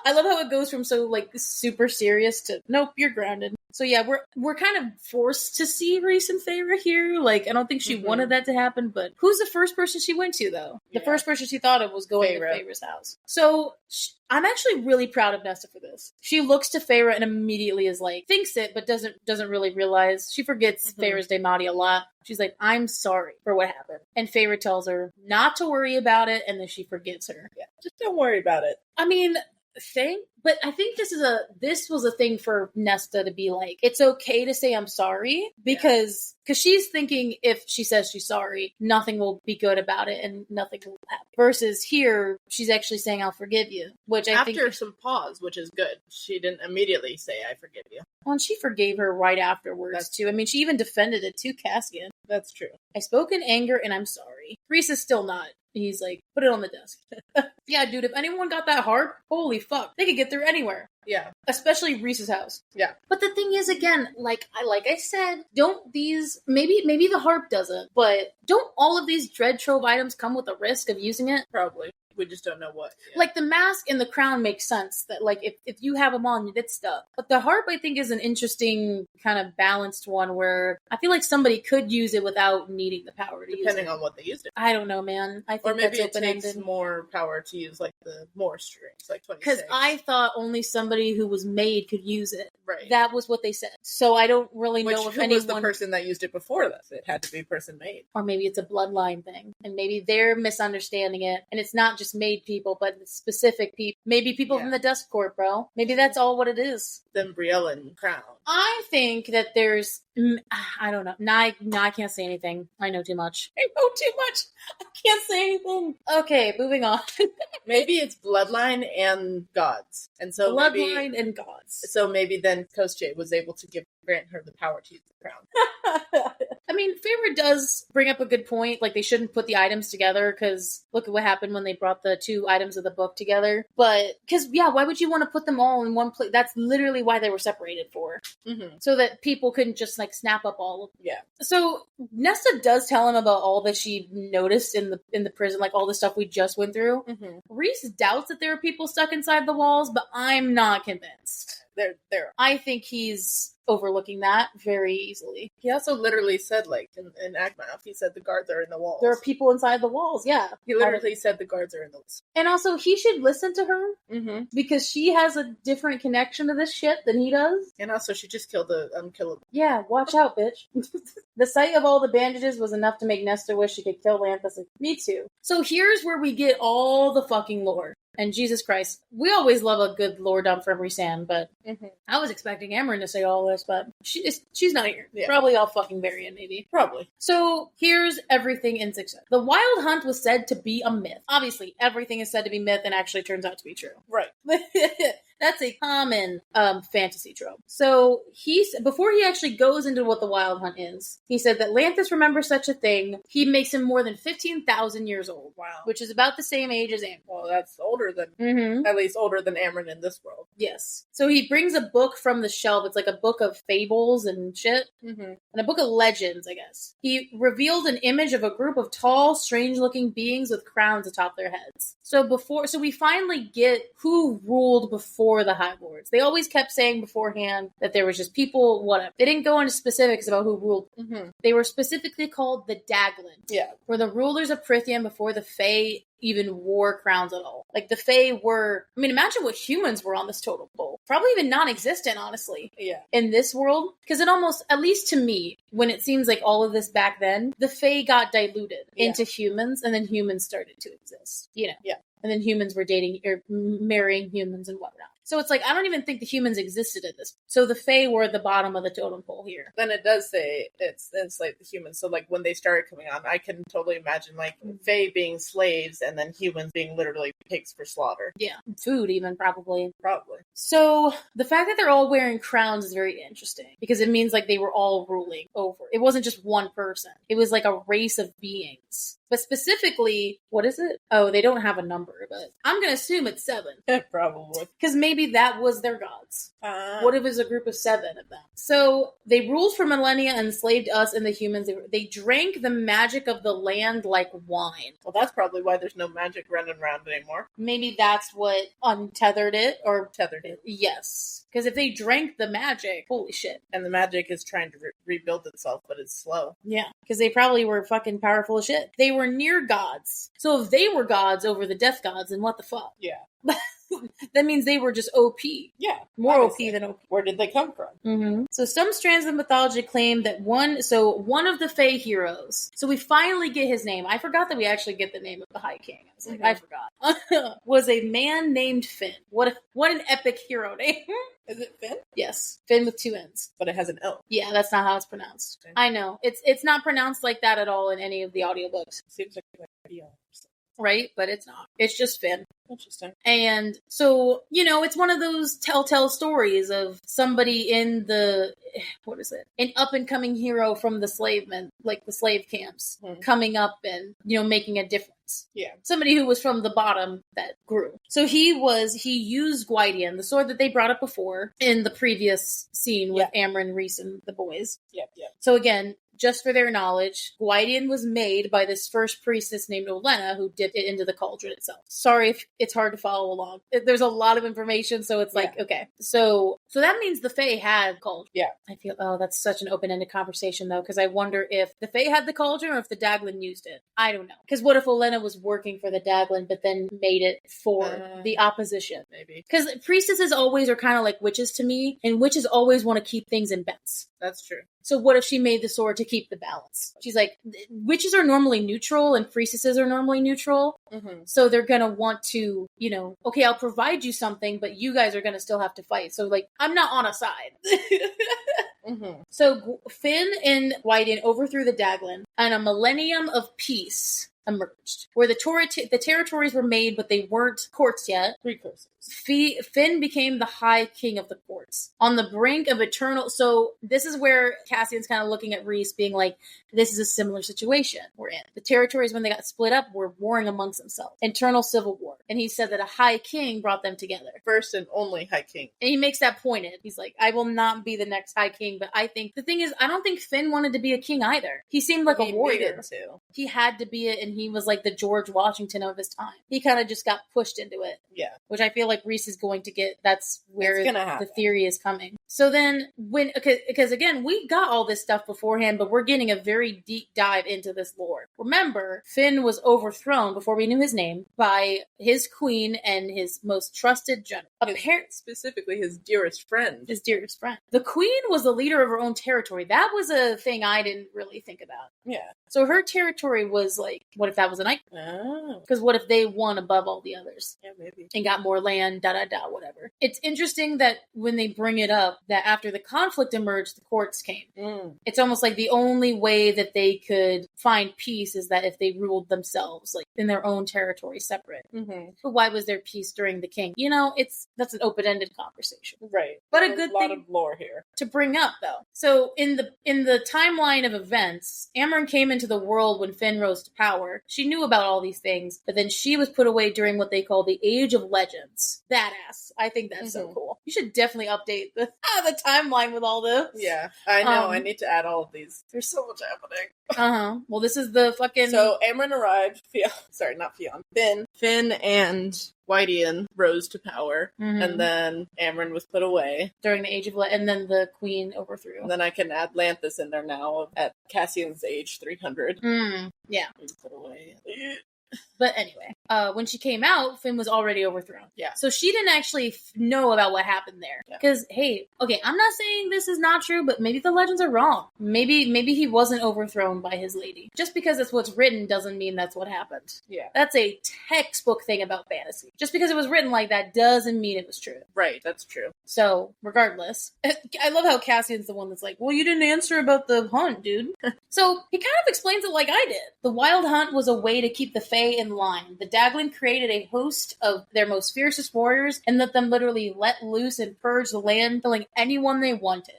I love how it goes from so like super serious to nope, you're grounded. So yeah, we're kind of forced to see Rhys and Feyre here. Like, I don't think she wanted that to happen, but who's the first person she went to, though? The first person she thought of was going to Feyre's house. So I'm actually really proud of Nesta for this. She looks to Feyre and immediately is like, thinks it, but doesn't really realize. She forgets Feyre's Daemati a lot. She's like, I'm sorry for what happened. And Feyre tells her not to worry about it, and then she forgets her. Yeah, just don't worry about it. I mean, but I think this was a thing for Nesta to be like, it's okay to say I'm sorry, because she's thinking if she says she's sorry, nothing will be good about it and nothing will happen. Versus here, she's actually saying I'll forgive you, which I think... After some pause, which is good. She didn't immediately say I forgive you. Well, and she forgave her right afterwards, too. I mean, she even defended it to Cassian. That's true. I spoke in anger and I'm sorry. Rhys is still not. He's like, put it on the desk. Yeah, dude, if anyone got that harp, holy fuck, they could get through anywhere. Yeah. Especially Rhys's house. Yeah. But the thing is, again, like I said, don't these, maybe the harp doesn't, but don't all of these Dread Trove items come with a risk of using it? Probably. We just don't know what. Yeah. Like, the mask and the crown makes sense, that, like, if you have them on, you did stuff. But the harp, I think, is an interesting kind of balanced one where I feel like somebody could use it without needing the power to use it. Depending on what they used it. I don't know, man. I think or maybe that's it takes more power to use, like, the more strings, like 26. Because I thought only somebody who was made could use it. Right. That was what they said. So I don't really know if anyone... Who was the person that used it before this? It had to be person made. Or maybe it's a bloodline thing. And maybe they're misunderstanding it. And it's not just made people, but specific people. Maybe people from the Dusk Court, bro. Maybe that's all what it is. Then Brielle and Crown. I think that there's... I don't know. No, I can't say anything. I know too much. I know too much. I can't say anything. Okay, moving on. Maybe it's bloodline and gods. And so bloodline and gods. So maybe then Koschei was able to grant her the power to use the crown. I mean, Feyre does bring up a good point. Like, they shouldn't put the items together, because look at what happened when they brought the 2 items of the book together. But, because, yeah, why would you want to put them all in one place? That's literally why they were separated for. Mm-hmm. So that people couldn't just, like, snap up all of them. Yeah. So, Nesta does tell him about all that she noticed in the prison, like, all the stuff we just went through. Mm-hmm. Rhys doubts that there are people stuck inside the walls, but I'm not convinced. there. I think he's overlooking that very easily. He also literally said, like, in Agmath, he said the guards are in the walls. There are people inside the walls, yeah. He literally said the guards are in the walls. And also, he should listen to her, because she has a different connection to this shit than he does. And also, she just killed the unkillable. Yeah, watch out, bitch. The sight of all the bandages was enough to make Nestor wish she could kill Lanthus. Me too. So here's where we get all the fucking lore. And Jesus Christ, we always love a good lore dump from Rhysand, but I was expecting Amren to say all this, but she's not here. Yeah. Probably all fucking Varian, maybe. Probably. So here's everything in 6. The Wild Hunt was said to be a myth. Obviously, everything is said to be myth and actually turns out to be true. Right. That's a common fantasy trope. So before he actually goes into what the Wild Hunt is, he said that Lanthus remembers such a thing. He makes him more than 15,000 years old. Wow. Which is about the same age as Amren. Well, that's older than, at least older than Amren in this world. Yes. So he brings a book from the shelf. It's like a book of fables and shit. And a book of legends, I guess. He revealed an image of a group of tall, strange-looking beings with crowns atop their heads. So we finally get who ruled before the High Lords. They always kept saying beforehand that there was just people, whatever. They didn't go into specifics about who ruled. They were specifically called the Daglan. Yeah. Were the rulers of Prythian before the Fae even wore crowns at all. Like, the Fae were... I mean, imagine what humans were on this totem pole. Probably even non-existent, honestly. Yeah. In this world. Because it almost, at least to me, when it seems like all of this back then, the Fae got diluted into humans, and then humans started to exist. You know? Yeah. And then humans were dating, or marrying humans and whatnot. So it's like, I don't even think the humans existed at this. So the Fae were at the bottom of the totem pole here. Then it does say it's enslaved the humans. So, like, when they started coming on, I can totally imagine, like, Fae being slaves and then humans being literally pigs for slaughter. Yeah. Food, even, probably. Probably. So the fact that they're all wearing crowns is very interesting because it means, like, they were all ruling over. It wasn't just one person. It was like a race of beings. But specifically, what is it? Oh, they don't have a number, but I'm going to assume it's 7. Probably. Because maybe that was their gods. What if it was a group of 7 of them? So they ruled for millennia and enslaved us and the humans. They drank the magic of the land like wine. Well, that's probably why there's no magic running around anymore. Maybe that's what untethered it or tethered it. Yes. Because if they drank the magic, holy shit. And the magic is trying to rebuild itself, but it's slow. Yeah. Because they probably were fucking powerful as shit. They were near gods. So if they were gods over the death gods, then what the fuck? Yeah. That means they were just OP. Yeah. More obviously. OP than OP. Where did they come from? So some strands of mythology claim that one of the Fae heroes, so we finally get his name. I forgot that we actually get the name of the High King. I was like, I forgot. Was a man named Finn. What an epic hero name. Is it Finn? Yes. Finn with 2 N's. But it has an L. Yeah, that's not how it's pronounced. Okay. I know. It's not pronounced like that at all in any of the audiobooks. Seems like a right? But it's not. It's just Finn. Interesting. And so, it's one of those telltale stories of somebody in the, what is it? An up-and-coming hero from the like the slave camps, coming up and, making a difference. Yeah. Somebody who was from the bottom that grew. So he used Gwydion, the sword that they brought up before in the previous scene with Amren, Rhys, and the boys. Yep. So again, just for their knowledge, Gwydion was made by this first priestess named Olenna who dipped it into the cauldron itself. Sorry if it's hard to follow along. There's a lot of information, so it's like, okay. So that means the Fae had cauldron. Yeah. I feel, that's such an open-ended conversation, though, because I wonder if the Fae had the cauldron or if the Daglan used it. I don't know. Because what if Olenna was working for the Daglan, but then made it for the opposition? Maybe. Because priestesses always are kind of like witches to me, and witches always want to keep things in balance. That's true. So what if she made the sword to keep the balance? She's like, witches are normally neutral and priestesses are normally neutral. So they're going to want to, okay, I'll provide you something, but you guys are going to still have to fight. So like, I'm not on a side. So Finn and Gwydion overthrew the Daglan and a millennium of peace emerged, where the territories were made, but they weren't courts yet. Precursors. Finn became the High King of the courts. On the brink of eternal... So this is where Cassian's kind of looking at Rhys being like, this is a similar situation we're in. The territories, when they got split up, were warring amongst themselves. Internal civil war. And he said that a high king brought them together. First and only High King. And he makes that pointed. He's like, I will not be the next high king, but I think, the thing is, I don't think Finn wanted to be a king either. He seemed like a warrior. Needed to. He had to be it, and he was like the George Washington of his time. He kind of just got pushed into it. Yeah. Which I feel like Reese is going to get, that's where the theory is coming. So then, because again, we got all this stuff beforehand, but we're getting a very deep dive into this lore. Remember, Finn was overthrown, before we knew his name, by his queen and his most trusted general. Specifically his dearest friend. His dearest friend. The queen was the leader of her own territory. That was a thing I didn't really think about. Yeah. So her territory was like, what if that was a night? Oh. Because what if they won above all the others? Yeah, maybe. And got more land, whatever. It's interesting that when they bring it up, that after the conflict emerged, the courts came. It's almost like the only way that they could find peace is that if they ruled themselves, like in their own territory, separate. Mm-hmm. But why was there peace during the king? You know, that's an open-ended conversation. Right. But a good lot thing of lore here to bring up, though. So in the timeline of events, Amren came into the world when Finn rose to power. She knew about all these things, but then she was put away during what they call the Age of Legends. Badass. I think that's so cool. You should definitely update the timeline with all this. Yeah, I know. I need to add all of these. There's so much happening. Well, this is the fucking... So Amren arrived. Finn and Whiteian rose to power, and then Amren was put away during the Age of and then the Queen overthrew. And then I can add Lanthus in there now at Cassian's age 300. Yeah. Put away. But anyway, when she came out, Finn was already overthrown. Yeah. So she didn't actually know about what happened there. Because, hey, okay, I'm not saying this is not true, but maybe the legends are wrong. Maybe he wasn't overthrown by his lady. Just because it's what's written doesn't mean that's what happened. Yeah. That's a textbook thing about fantasy. Just because it was written like that doesn't mean it was true. Right, that's true. So, regardless, I love how Cassian's the one that's like, well, you didn't answer about the hunt, dude. So, he kind of explains it like I did. The wild hunt was a way to keep the Fae in line. The Daglan created a host of their most fiercest warriors and let them literally let loose and purge the land, killing anyone they wanted.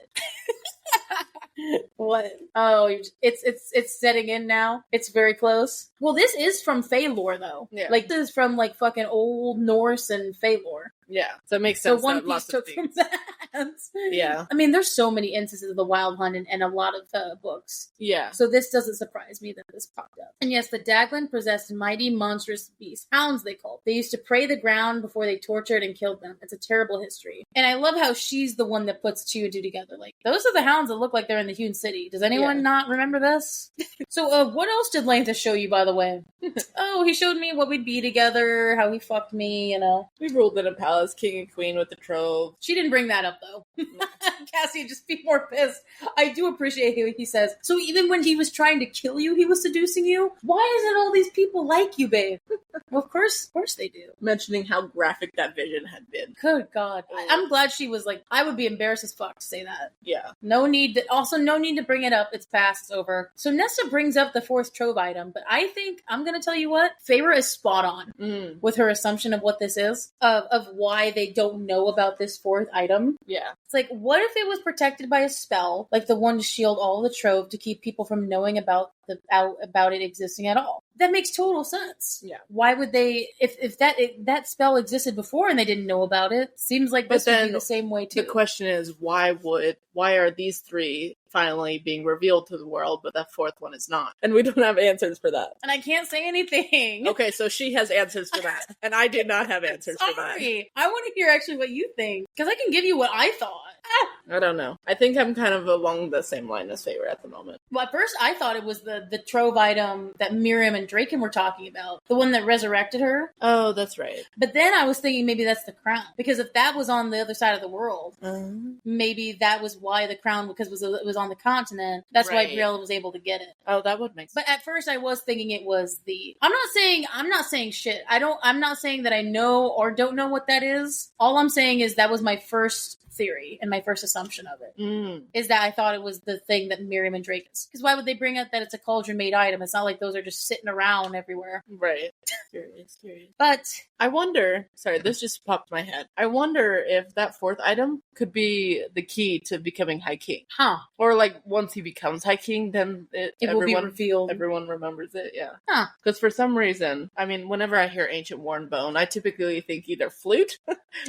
What? Oh, it's setting in now. It's very close. Well, this is from Fae lore, though. Yeah. Like, this is from, like, fucking Old Norse and Fae lore. Yeah, so it makes sense. So One Piece took from that. Yeah. I mean, there's so many instances of the wild hunt in a lot of books. Yeah. So this doesn't surprise me that this popped up. And yes, the Daglan possessed mighty, monstrous beasts. Hounds, they called. They used to prey the ground before they tortured and killed them. It's a terrible history. And I love how she's the one that puts two and two together. Like, those are the hounds that look like they're in the Hewn City. Does anyone not remember this? So, what else did Lanthus show you, by the way? Oh, he showed me what we'd be together, how he fucked me, you know. We ruled in a palace, king and queen with the Trove. She didn't bring that up, though. Cassie, just be more pissed. I do appreciate what he says. So even when he was trying to kill you, he was seducing you? Why isn't all these people like you, babe? Well, of course they do. Mentioning how graphic that vision had been. Good God. I'm glad she was like, I would be embarrassed as fuck to say that. Yeah. No need to bring it up. It's past, it's over. So Nesta brings up the fourth Trove item, but I think, I'm going to tell you what, Feyre is spot on with her assumption of what this is, of why they don't know about this fourth item. Yeah. It's like, what if it was protected by a spell, like the one to shield all the Trove to keep people from knowing about it existing at all? That makes total sense. Yeah. Why would they, if that spell existed before and they didn't know about it, seems like this would be the same way too. The question is, why are these three finally being revealed to the world, but that fourth one is not? And we don't have answers for that. And I can't say anything. Okay, so she has answers for that. And I did not have answers for that. I want to hear actually what you think, because I can give you what I thought. I don't know. I think I'm kind of along the same line as Feyre at the moment. Well, at first I thought it was the Trove item that Miriam and Draken were talking about. The one that resurrected her. Oh, that's right. But then I was thinking maybe that's the crown. Because if that was on the other side of the world, maybe that was why the crown, because it was on the continent. That's why Brielle was able to get it. Oh, that would make sense. But at first I was thinking it was I'm not saying shit. I'm not saying that I know or don't know what that is. All I'm saying is that was my first theory and my first assumption of it. Mm. Is that I thought it was the thing that Miriam and Drake is. Because why would they bring up that it's a cauldron-made item? It's not like those are just sitting around everywhere. Right. Curious. But I wonder, sorry, this just popped in my head. I wonder if that fourth item could be the key to becoming High King. Huh. Or like once he becomes High King, then It will be revealed. Everyone remembers it, yeah. Huh. Because for some reason, I mean, whenever I hear Ancient Worn Bone, I typically think either flute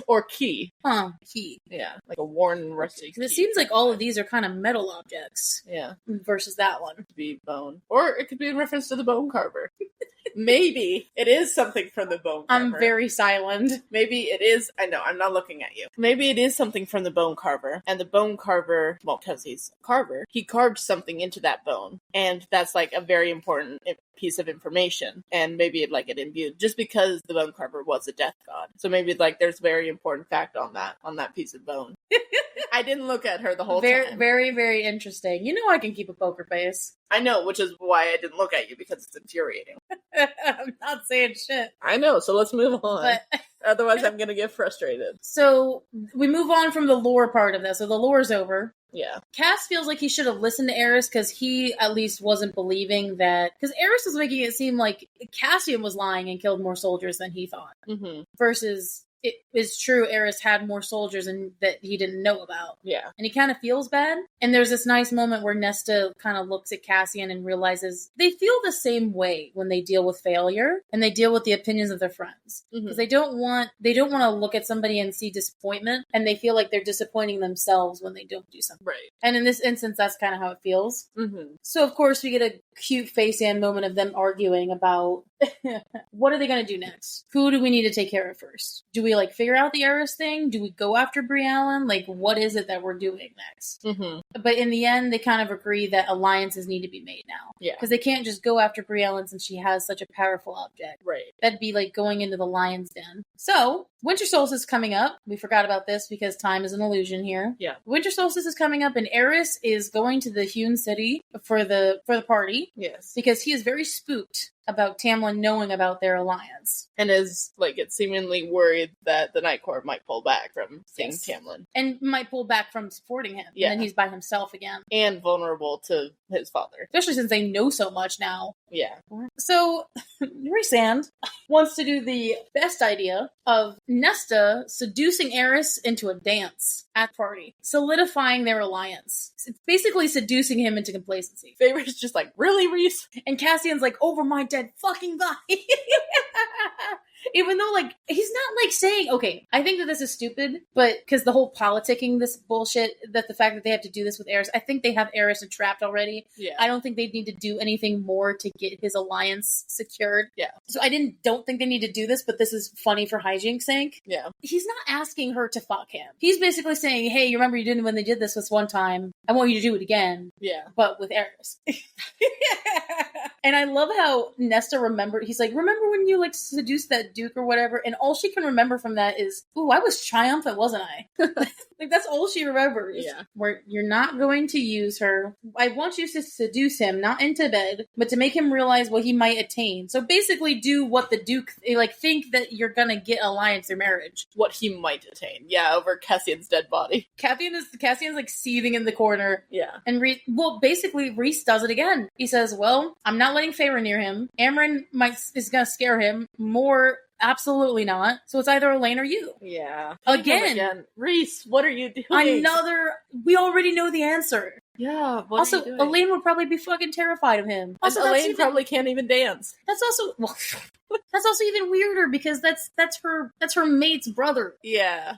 or key. Huh. Key. Yeah, like a worn, rusty key. It seems like all of these are kind of metal objects. Yeah. Versus that one. Could be bone. Or it could be in reference to the bone carver. Maybe it is something from the bone carver. I'm very silent. Maybe it is. I know, I'm not looking at you. Maybe it is something from the bone carver. And the bone carver, well, because he's a carver, he carved something into that bone. And that's like a very important piece of information. And maybe it imbued just because the bone carver was a death god. So maybe like there's very important fact on that piece of bone. I didn't look at her the whole time. Very, very interesting. You know I can keep a poker face. I know, which is why I didn't look at you, because it's infuriating. I'm not saying shit. I know, so let's move on. But Otherwise, I'm going to get frustrated. So we move on from the lore part of this. So the lore's over. Yeah. Cass feels like he should have listened to Eris because he at least wasn't believing that... Because Eris was making it seem like Cassian was lying and killed more soldiers than he thought. Mm-hmm. Versus... It is true, Eris had more soldiers and that he didn't know about. Yeah. And he kind of feels bad. And there's this nice moment where Nesta kind of looks at Cassian and realizes they feel the same way when they deal with failure and they deal with the opinions of their friends. Because they don't want to look at somebody and see disappointment, and they feel like they're disappointing themselves when they don't do something. Right. And in this instance, that's kind of how it feels. Mm-hmm. So, of course, we get a cute face-in moment of them arguing about what are they going to do next? Who do we need to take care of first? Do we, figure out the Eris thing? Do we go after Briallen? What is it that we're doing next? Mm-hmm. But in the end, they kind of agree that alliances need to be made now. Yeah. Because they can't just go after Briallen since she has such a powerful object. Right. That'd be like going into the lion's den. So, Winter Solstice is coming up. We forgot about this because time is an illusion here. Yeah. Winter Solstice is coming up, and Eris is going to the Hewn City for the party. Yes. Because he is very spooked about Tamlin knowing about their alliance. And is, it's seemingly worried that the Night Court might pull back from seeing Tamlin. And might pull back from supporting him. Yeah. And then he's by himself again. And vulnerable to his father. Especially since they know so much now. Yeah. So, Rhysand wants to do the best idea of Nesta seducing Eris into a dance at the party, solidifying their alliance. It's basically seducing him into complacency. Favorite's just like, really, Rhys? And Cassian's like, over my dead fucking body. Even though, he's not, saying, okay, I think that this is stupid, but, because the whole politicking, this bullshit, that the fact that they have to do this with Eris, I think they have Eris entrapped already. Yeah. I don't think they need to do anything more to get his alliance secured. Yeah. So I don't think they need to do this, but this is funny for hijinks' sake. Yeah. He's not asking her to fuck him. He's basically saying, hey, you remember you didn't when they did this one time? I want you to do it again. Yeah. But with Eris. And I love how Nesta remembered. He's like, remember when you seduced that Duke or whatever? And all she can remember from that is, ooh, I was triumphant, wasn't I? That's all she remembers. Yeah. Where you're not going to use her. I want you to seduce him, not into bed, but to make him realize what he might attain. So basically do what the Duke, think that you're gonna get alliance or marriage. What he might attain. Yeah, over Cassian's dead body. Cassian's seething in the corner. Yeah. And basically Rhys does it again. He says, well, I'm not letting Feyre near him. Amren is gonna scare him more. Absolutely not. So it's either Elaine or you. Yeah. Again. Rhys, what are you doing? We already know the answer. Yeah. Also, Elaine would probably be fucking terrified of him. Also, Elaine probably can't even dance. That's also even weirder because that's her mate's brother. Yeah.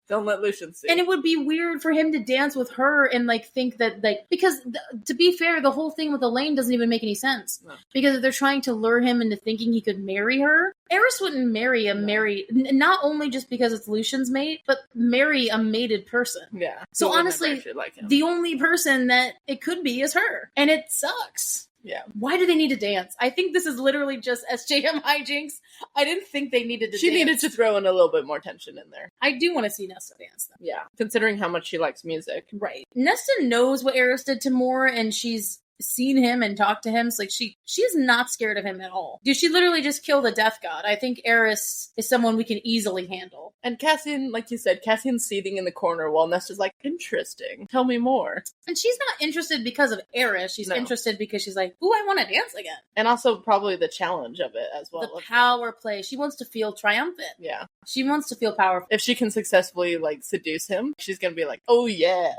Don't let Lucian see. And it would be weird for him to dance with her and think that because to be fair, the whole thing with Elaine doesn't even make any sense. No. Because if they're trying to lure him into thinking he could marry her, Eris wouldn't marry not only just because it's Lucian's mate, but marry a mated person. Yeah. So honestly, the only person that it could be is her. And it sucks. Yeah. Why do they need to dance? I think this is literally just SJM hijinks. I didn't think they needed to dance. She needed to throw in a little bit more tension in there. I do want to see Nesta dance, though. Yeah. Considering how much she likes music. Right. Nesta knows what Eris did to Mor, and she's seen him and talked to him. So like she is not scared of him at all. Dude, she literally just killed a death god. I think Eris is someone we can easily handle. And Cassian, like you said, Cassian's seating in the corner while Nesta's like, interesting. Tell me more. And she's not interested because of Eris. She's interested because she's like, ooh, I want to dance again. And also probably the challenge of it as well. The power play. She wants to feel triumphant. Yeah. She wants to feel powerful. If she can successfully, like, seduce him, she's gonna be like, oh yeah.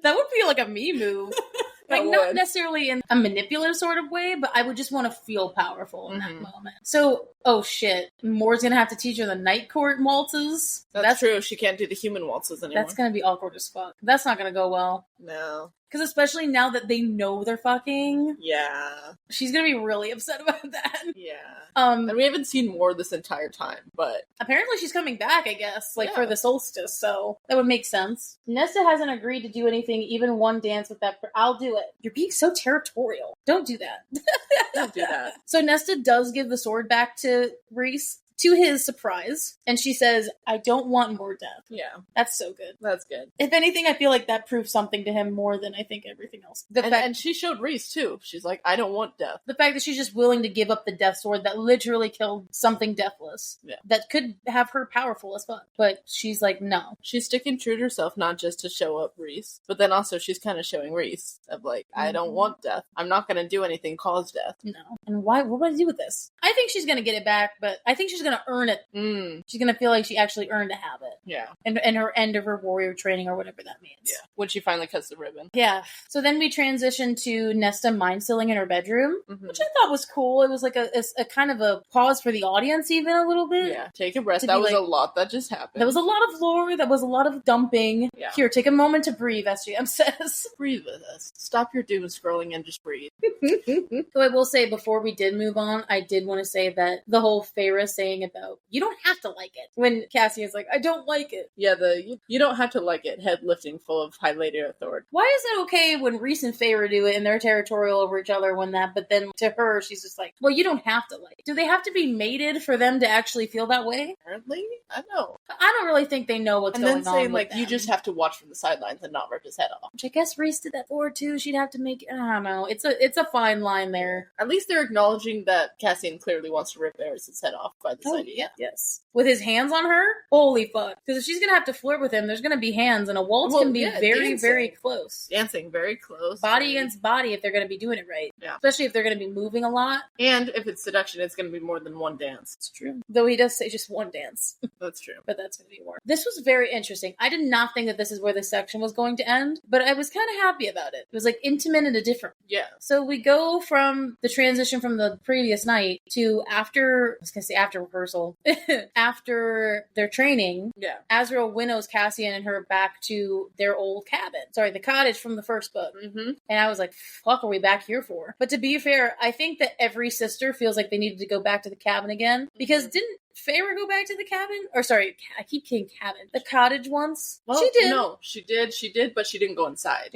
That would be like a me move. Like, not necessarily in a manipulative sort of way, but I would just want to feel powerful in that moment. So, oh shit, Moore's gonna have to teach her the night court waltzes. That's true. She can't do the human waltzes anymore. That's gonna be awkward as fuck. That's not gonna go well. No. Because especially now that they know they're fucking. Yeah. She's gonna be really upset about that. Yeah. And we haven't seen more this entire time, but... Apparently she's coming back, I guess, for the solstice, so that would make sense. Nesta hasn't agreed to do anything, even one dance with that... I'll do it. You're being so territorial. Don't do that. Don't do that. So Nesta does give the sword back to Rhys, to his surprise, and she says, I don't want more death. Yeah. That's so good. That's good. If anything, I feel like that proves something to him more than I think everything else. And she showed Rhys, too. She's like, I don't want death. The fact that she's just willing to give up the death sword that literally killed something deathless. Yeah. That could have her powerful as fuck. But she's like, no. She's sticking true to herself, not just to show up Rhys, but then also she's kind of showing Rhys of like, I don't want death. I'm not going to do anything cause death. No. And why? What would I do with this? I think she's going to get it back, but I think she's going to earn it. She's going to feel like she actually earned to have it. Yeah. And her end of her warrior training or whatever that means. Yeah. When she finally cuts the ribbon. Yeah. So then we transition to Nesta mind-sealing in her bedroom, which I thought was cool. It was like a kind of a pause for the audience even a little bit. Yeah. Take a breath. That was like, a lot that just happened. That was a lot of lore. That was a lot of dumping. Yeah. Here, take a moment to breathe, SGM says. Breathe with us. Stop your doom scrolling and just breathe. So I will say, before we did move on, I did want to say that the whole Feyre saying about, you don't have to like it. When Cassian's like, I don't like it. Yeah, you don't have to like it, head lifting full of high lady authority. Why is it okay when Rhys and Feyre do it and they're territorial over each other when that, but then to her, she's just like, well, you don't have to like it. Do they have to be mated for them to actually feel that way? Apparently, I know. I don't really think they know what's going on. And then saying, like, them. You just have to watch from the sidelines and not rip his head off. Which I guess Rhys did that for her too. She'd have to make, I don't know. It's a fine line there. At least they're acknowledging that Cassian clearly wants to rip Eris' head off by this idea. Yeah. Yes. With his hands on her? Holy fuck. Because if she's going to have to flirt with him, there's going to be hands, and a waltz can be very, dancing. Very close. Dancing very close. Body against body if they're going to be doing it right. Yeah. Especially if they're going to be moving a lot. And if it's seduction, it's going to be more than one dance. It's true. Though he does say just one dance. That's true. But that's going to be more. This was very interesting. I did not think that this is where this section was going to end, but I was kind of happy about it. It was like intimate and a different. Yeah. So we go from the transition from the previous night to after rehearsal, after their training. Yeah. Azrael winnows Cassian and her back to their old cabin. Sorry, the cottage from the first book. Mm-hmm. And I was like, fuck are we back here for? But to be fair, I think that every sister feels like they needed to go back to the cabin again. Because didn't Feyre go back to the cabin? Or sorry, I keep saying cabin. The cottage once? Well, she did. No, she did, but she didn't go inside.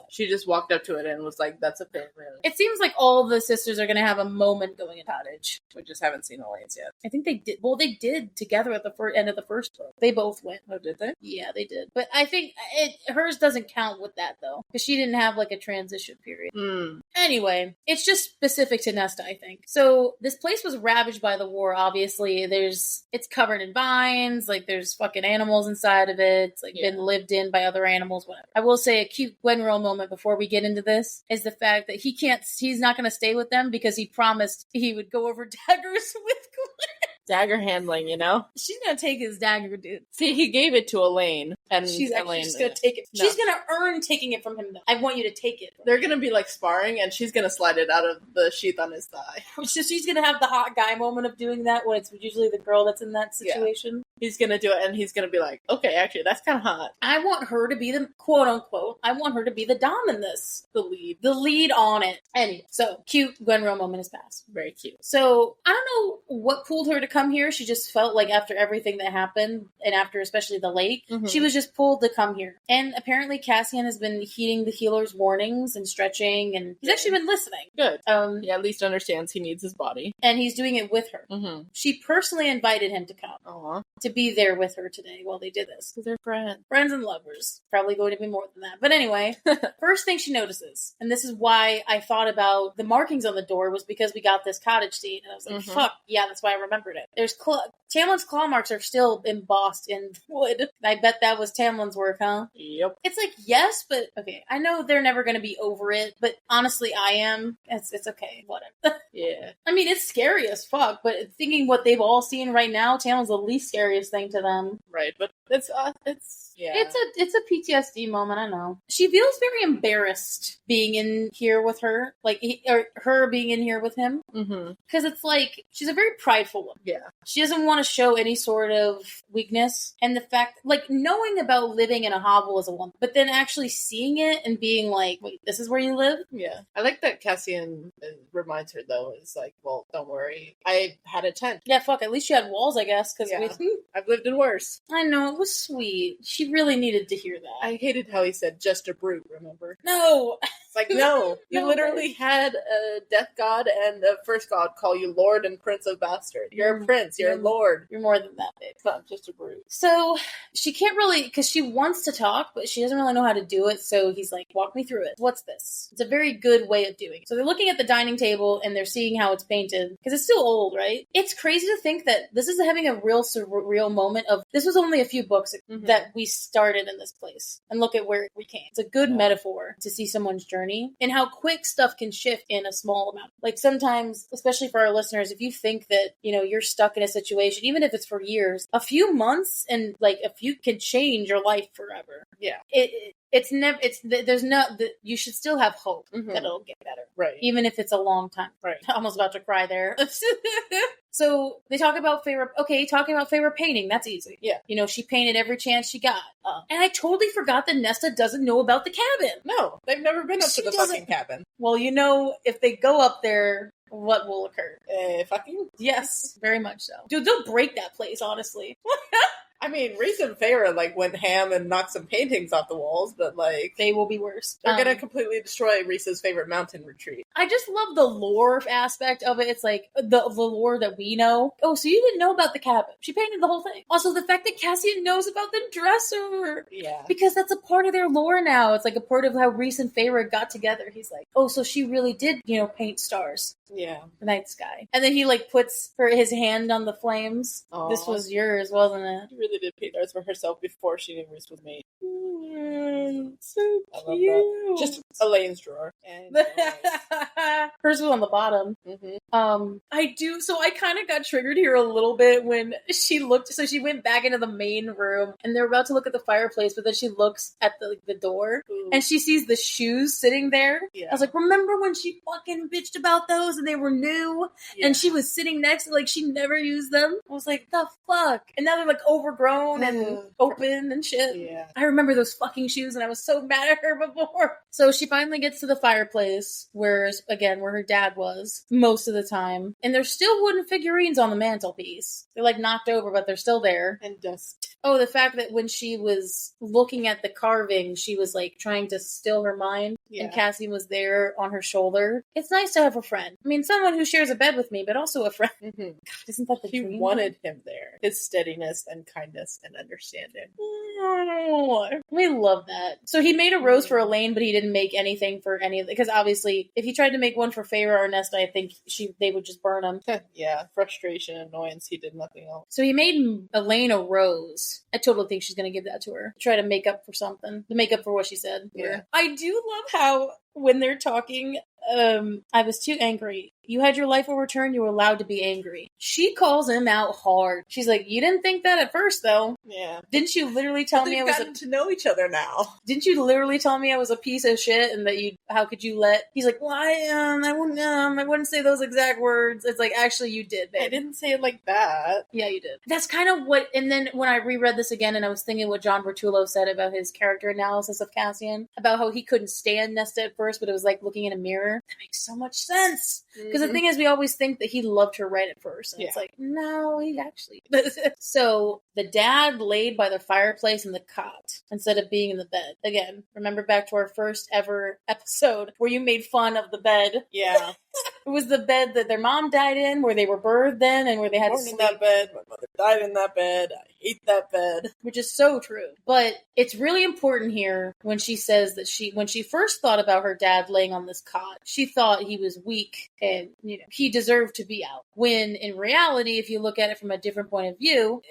She just walked up to it and was like, that's a favorite. It seems like all the sisters are going to have a moment going in cottage. We just haven't seen Elaine's yet. I think they did. Well, they did together at the end of the first book. They both went. Oh, did they? Yeah, they did. But I think hers doesn't count with that, though. Because she didn't have, like, a transition period. Anyway, it's just specific to Nesta, I think. So, this place was ravaged by the war, obviously. It's covered in vines. Like, there's fucking animals inside of it. It's, like, been lived in by other animals, whatever. I will say a cute Gwenroll moment before we get into this is the fact that he's not going to stay with them because he promised he would go over daggers with Gwen. Dagger handling, you know? She's gonna take his dagger, dude. See, he gave it to Elaine. And she's Elaine, just gonna take it. No. She's gonna earn taking it from him, though. I want you to take it. They're gonna be, like, sparring, and she's gonna slide it out of the sheath on his thigh. So she's gonna have the hot guy moment of doing that when it's usually the girl that's in that situation. Yeah. He's gonna do it, and he's gonna be like, okay, actually, that's kind of hot. I want her to be the, quote-unquote, I want her to be the dom in this. The lead on it. Anyway, so, cute Gwenroll moment has passed. Very cute. So, I don't know what pulled her to come here. She just felt like after everything that happened, and after especially the lake, she was just pulled to come here. And apparently Cassian has been heeding the healer's warnings and stretching, and he's actually been listening. Good. He at least understands he needs his body. And he's doing it with her. She personally invited him to come. Aww. To to be there with her today while they did this. Because they're friends and lovers. Probably going to be more than that. But anyway, first thing she notices, and this is why I thought about the markings on the door, was because we got this cottage scene. And I was like, fuck, yeah, that's why I remembered it. There's Tamlin's claw marks are still embossed in wood. I bet that was Tamlin's work, huh? Yep. It's like, yes, but okay. I know they're never going to be over it, but honestly, I am. It's okay. Whatever. Yeah. I mean, it's scary as fuck, but thinking what they've all seen right now, Tamlin's the least scariest thing to them. Right, but it's yeah. It's a PTSD moment, I know. She feels very embarrassed being in here with her, like, or her being in here with him. Because it's like, she's a very prideful woman. Yeah. She doesn't want to show any sort of weakness. And the fact, like, knowing about living in a hovel is a one, but then actually seeing it and being like, wait, this is where you live? Yeah. I like that Cassian reminds her, though, is like, well, don't worry. I had a tent. Yeah, fuck, at least you had walls, I guess, because I've lived in worse. I know, it was sweet. She really needed to hear that. I hated how he said, just a brute, remember? No! It's like, no. You literally had a death god and a first god call you Lord and Prince of Bastard. You're a prince. You're a lord. You're more than that, babe. It's not just a brute. So, she can't really, because she wants to talk, but she doesn't really know how to do it, so he's like, walk me through it. What's this? It's a very good way of doing it. So they're looking at the dining table, and they're seeing how it's painted, because it's still old, right? It's crazy to think that this is having a real surreal moment of, this was only a few books that we started in this place, and look at where we came. It's a good metaphor to see someone's journey, and how quick stuff can shift in a small amount. Like sometimes, especially for our listeners, if you think that, you know, you're stuck in a situation, even if it's for years, a few months and like a few can change your life forever. Yeah. There's no, you should still have hope that it'll get better. Right. Even if it's a long time. Right. I'm almost about to cry there. So they talk about talking about favorite painting. That's easy. Yeah. You know, she painted every chance she got. And I totally forgot that Nesta doesn't know about the cabin. No, they've never been up to the fucking cabin. Well, you know, if they go up there, what will occur? Fucking? Yes, very much so. Dude, they'll break that place, honestly. I mean, Reese and Feyre, like, went ham and knocked some paintings off the walls, but, like... They will be worse. They're gonna completely destroy Reese's favorite mountain retreat. I just love the lore aspect of it. It's like, the lore that we know. Oh, so you didn't know about the cabin. She painted the whole thing. Also, the fact that Cassian knows about the dresser. Yeah. Because that's a part of their lore now. It's like a part of how Reese and Feyre got together. He's like, oh, so she really did, you know, paint stars. Yeah. The night sky. And then he, like, puts his hand on the flames. Aww. This was yours, wasn't it? She really did paint ours for herself before she knew Reese was made. So cute. Just Elaine's drawer. And hers was on the bottom. I kind of got triggered here a little bit when she she went back into the main room and they're about to look at the fireplace, but then she looks at the door and she sees the shoes sitting there. Yeah. I was like, remember when she fucking bitched about those and they were new and she was sitting next to, like, she never used them? I was like, the fuck? And now they're like overgrown and open and shit. Yeah. I remember those fucking shoes and I was so mad at her before. So she finally gets to the fireplace where her dad was most of the time. And there's still wooden figurines on the mantelpiece. They're like knocked over, but they're still there. And dust. Oh, the fact that when she was looking at the carving, she was like trying to still her mind. Yeah. And Cassian was there on her shoulder. It's nice to have a friend. I mean, someone who shares a bed with me, but also a friend. God, isn't that the dream? She wanted him there. His steadiness and kindness and understanding. Oh, we love that. So he made a rose for Elaine, but he didn't make anything for any of it. Because obviously, if he tried to make one for Feyre or Nesta, I think they would just burn him. Yeah, frustration, annoyance. He did nothing else. So he made Elaine a rose. I totally think she's going to give that to her. Try to make up for something. To make up for what she said. Yeah. I do love how when they're talking, I was too angry. You had your life overturned. You were allowed to be angry. She calls him out hard. She's like, you didn't think that at first, though. Yeah. Didn't you literally tell me I was to know each other now? Didn't you literally tell me I was a piece of shit and that how could you let? He's like, well, I wouldn't say those exact words. It's like, actually, you did, babe. I didn't say it like that. Yeah, you did. That's kind of what. And then when I reread this again, and I was thinking what John Bertullo said about his character analysis of Cassian, about how he couldn't stand Nesta at first, but it was like looking in a mirror. That makes so much sense. Because the thing is, we always think that he loved her right at first. And it's like, no, he actually... So, the dad laid by the fireplace in the cot instead of being in the bed. Again, remember back to our first ever episode where you made fun of the bed. Yeah. It was the bed that their mom died in, where they were birthed in, and where they had to sleep. In that bed. My mother died in that bed. I hate that bed. Which is so true. But it's really important here when she says that when she first thought about her dad laying on this cot, she thought he was weak and, he deserved to be out. When in reality, if you look at it from a different point of view,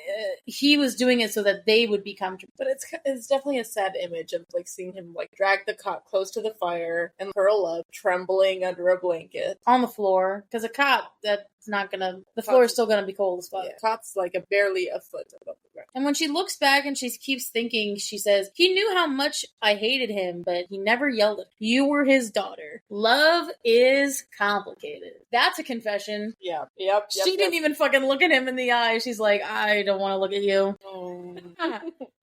he was doing it so that they would be comfortable. But it's definitely a sad image of like seeing him like drag the cot close to the fire and curl up, trembling under a blanket. On the floor. Because a cot, that's not gonna, the floor is still gonna be cold as fuck. Yeah, cot's like barely a foot above the ground. And when she looks back and she keeps thinking, she says, he knew how much I hated him, but he never yelled at me. You were his daughter. Love is complicated. That's a confession. Yeah. She didn't even fucking look at him in the eye. She's like, I don't want to look at you.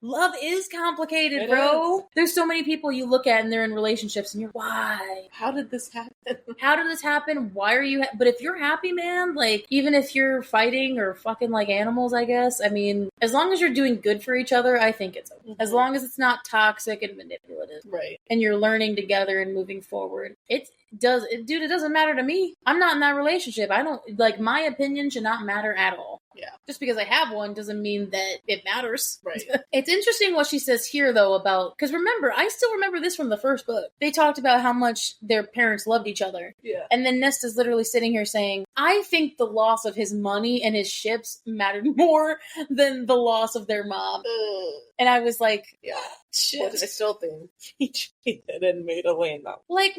Love is complicated, bro. There's so many people you look at and they're in relationships and you're, why? How did this happen? How did this happen? Why are you... But if you're happy, man, like, even if you're fighting or fucking like animals, I guess, I mean, as long as you're doing good for each other, I think it's okay. As long as it's not toxic and manipulative. Right. And you're learning together and moving forward. It doesn't matter to me. I'm not in that relationship. I don't, like, my opinion should not matter at all. Yeah. Just because I have one doesn't mean that it matters. Right. It's interesting what she says here, though, about... Because remember, I still remember this from the first book. They talked about how much their parents loved each other. Yeah. And then Nesta's literally sitting here saying, I think the loss of his money and his ships mattered more than the loss of their mom. And I was like, yeah. Shit. But I still think he cheated and made Elaine up. Like,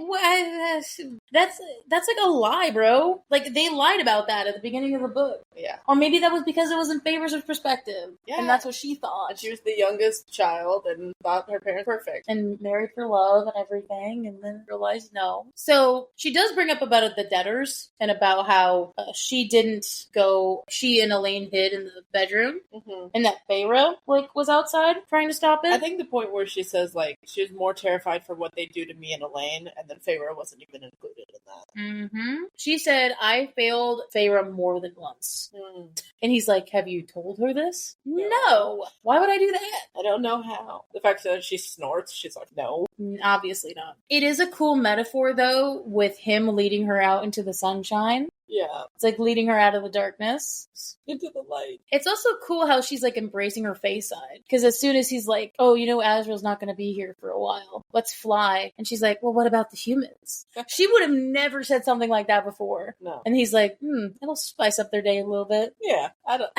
that's like a lie, bro. Like, they lied about that at the beginning of the book. Yeah. Or maybe that was because it was in Favor's perspective. Yeah. And that's what she thought. And she was the youngest child and thought her parents were perfect. And married for love and everything, and then realized no. So she does bring up about the debtors and about how she and Elaine hid in the bedroom, and that Pharaoh was outside trying to stop it. I think the point where she says she was more terrified for what they do to me and Elaine, and then Pharaoh wasn't even included in that. She said, I failed Pharaoh more than once. And he's like, have you told her this? No. Why would I do that? I don't know how. The fact that she snorts, she's like, no. Obviously not. It is a cool metaphor, though, with him leading her out into the sunshine. Yeah. It's like leading her out of the darkness. Into the light. It's also cool how she's like embracing her face side. Because as soon as he's like, oh, Azriel's not going to be here for a while. Let's fly. And she's like, well, what about the humans? She would have never said something like that before. No. And he's like, it'll spice up their day a little bit. Yeah. Add a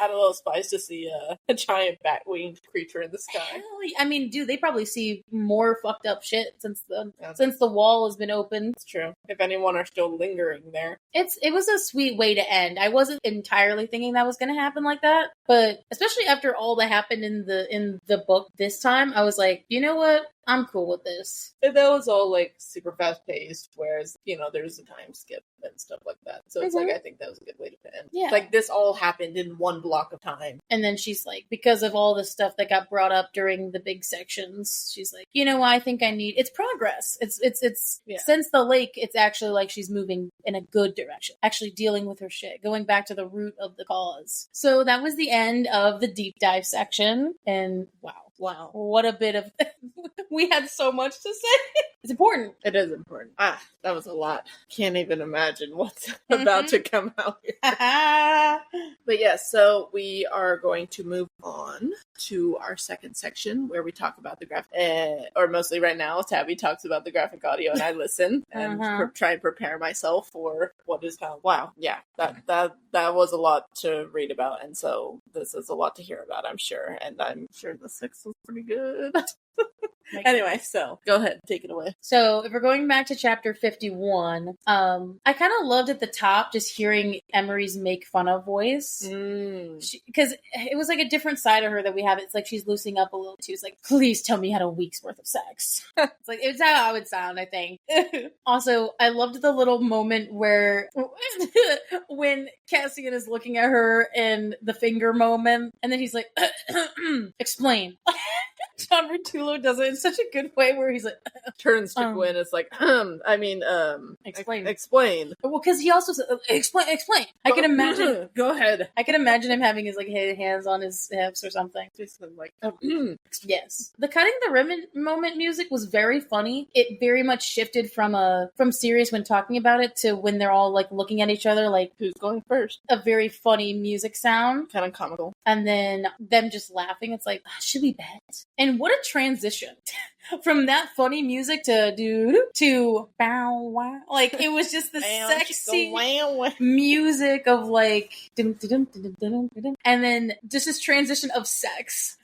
little spice to see a giant bat-winged creature in the sky. I mean, dude, they probably see more fucked up shit since the wall has been opened. It's true. If anyone are still lingering there. It was a sweet way to end. I wasn't entirely thinking that was going to happen like that, but especially after all that happened in the book this time, I was like, you know what? I'm cool with this. And that was all super fast paced, whereas there's a time skip and stuff like that. So it's I think that was a good way to end. Yeah, this all happened in one block of time. And then she's like, because of all the stuff that got brought up during the big sections, she's like, I think it's progress. It's since the lake, it's actually like she's moving in a good direction, actually dealing with her shit, going back to the root of the cause. So that was the end of the deep dive section, and wow, what a bit of... We had so much to say. It's important. It is important. That was a lot. Can't even imagine what's about to come out here. But yes, so we are going to move on to our second section where we talk about the graphic, or mostly right now, Tabi talks about the graphic audio and I listen and try and prepare myself for what is coming. Wow. Yeah, that was a lot to read about. And so this is a lot to hear about, I'm sure. And I'm sure the 6 was pretty good. Anyway, so go ahead, take it away. So if we're going back to chapter 51, I kind of loved at the top just hearing Emery's make fun of voice. Because it was like a different side of her that we have. It's like she's loosening up a little too. It's like, please tell me you had a week's worth of sex. It's like, it's how I would sound, I think. Also, I loved the little moment where when Cassian is looking at her and the finger moment, and then he's like, explain. John Bertullo does it in such a good way where he's like, Turns to Gwen. It's like, explain. Explain. Well, because he also said, explain. I can imagine. Go ahead. I can imagine him having his like hands on his hips or something. Just like, Yes, the cutting the ribbon moment music was very funny. It very much shifted from serious when talking about it to when they're all like looking at each other, like who's going first? A very funny music sound, kind of comical, and then them just laughing. It's like, should we bet? And what a transition from that funny music to bow wow. Like it was just the sexy music of like and then just this transition of sex.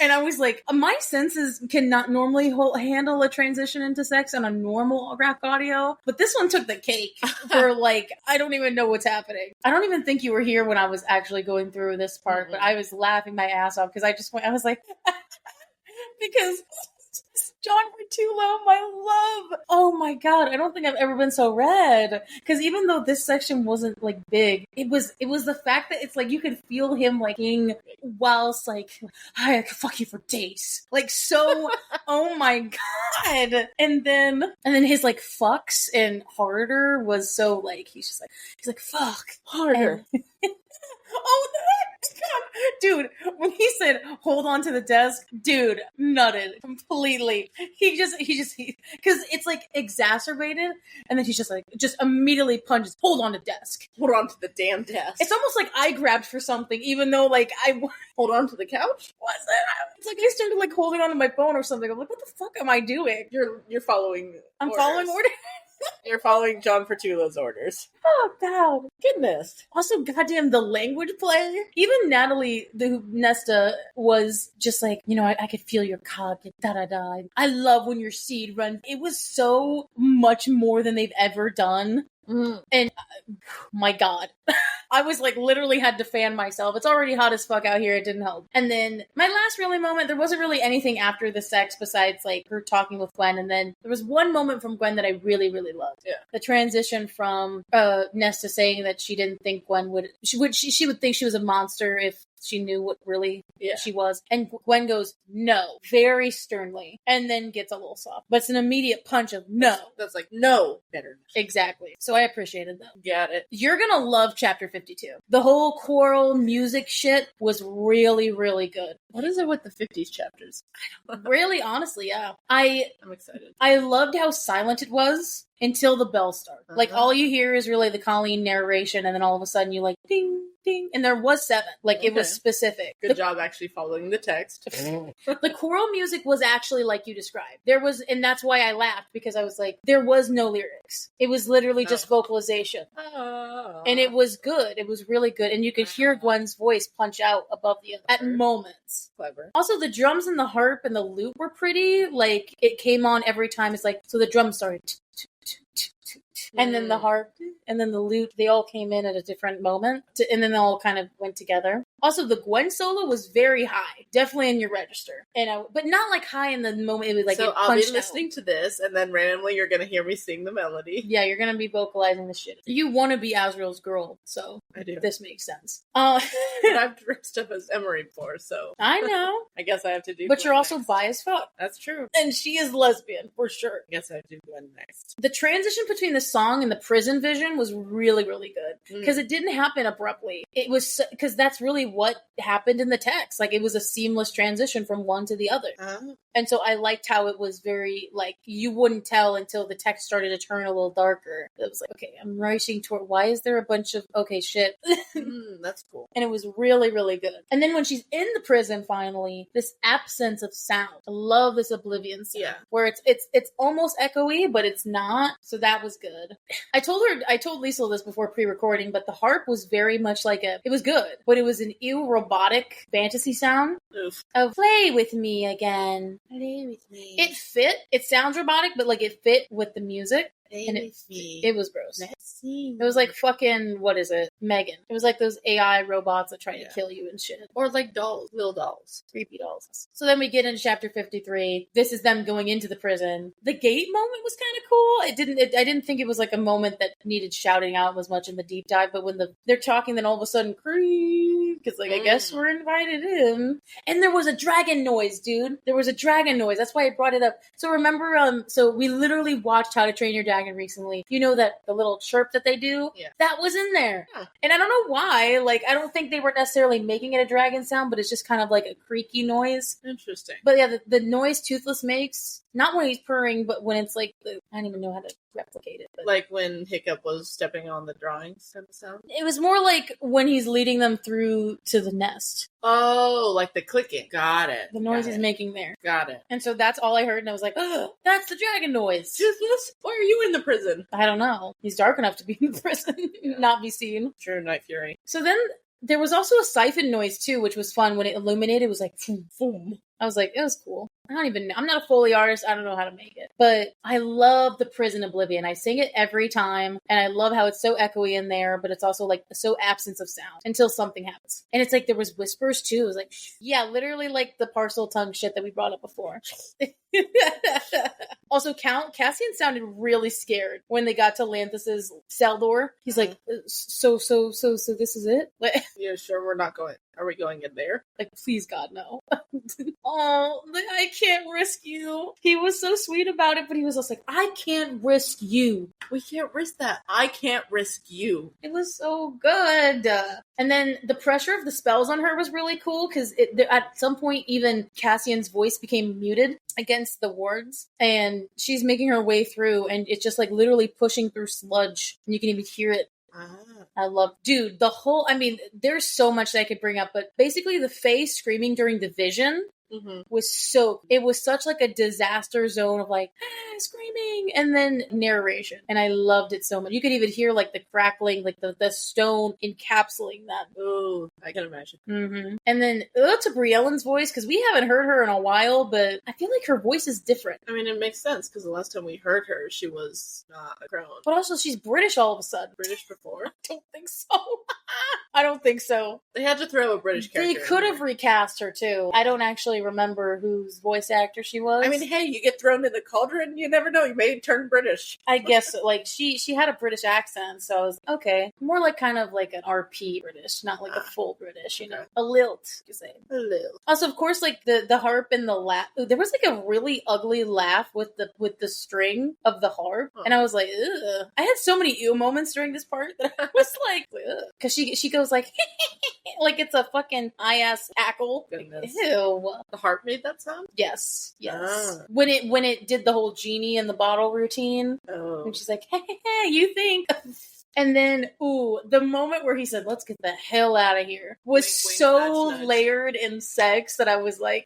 And I was like, my senses cannot normally handle a transition into sex on a normal graphic audio, but this one took the cake for like, I don't even know what's happening. I don't even think you were here when I was actually going through this part, but I was laughing my ass off because I was like, because John Bertullo, my love. Oh my god, I don't think I've ever been so red. Because even though this section wasn't like big, it was the fact that it's like you could feel him like being whilst like, I could fuck you for days. Like so, oh my god. And then his like fucks and harder was so like he's like fuck harder. Oh god, dude! When he said "hold on to the desk," dude, nutted completely. He because it's like exacerbated, and then he's just immediately punches. Hold on to desk. Hold on to the damn desk. It's almost like I grabbed for something, even though like I hold on to the couch. Was it? It's like I started like holding on to my phone or something. I'm like, what the fuck am I doing? You're following. I'm following orders. You're following John Bertullo's orders. Oh, God. Goodness. Also, goddamn, the language play. Even Natalie, the Nesta, was just like, I could feel your cock, da-da-da. I love when your seed runs. It was so much more than they've ever done. And my god, I was like literally had to fan myself. It's already hot as fuck out here. It didn't help. And then my last really moment, there wasn't really anything after the sex besides like her talking with Gwen. And then there was one moment from Gwen that I really, really loved. Yeah. The transition from Nesta saying that she didn't think Gwen would think she was a monster if she knew what really she was. And Gwen goes, no, very sternly, and then gets a little soft. But it's an immediate punch of no. That's like, no. Better. Exactly. So I appreciated that. Got it. You're gonna love chapter 52. The whole choral music shit was really, really good. What is it with the 50s chapters? Really, honestly, yeah. I'm excited. I loved how silent it was until the bell started. Like, all you hear is really the Colleen narration, and then all of a sudden you like, ding, ding. And there was 7. Like, it was specific. Good job actually following the text. The choral music was actually like you described. There was, and that's why I laughed, because I was like, there was no lyrics. It was literally just vocalization. And it was good. It was really good. And you could hear Gwen's voice punch out above the other at moments. Clever. Also, the drums and the harp and the lute were pretty. Like, it came on every time. It's like, so the drums started and then the harp and then the lute, they all came in at a different moment and then they all kind of went together. Also, the Gwen solo was very high, definitely in your register, and but not like high in the moment. It was like, so I'll be listening to this, and then randomly you're gonna hear me sing the melody. Yeah, you're gonna be vocalizing the shit. You want to be Azrael's girl, so I do. This makes sense. But I've dressed up as Emery before, so I know. I guess I have to do. But Gwen you're also next. bi as fuck. That's true, and she is lesbian for sure. I guess I have to do Gwen next. The transition between the song and the prison vision was really, really good because it didn't happen abruptly. It was because that's really what happened in the text. Like, it was a seamless transition from one to the other. And so I liked how it was very, like, you wouldn't tell until the text started to turn a little darker. It was like, okay, I'm rushing toward, why is there a bunch of, okay, shit. That's cool. And it was really, really good. And then when she's in the prison, finally, this absence of sound. I love this Oblivion sound. Yeah. Where it's almost echoey, but it's not. So that was good. I told Liesl this before pre-recording, but the harp was very much like it was good, but it was an robotic fantasy sound. Oof. Of play with me again. Play with me. It fit. It sounds robotic, but like it fit with the music. And it was gross. It was like fucking, what is it? Megan. It was like those AI robots that try to kill you and shit. Or like dolls, little dolls. Creepy dolls. So then we get into chapter 53. This is them going into the prison. The gate moment was kind of cool. I didn't think it was like a moment that needed shouting out as much in the deep dive, but when they're talking, then all of a sudden, creak. because like I guess we're invited in. And there was a dragon noise, dude. There was a dragon noise. That's why I brought it up. So remember, so we literally watched How to Train Your Dragon recently. You know that the little chirp that they do? Yeah. That was in there. Huh. And I don't know why. Like, I don't think they were necessarily making it a dragon sound, but it's just kind of like a creaky noise. Interesting. But yeah, the noise Toothless makes, not when he's purring, but when it's like, I don't even know how to replicate it. But Like when Hiccup was stepping on the drawings kind of sound? it was more like when he's leading them through to the nest. Oh, like the clicking. Got it. The noise Got he's it. making there. Got it. And so that's all I heard, and I was like, oh, that's the dragon noise. Toothless? Why are you in the prison? I don't know. He's dark enough to be in the prison, not be seen. Sure, Night Fury. So then there was also a siphon noise too, which was fun. When it illuminated, it was like, boom, boom. I was like, it was cool. I don't even know. I'm not a Foley artist. I don't know how to make it. But I love the Prison Oblivion. I sing it every time. And I love how it's so echoey in there, but it's also like so absence of sound until something happens. And it's like there was whispers too. It was like, yeah, literally like the parcel tongue shit that we brought up before. Also, Cassian sounded really scared when they got to Lanthis's cell door. He's like, so this is it? Like, Yeah, sure, we're not going. Are we going in there? like, please, God, no. Oh, I can't risk you. He was so sweet about it, but he was just like, I can't risk you. We can't risk that. I can't risk you. It was so good. And then the pressure of the spells on her was really cool because at some point, even Cassian's voice became muted against the wards, and she's making her way through, and it's just like literally pushing through sludge, and you can even hear it. I love, dude, there's so much that I could bring up, but basically the Fae screaming during the vision was such like a disaster zone of like, screaming, and then narration. And I loved it so much. You could even hear like the crackling, like the stone encapsulating them. Oh, I can imagine. And then to Briellen's voice, because we haven't heard her in a while, but I feel like her voice is different. I mean, it makes sense because the last time we heard her, she was not a crone. But also she's British all of a sudden. British before? I don't think so. I don't think so. They had to throw a British character. They could have recast her too. I don't actually remember whose voice actor she was. I mean, hey, you get thrown in the cauldron, you never know. You may turn British. I guess like she had a British accent, so I was okay. More like kind of like an RP British, not like a full British, you know. A lilt, you say. A little. Also, of course, like the harp and the laugh. There was like a really ugly laugh with the string of the harp, and I was like, ugh. I had so many ew moments during this part that I was like, because she goes like, like it's a fucking ass cackle. Goodness. Ew. The harp made that sound? Yes. Ah. When it did the whole genie in the bottle routine, Oh. and she's like, hey, you think? And then, the moment where he said, let's get the hell out of here, was Wink, wink, so nudge, nudge. layered in sex that I was like,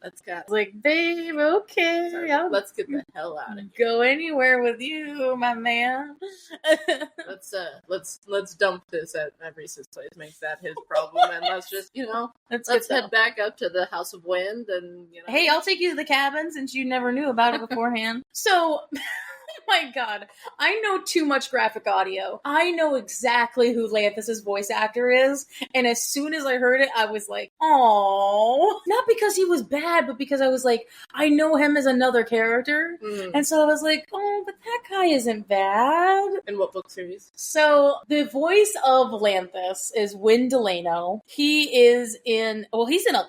babe, okay, Sorry, I'll let's get the hell out of here. go anywhere with you, my man. Let's dump this at Reese's place. Make that his problem, and let's just let's head back up to the House of Wind, and Hey, I'll take you to the cabin since you never knew about it beforehand. So, oh my god, I know too much graphic audio. I know exactly who Lanthis's voice actor is, and as soon as I heard it, I was like, "Oh!" Not because he was bad, but because I was like, I know him as another character, and so I was like, "Oh, but that guy isn't bad." In what book series? So the voice of Lanthis is Win Delano. He's in a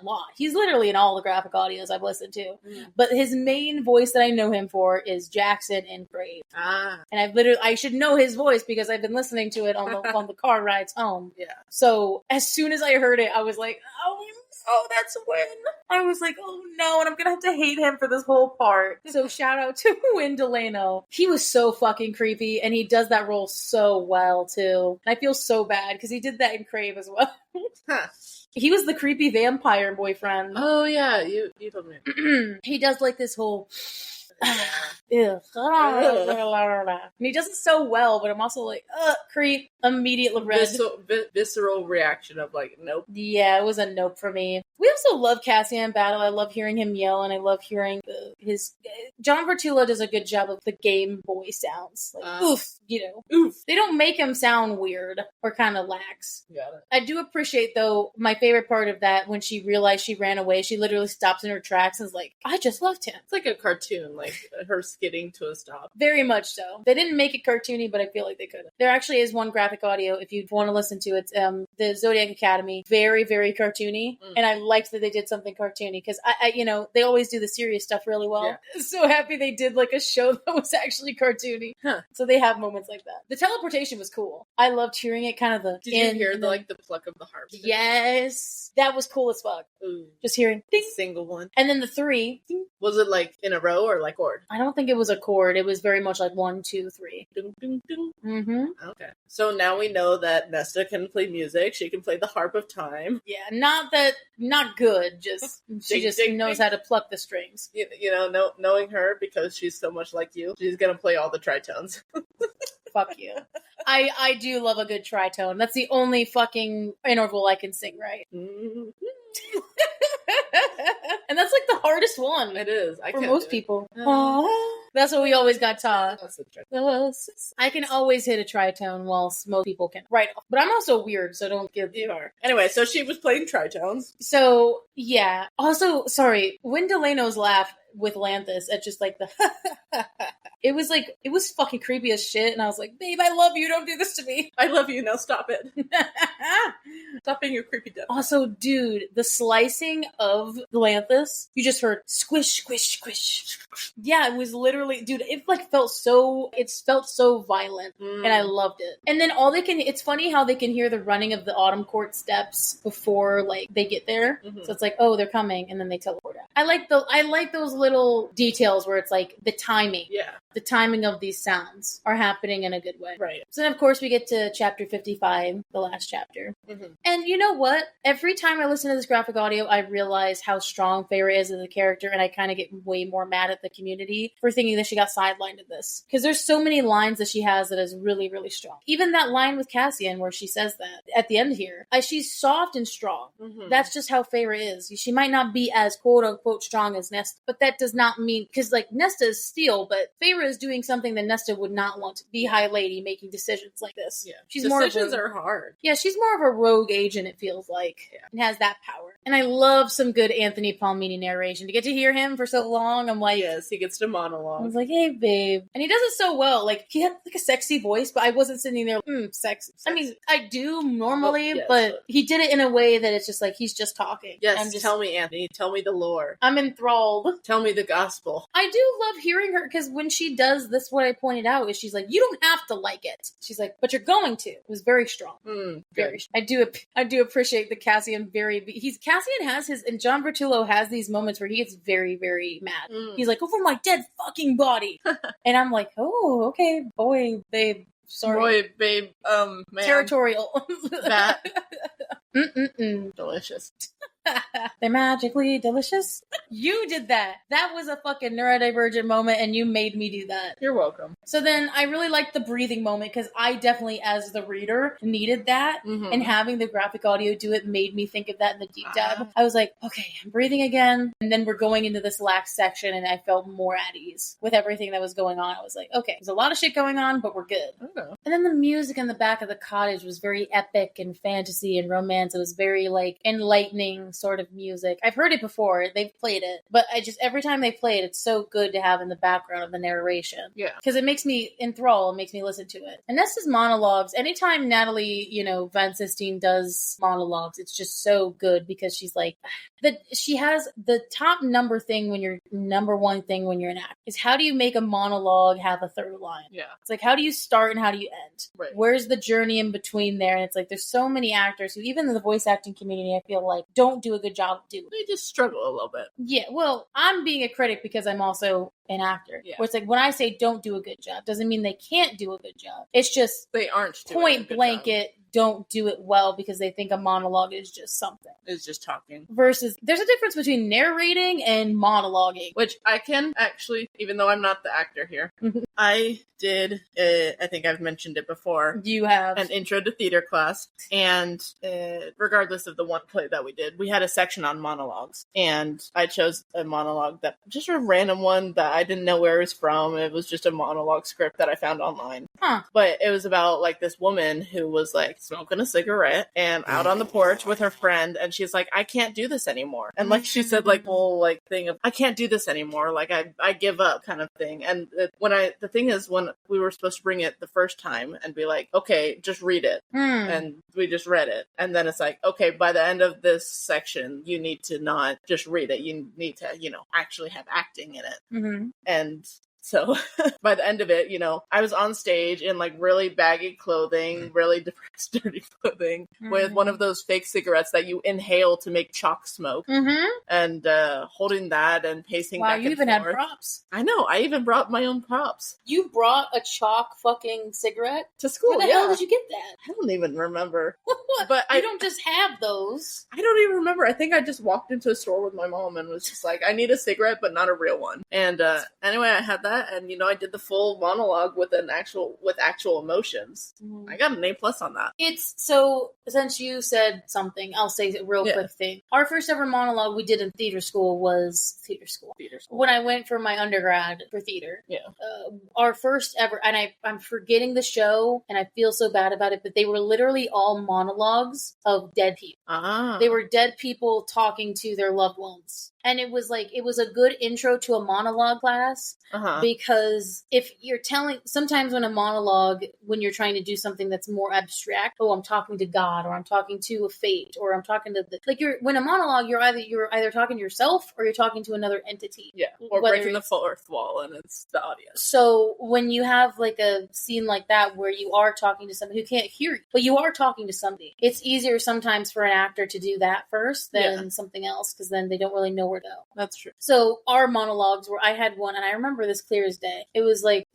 lot. He's literally in all the graphic audios I've listened to, but his main voice that I know him for is Jackson in Brave. And I should know his voice because I've been listening to it on the car rides home. Yeah. So as soon as I heard it, I was like, oh, that's Win. I was like, oh no, and I'm gonna have to hate him for this whole part. So shout out to Win Delano. He was so fucking creepy, and he does that role so well too. And I feel so bad because he did that in Crave as well. Huh. He was the creepy vampire boyfriend. Oh yeah, you told me. He does like this whole and he does it so well, but I'm also like, creep, immediately red. Visceral reaction of like, nope. Yeah, it was a nope for me. We also love Cassian battle. I love hearing him yell, and I love hearing his. John Bertullo does a good job of the Game Boy sounds, like oof, oof. They don't make him sound weird or kind of lax. Got it. I do appreciate, though, my favorite part of that when she realized she ran away. She literally stops in her tracks and is like, "I just left him." It's like a cartoon, like her skidding to a stop. Very much so. They didn't make it cartoony, but I feel like they could. There actually is one graphic audio if you want to listen to it. The Zodiac Academy, very, very cartoony, and I liked that they did something cartoony because I they always do the serious stuff really well. Yeah. So happy they did like a show that was actually cartoony. Huh. So they have moments like that. The teleportation was cool. I loved hearing it. Kind of the did you hear the pluck of the harp? Yes, that was cool as fuck. Ooh. Just hearing ding, single one, and then the 3. Ding. Was it like in a row or like chord? I don't think it was a chord. It was very much like 1, 2, 3. Ding, ding, ding. Mm-hmm. Okay. So now we know that Nesta can play music. She can play the harp of time. Yeah, not good. Just she just knows how to pluck the strings. Knowing her because she's so much like you, she's gonna play all the tritones. Fuck you. I do love a good tritone. That's the only fucking interval I can sing right. Mm-hmm. And that's like the hardest one. It is. For most people. That's what we always got taught. I can always hit a tritone whilst most people can. Right. But I'm also weird, so don't give... You are. Anyway, so she was playing tritones. So, yeah. Also, sorry, when Delano's laugh with Lanthus at just like the it was fucking creepy as shit, and I was like, babe, I love you, don't do this to me. I love you, now stop it. Stop being your creepy devil. Also, dude, the slicing of Lanthus, you just heard squish, squish, squish. Yeah, it was literally, dude, it felt so violent, and I loved it. And then it's funny how they can hear the running of the Autumn Court steps before like they get there. Mm-hmm. So it's like, oh, they're coming, and then they teleport out. I like those little details where it's like the timing. Yeah. The timing of these sounds are happening in a good way. Right. So then, of course, we get to chapter 55, the last chapter. Mm-hmm. And you know what? Every time I listen to this graphic audio, I realize how strong Feyre is as a character, and I kind of get way more mad at the community for thinking that she got sidelined in this. Because there's so many lines that she has that is really, really strong. Even that line with Cassian where she says that at the end here. She's soft and strong. Mm-hmm. That's just how Feyre is. She might not be as quote-unquote strong as Nesta, but that does not mean... Because, like, Nesta is steel, but Feyre is doing something that Nesta would not want to be high lady making decisions like this. Yeah. Decisions are hard. Yeah, she's more of a rogue agent, it feels like. Yeah. And has that power. And I love some good Anthony Palmini narration. To get to hear him for so long, I'm like... Yes, he gets to monologue. I was like, hey, babe. And he does it so well. Like, he had like a sexy voice, but I wasn't sitting there, sexy. I mean, I do normally, but he did it in a way that it's just like, he's just talking. Yes, tell me, Anthony. Tell me the lore. I'm enthralled. Tell me the gospel. I do love hearing her, because when she does this, what I pointed out is she's like, you don't have to like it. She's like, but you're going to. It was very strong. Very strong. I do appreciate the Cassian Cassian has his, and John Bertullo has these moments where he gets very, very mad. He's like, over my dead fucking body. And I'm like, oh, okay, boy, babe. Sorry. Boy, babe, man. Territorial. That. Delicious. They're magically delicious. You did that. That was a fucking neurodivergent moment, and you made me do that. You're welcome. So then I really liked the breathing moment, because I definitely, as the reader, needed that. Mm-hmm. And having the graphic audio do it made me think of that in the deep dive. I was like, okay, I'm breathing again. And then we're going into this last section, and I felt more at ease with everything that was going on. I was like, okay, there's a lot of shit going on, but we're good. Okay. And then the music in the back of the cottage was very epic and fantasy and romance. It was very, like, enlightening sort of music. I've heard it before. They've played it. But every time they play it, it's so good to have in the background of the narration. Yeah. Because it makes me enthralled. It makes me listen to it. And Nesta's monologues, anytime Natalie, Van Sistine does monologues, it's just so good, because she's like, she has the top number one thing when you're an actor is, how do you make a monologue have a third line? Yeah. It's like, how do you start and how do you end? Right. Where's the journey in between there? And it's like, there's so many actors who, even in the voice acting community, I feel like don't do a good job of doing. They just struggle a little bit. Yeah, well, I'm being a critic because I'm also an actor. Yeah. Where it's like, when I say don't do a good job, doesn't mean they can't do a good job. It's just they aren't point blanket. don't do it well because they think a monologue is just something. It's just talking. Versus, there's a difference between narrating and monologuing. Which I can actually, even though I'm not the actor here, I did, I think I've mentioned it before, You have an intro to theater class. And regardless of the one play that we did, we had a section on monologues. And I chose a monologue that, just a random one that I didn't know where it was from. It was just a monologue script that I found online. But it was about like this woman who was like smoking a cigarette and out on the porch with her friend, and she's like, I can't do this anymore. And like she said, like whole like thing of, I can't do this anymore, like I give up kind of thing. And the thing is, when we were supposed to bring it the first time and be like, okay, just read it, and we just read it, and then it's like, okay, by the end of this section you need to not just read it, you need to, you know, actually have acting in it. And so by the end of it, you know, I was on stage in like really baggy clothing, really depressed, dirty clothing, with one of those fake cigarettes that you inhale to make chalk smoke, and holding that and pacing back and forth. Wow, you even had props. I know, I even brought my own props. You brought a chalk fucking cigarette? To school, Where the hell did you get that? I don't even remember. But you don't just have those. I don't even remember. I think I just walked into a store with my mom and was just like, I need a cigarette, but not a real one. And anyway, I had that. And, you know, I did the full monologue with actual emotions. I got an A+ on that. It's so, since you said something, I'll say a real quick thing. Our first ever monologue we did in theater school was theater school. When I went for my undergrad for theater. Yeah. Our first ever, and I'm forgetting the show, and I feel so bad about it, but they were literally all monologues of dead people. They were dead people talking to their loved ones. And it was a good intro to a monologue class, because if you're sometimes when you're trying to do something that's more abstract, I'm talking to God, or I'm talking to a fate, or I'm talking to when a monologue, you're either talking to yourself or you're talking to another entity. Yeah. Or breaking the fourth wall and it's the audience. So when you have like a scene like that where you are talking to somebody who can't hear you, but you are talking to somebody, it's easier sometimes for an actor to do that first than something else, because then they don't really know where to go. That's true. So our monologues I had one, and I remember this clear as day. It was like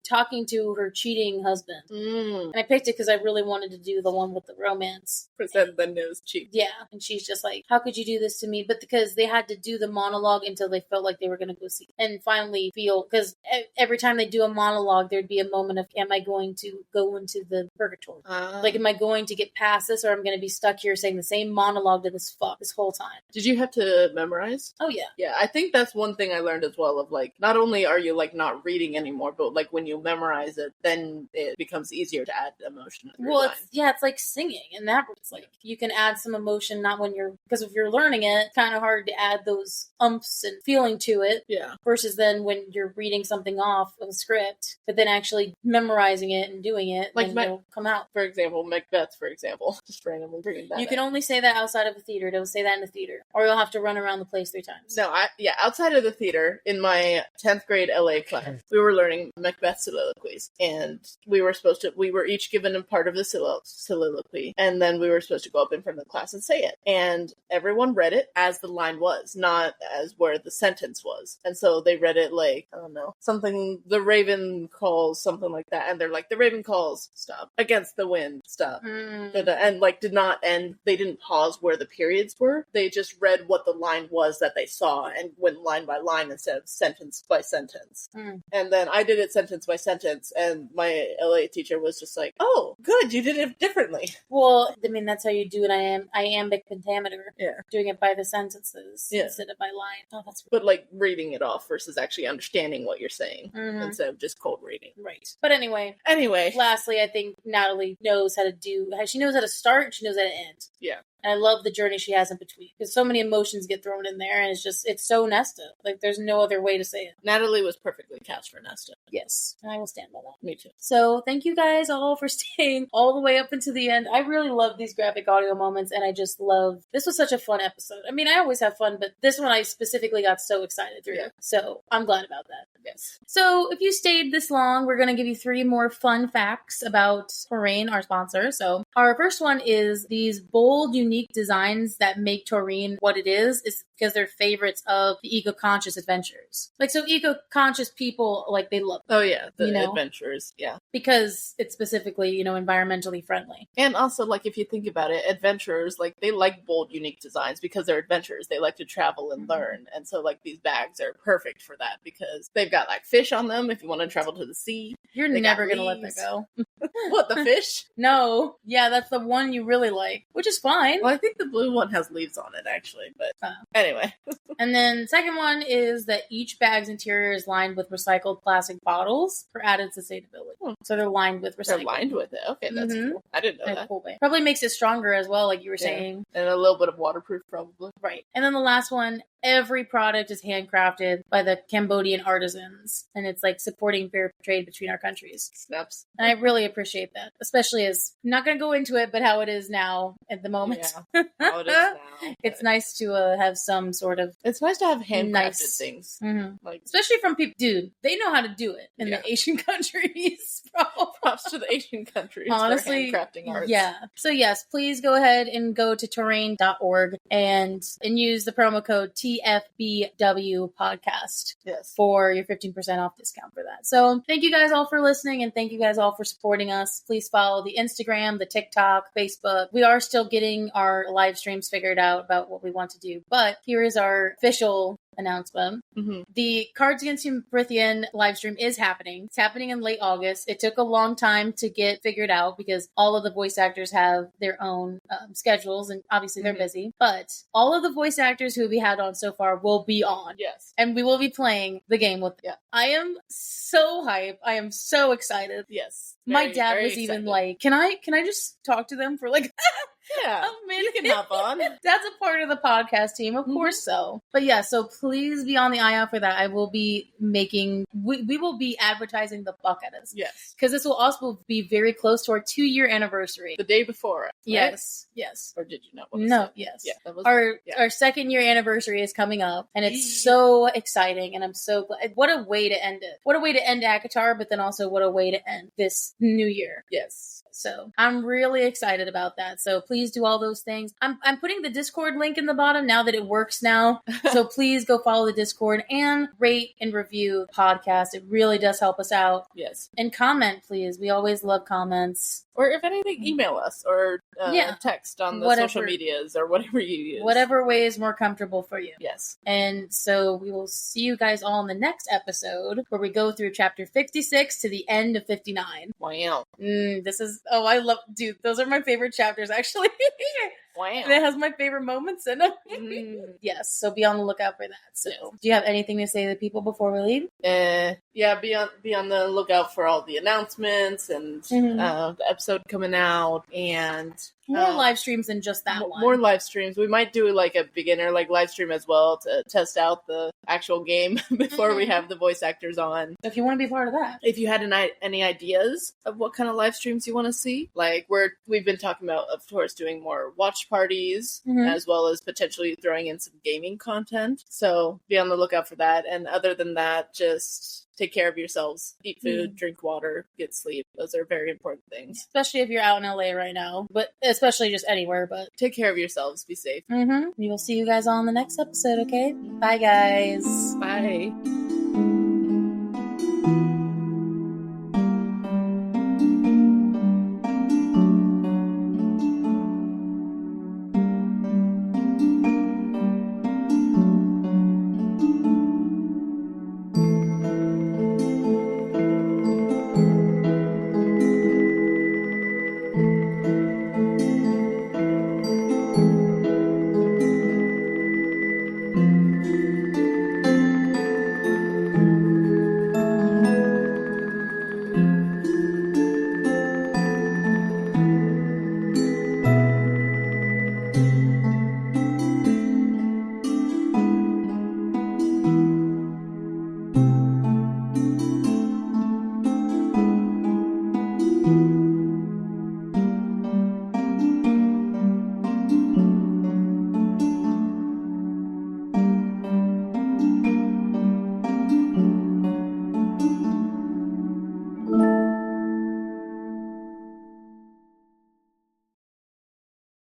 talking to her cheating husband. And I picked it because I really wanted to do the one with the romance. Present the nose cheek. Yeah. And she's just like, how could you do this to me? But because they had to do the monologue until they felt like they were going to go see. And finally feel, because every time they do a monologue, there'd be a moment of, am I going to go into the purgatory? Like, am I going to get past this, or I'm going to be stuck here saying the same monologue to this whole time? Did you have to memorize? Oh, yeah. Yeah, I think that's one thing I learned as well, of like, not only are you like not reading anymore, but like when you memorize it, then it becomes easier to add emotion. It's like singing, and that it's like you can add some emotion, not when because if you're learning it, it's kind of hard to add those umps and feeling to it. Yeah. Versus then when you're reading something off of a script, but then actually memorizing it and doing it, like it'll come out. For example, Macbeth, just randomly bringing that. You can only say that outside of the theater. Don't say that in the theater, or you'll have to run around the place 3 times. No, outside of the theater, in my 10th grade LA class, we were learning Macbeth soliloquies, and we were each given a part of the soliloquy, and then we were supposed to go up in front of the class and say it, and everyone read it as the line was, not as where the sentence was. And so they read it like, I don't know, something, the raven calls, something like that, and they're like, the raven calls, stop, against the wind, stop, and like did not end, they didn't pause where the periods were, they just read what the line was that they saw and went line by line instead of sentence by sentence. And then I did it sentence by sentence, and my LA teacher was just like, oh, good, you did it differently. Well, I mean, that's how you do it. Iambic pentameter. Yeah. Doing it by the sentences instead of by line. Oh, that's But like reading it off versus actually understanding what you're saying instead of just cold reading. Right. But anyway. Lastly, I think Natalie knows how to start and she knows how to end. Yeah. And I love the journey she has in between, because so many emotions get thrown in there, and it's so Nesta. Like, there's no other way to say it. Natalie was perfectly cast for Nesta. Yes, and I will stand by that. Me too. So thank you guys all for staying all the way up into the end. I really love these graphic audio moments, and I just love, this was such a fun episode. I mean, I always have fun, but this one I specifically got so excited through. Yeah. So I'm glad about that. Yes. So if you stayed this long, we're going to give you 3 more fun facts about Moraine, our sponsor. So our first one is these bold, unique unique designs that make Taurine what it is because they're favorites of the eco-conscious adventurers. Like, so eco-conscious people, like, they love it. Oh yeah, the You know? adventurers, yeah. Because it's specifically, environmentally friendly. And also, like, if you think about it, adventurers, like, they like bold, unique designs because they're adventurers. They like to travel and learn. And so, like, these bags are perfect for that because they've got, like, fish on them if you want to travel to the sea. You're never going to let that go. What, the fish? No. Yeah, that's the one you really like, which is fine. Well, I think the blue one has leaves on it, actually. But anyway. And then second one is that each bag's interior is lined with recycled plastic bottles for added sustainability. So they're lined with recycled. They're lined with it. Okay, that's cool. I didn't know In a that. cool way. Probably makes it stronger as well, like you were saying. And a little bit of waterproof, probably. Right. And then the last one, every product is handcrafted by the Cambodian artisans. And it's like supporting fair trade between our countries. Snaps. And I really appreciate that, especially as, I'm not going to go into it, but how it is now at the moment. Yeah, how it is now. It's nice to have some sort of... It's nice to have handcrafted things. Mm-hmm. Like, especially from people, dude, they know how to do it in the Asian countries. Props to the Asian countries. Honestly, for handcrafting arts. Yeah. So yes, please go ahead and go to terrain.org and use the promo code TFBW podcast. Yes. For your 15% off discount for that. So thank you guys all for listening and thank you guys all for supporting us. Please follow the Instagram, the TikTok, Facebook. We are still getting our live streams figured out about what we want to do, but here is our official announcement. Mm-hmm. The Cards Against Humanitarian live stream is happening. It's happening in late August. It took a long time to get figured out because all of the voice actors have their own schedules and obviously they're busy, but all of the voice actors who we had on so far will be on. Yes. And we will be playing the game with them. Yeah. I am so hyped. I am so excited. Yes. My dad was even like, can I just talk to them for like yeah, a minute? You can hop on. That's a part of the podcast team, of course so. But yeah, so please be on the eye out for that. I will be making, we will be advertising the fuck out of this. Yes. Because this will also be very close to our 2-year anniversary. The day before. Right? Yes. Yes. Or did you know? No, yes. Yeah, that was our 2nd year anniversary is coming up and it's so exciting and I'm so glad. What a way to end it. What a way to end ACOTAR, but then also what a way to end this new year. Yes. So I'm really excited about that. So please do all those things. I'm putting the Discord link in the bottom now that it works now. So please go follow the Discord and rate and review the podcast. It really does help us out. Yes. And comment, please. We always love comments. Or if anything, email us or text on the social medias or whatever you use. Whatever way is more comfortable for you. Yes. And so we will see you guys all in the next episode where we go through chapter 56 to the end of 59. Wow. This is, I love, dude, those are my favorite chapters actually. Wow. It has my favorite moments in them. Yes, so be on the lookout for that. So, do you have anything to say to people before we leave? Yeah, be on the lookout for all the announcements and the episode coming out and more live streams than just that one. More live streams. We might do like a beginner live stream as well to test out the actual game before we have the voice actors on. If you want to be part of that. If you had any ideas of what kind of live streams you want to see, like we've been talking about, of course, doing more watch parties as well as potentially throwing in some gaming content. So be on the lookout for that. And other than that, just take care of yourselves. Eat food, drink water, get sleep. Those are very important things. Especially if you're out in LA right now, but especially just anywhere. But take care of yourselves. Be safe. We will see you guys all in the next episode, okay? Bye, guys. Bye.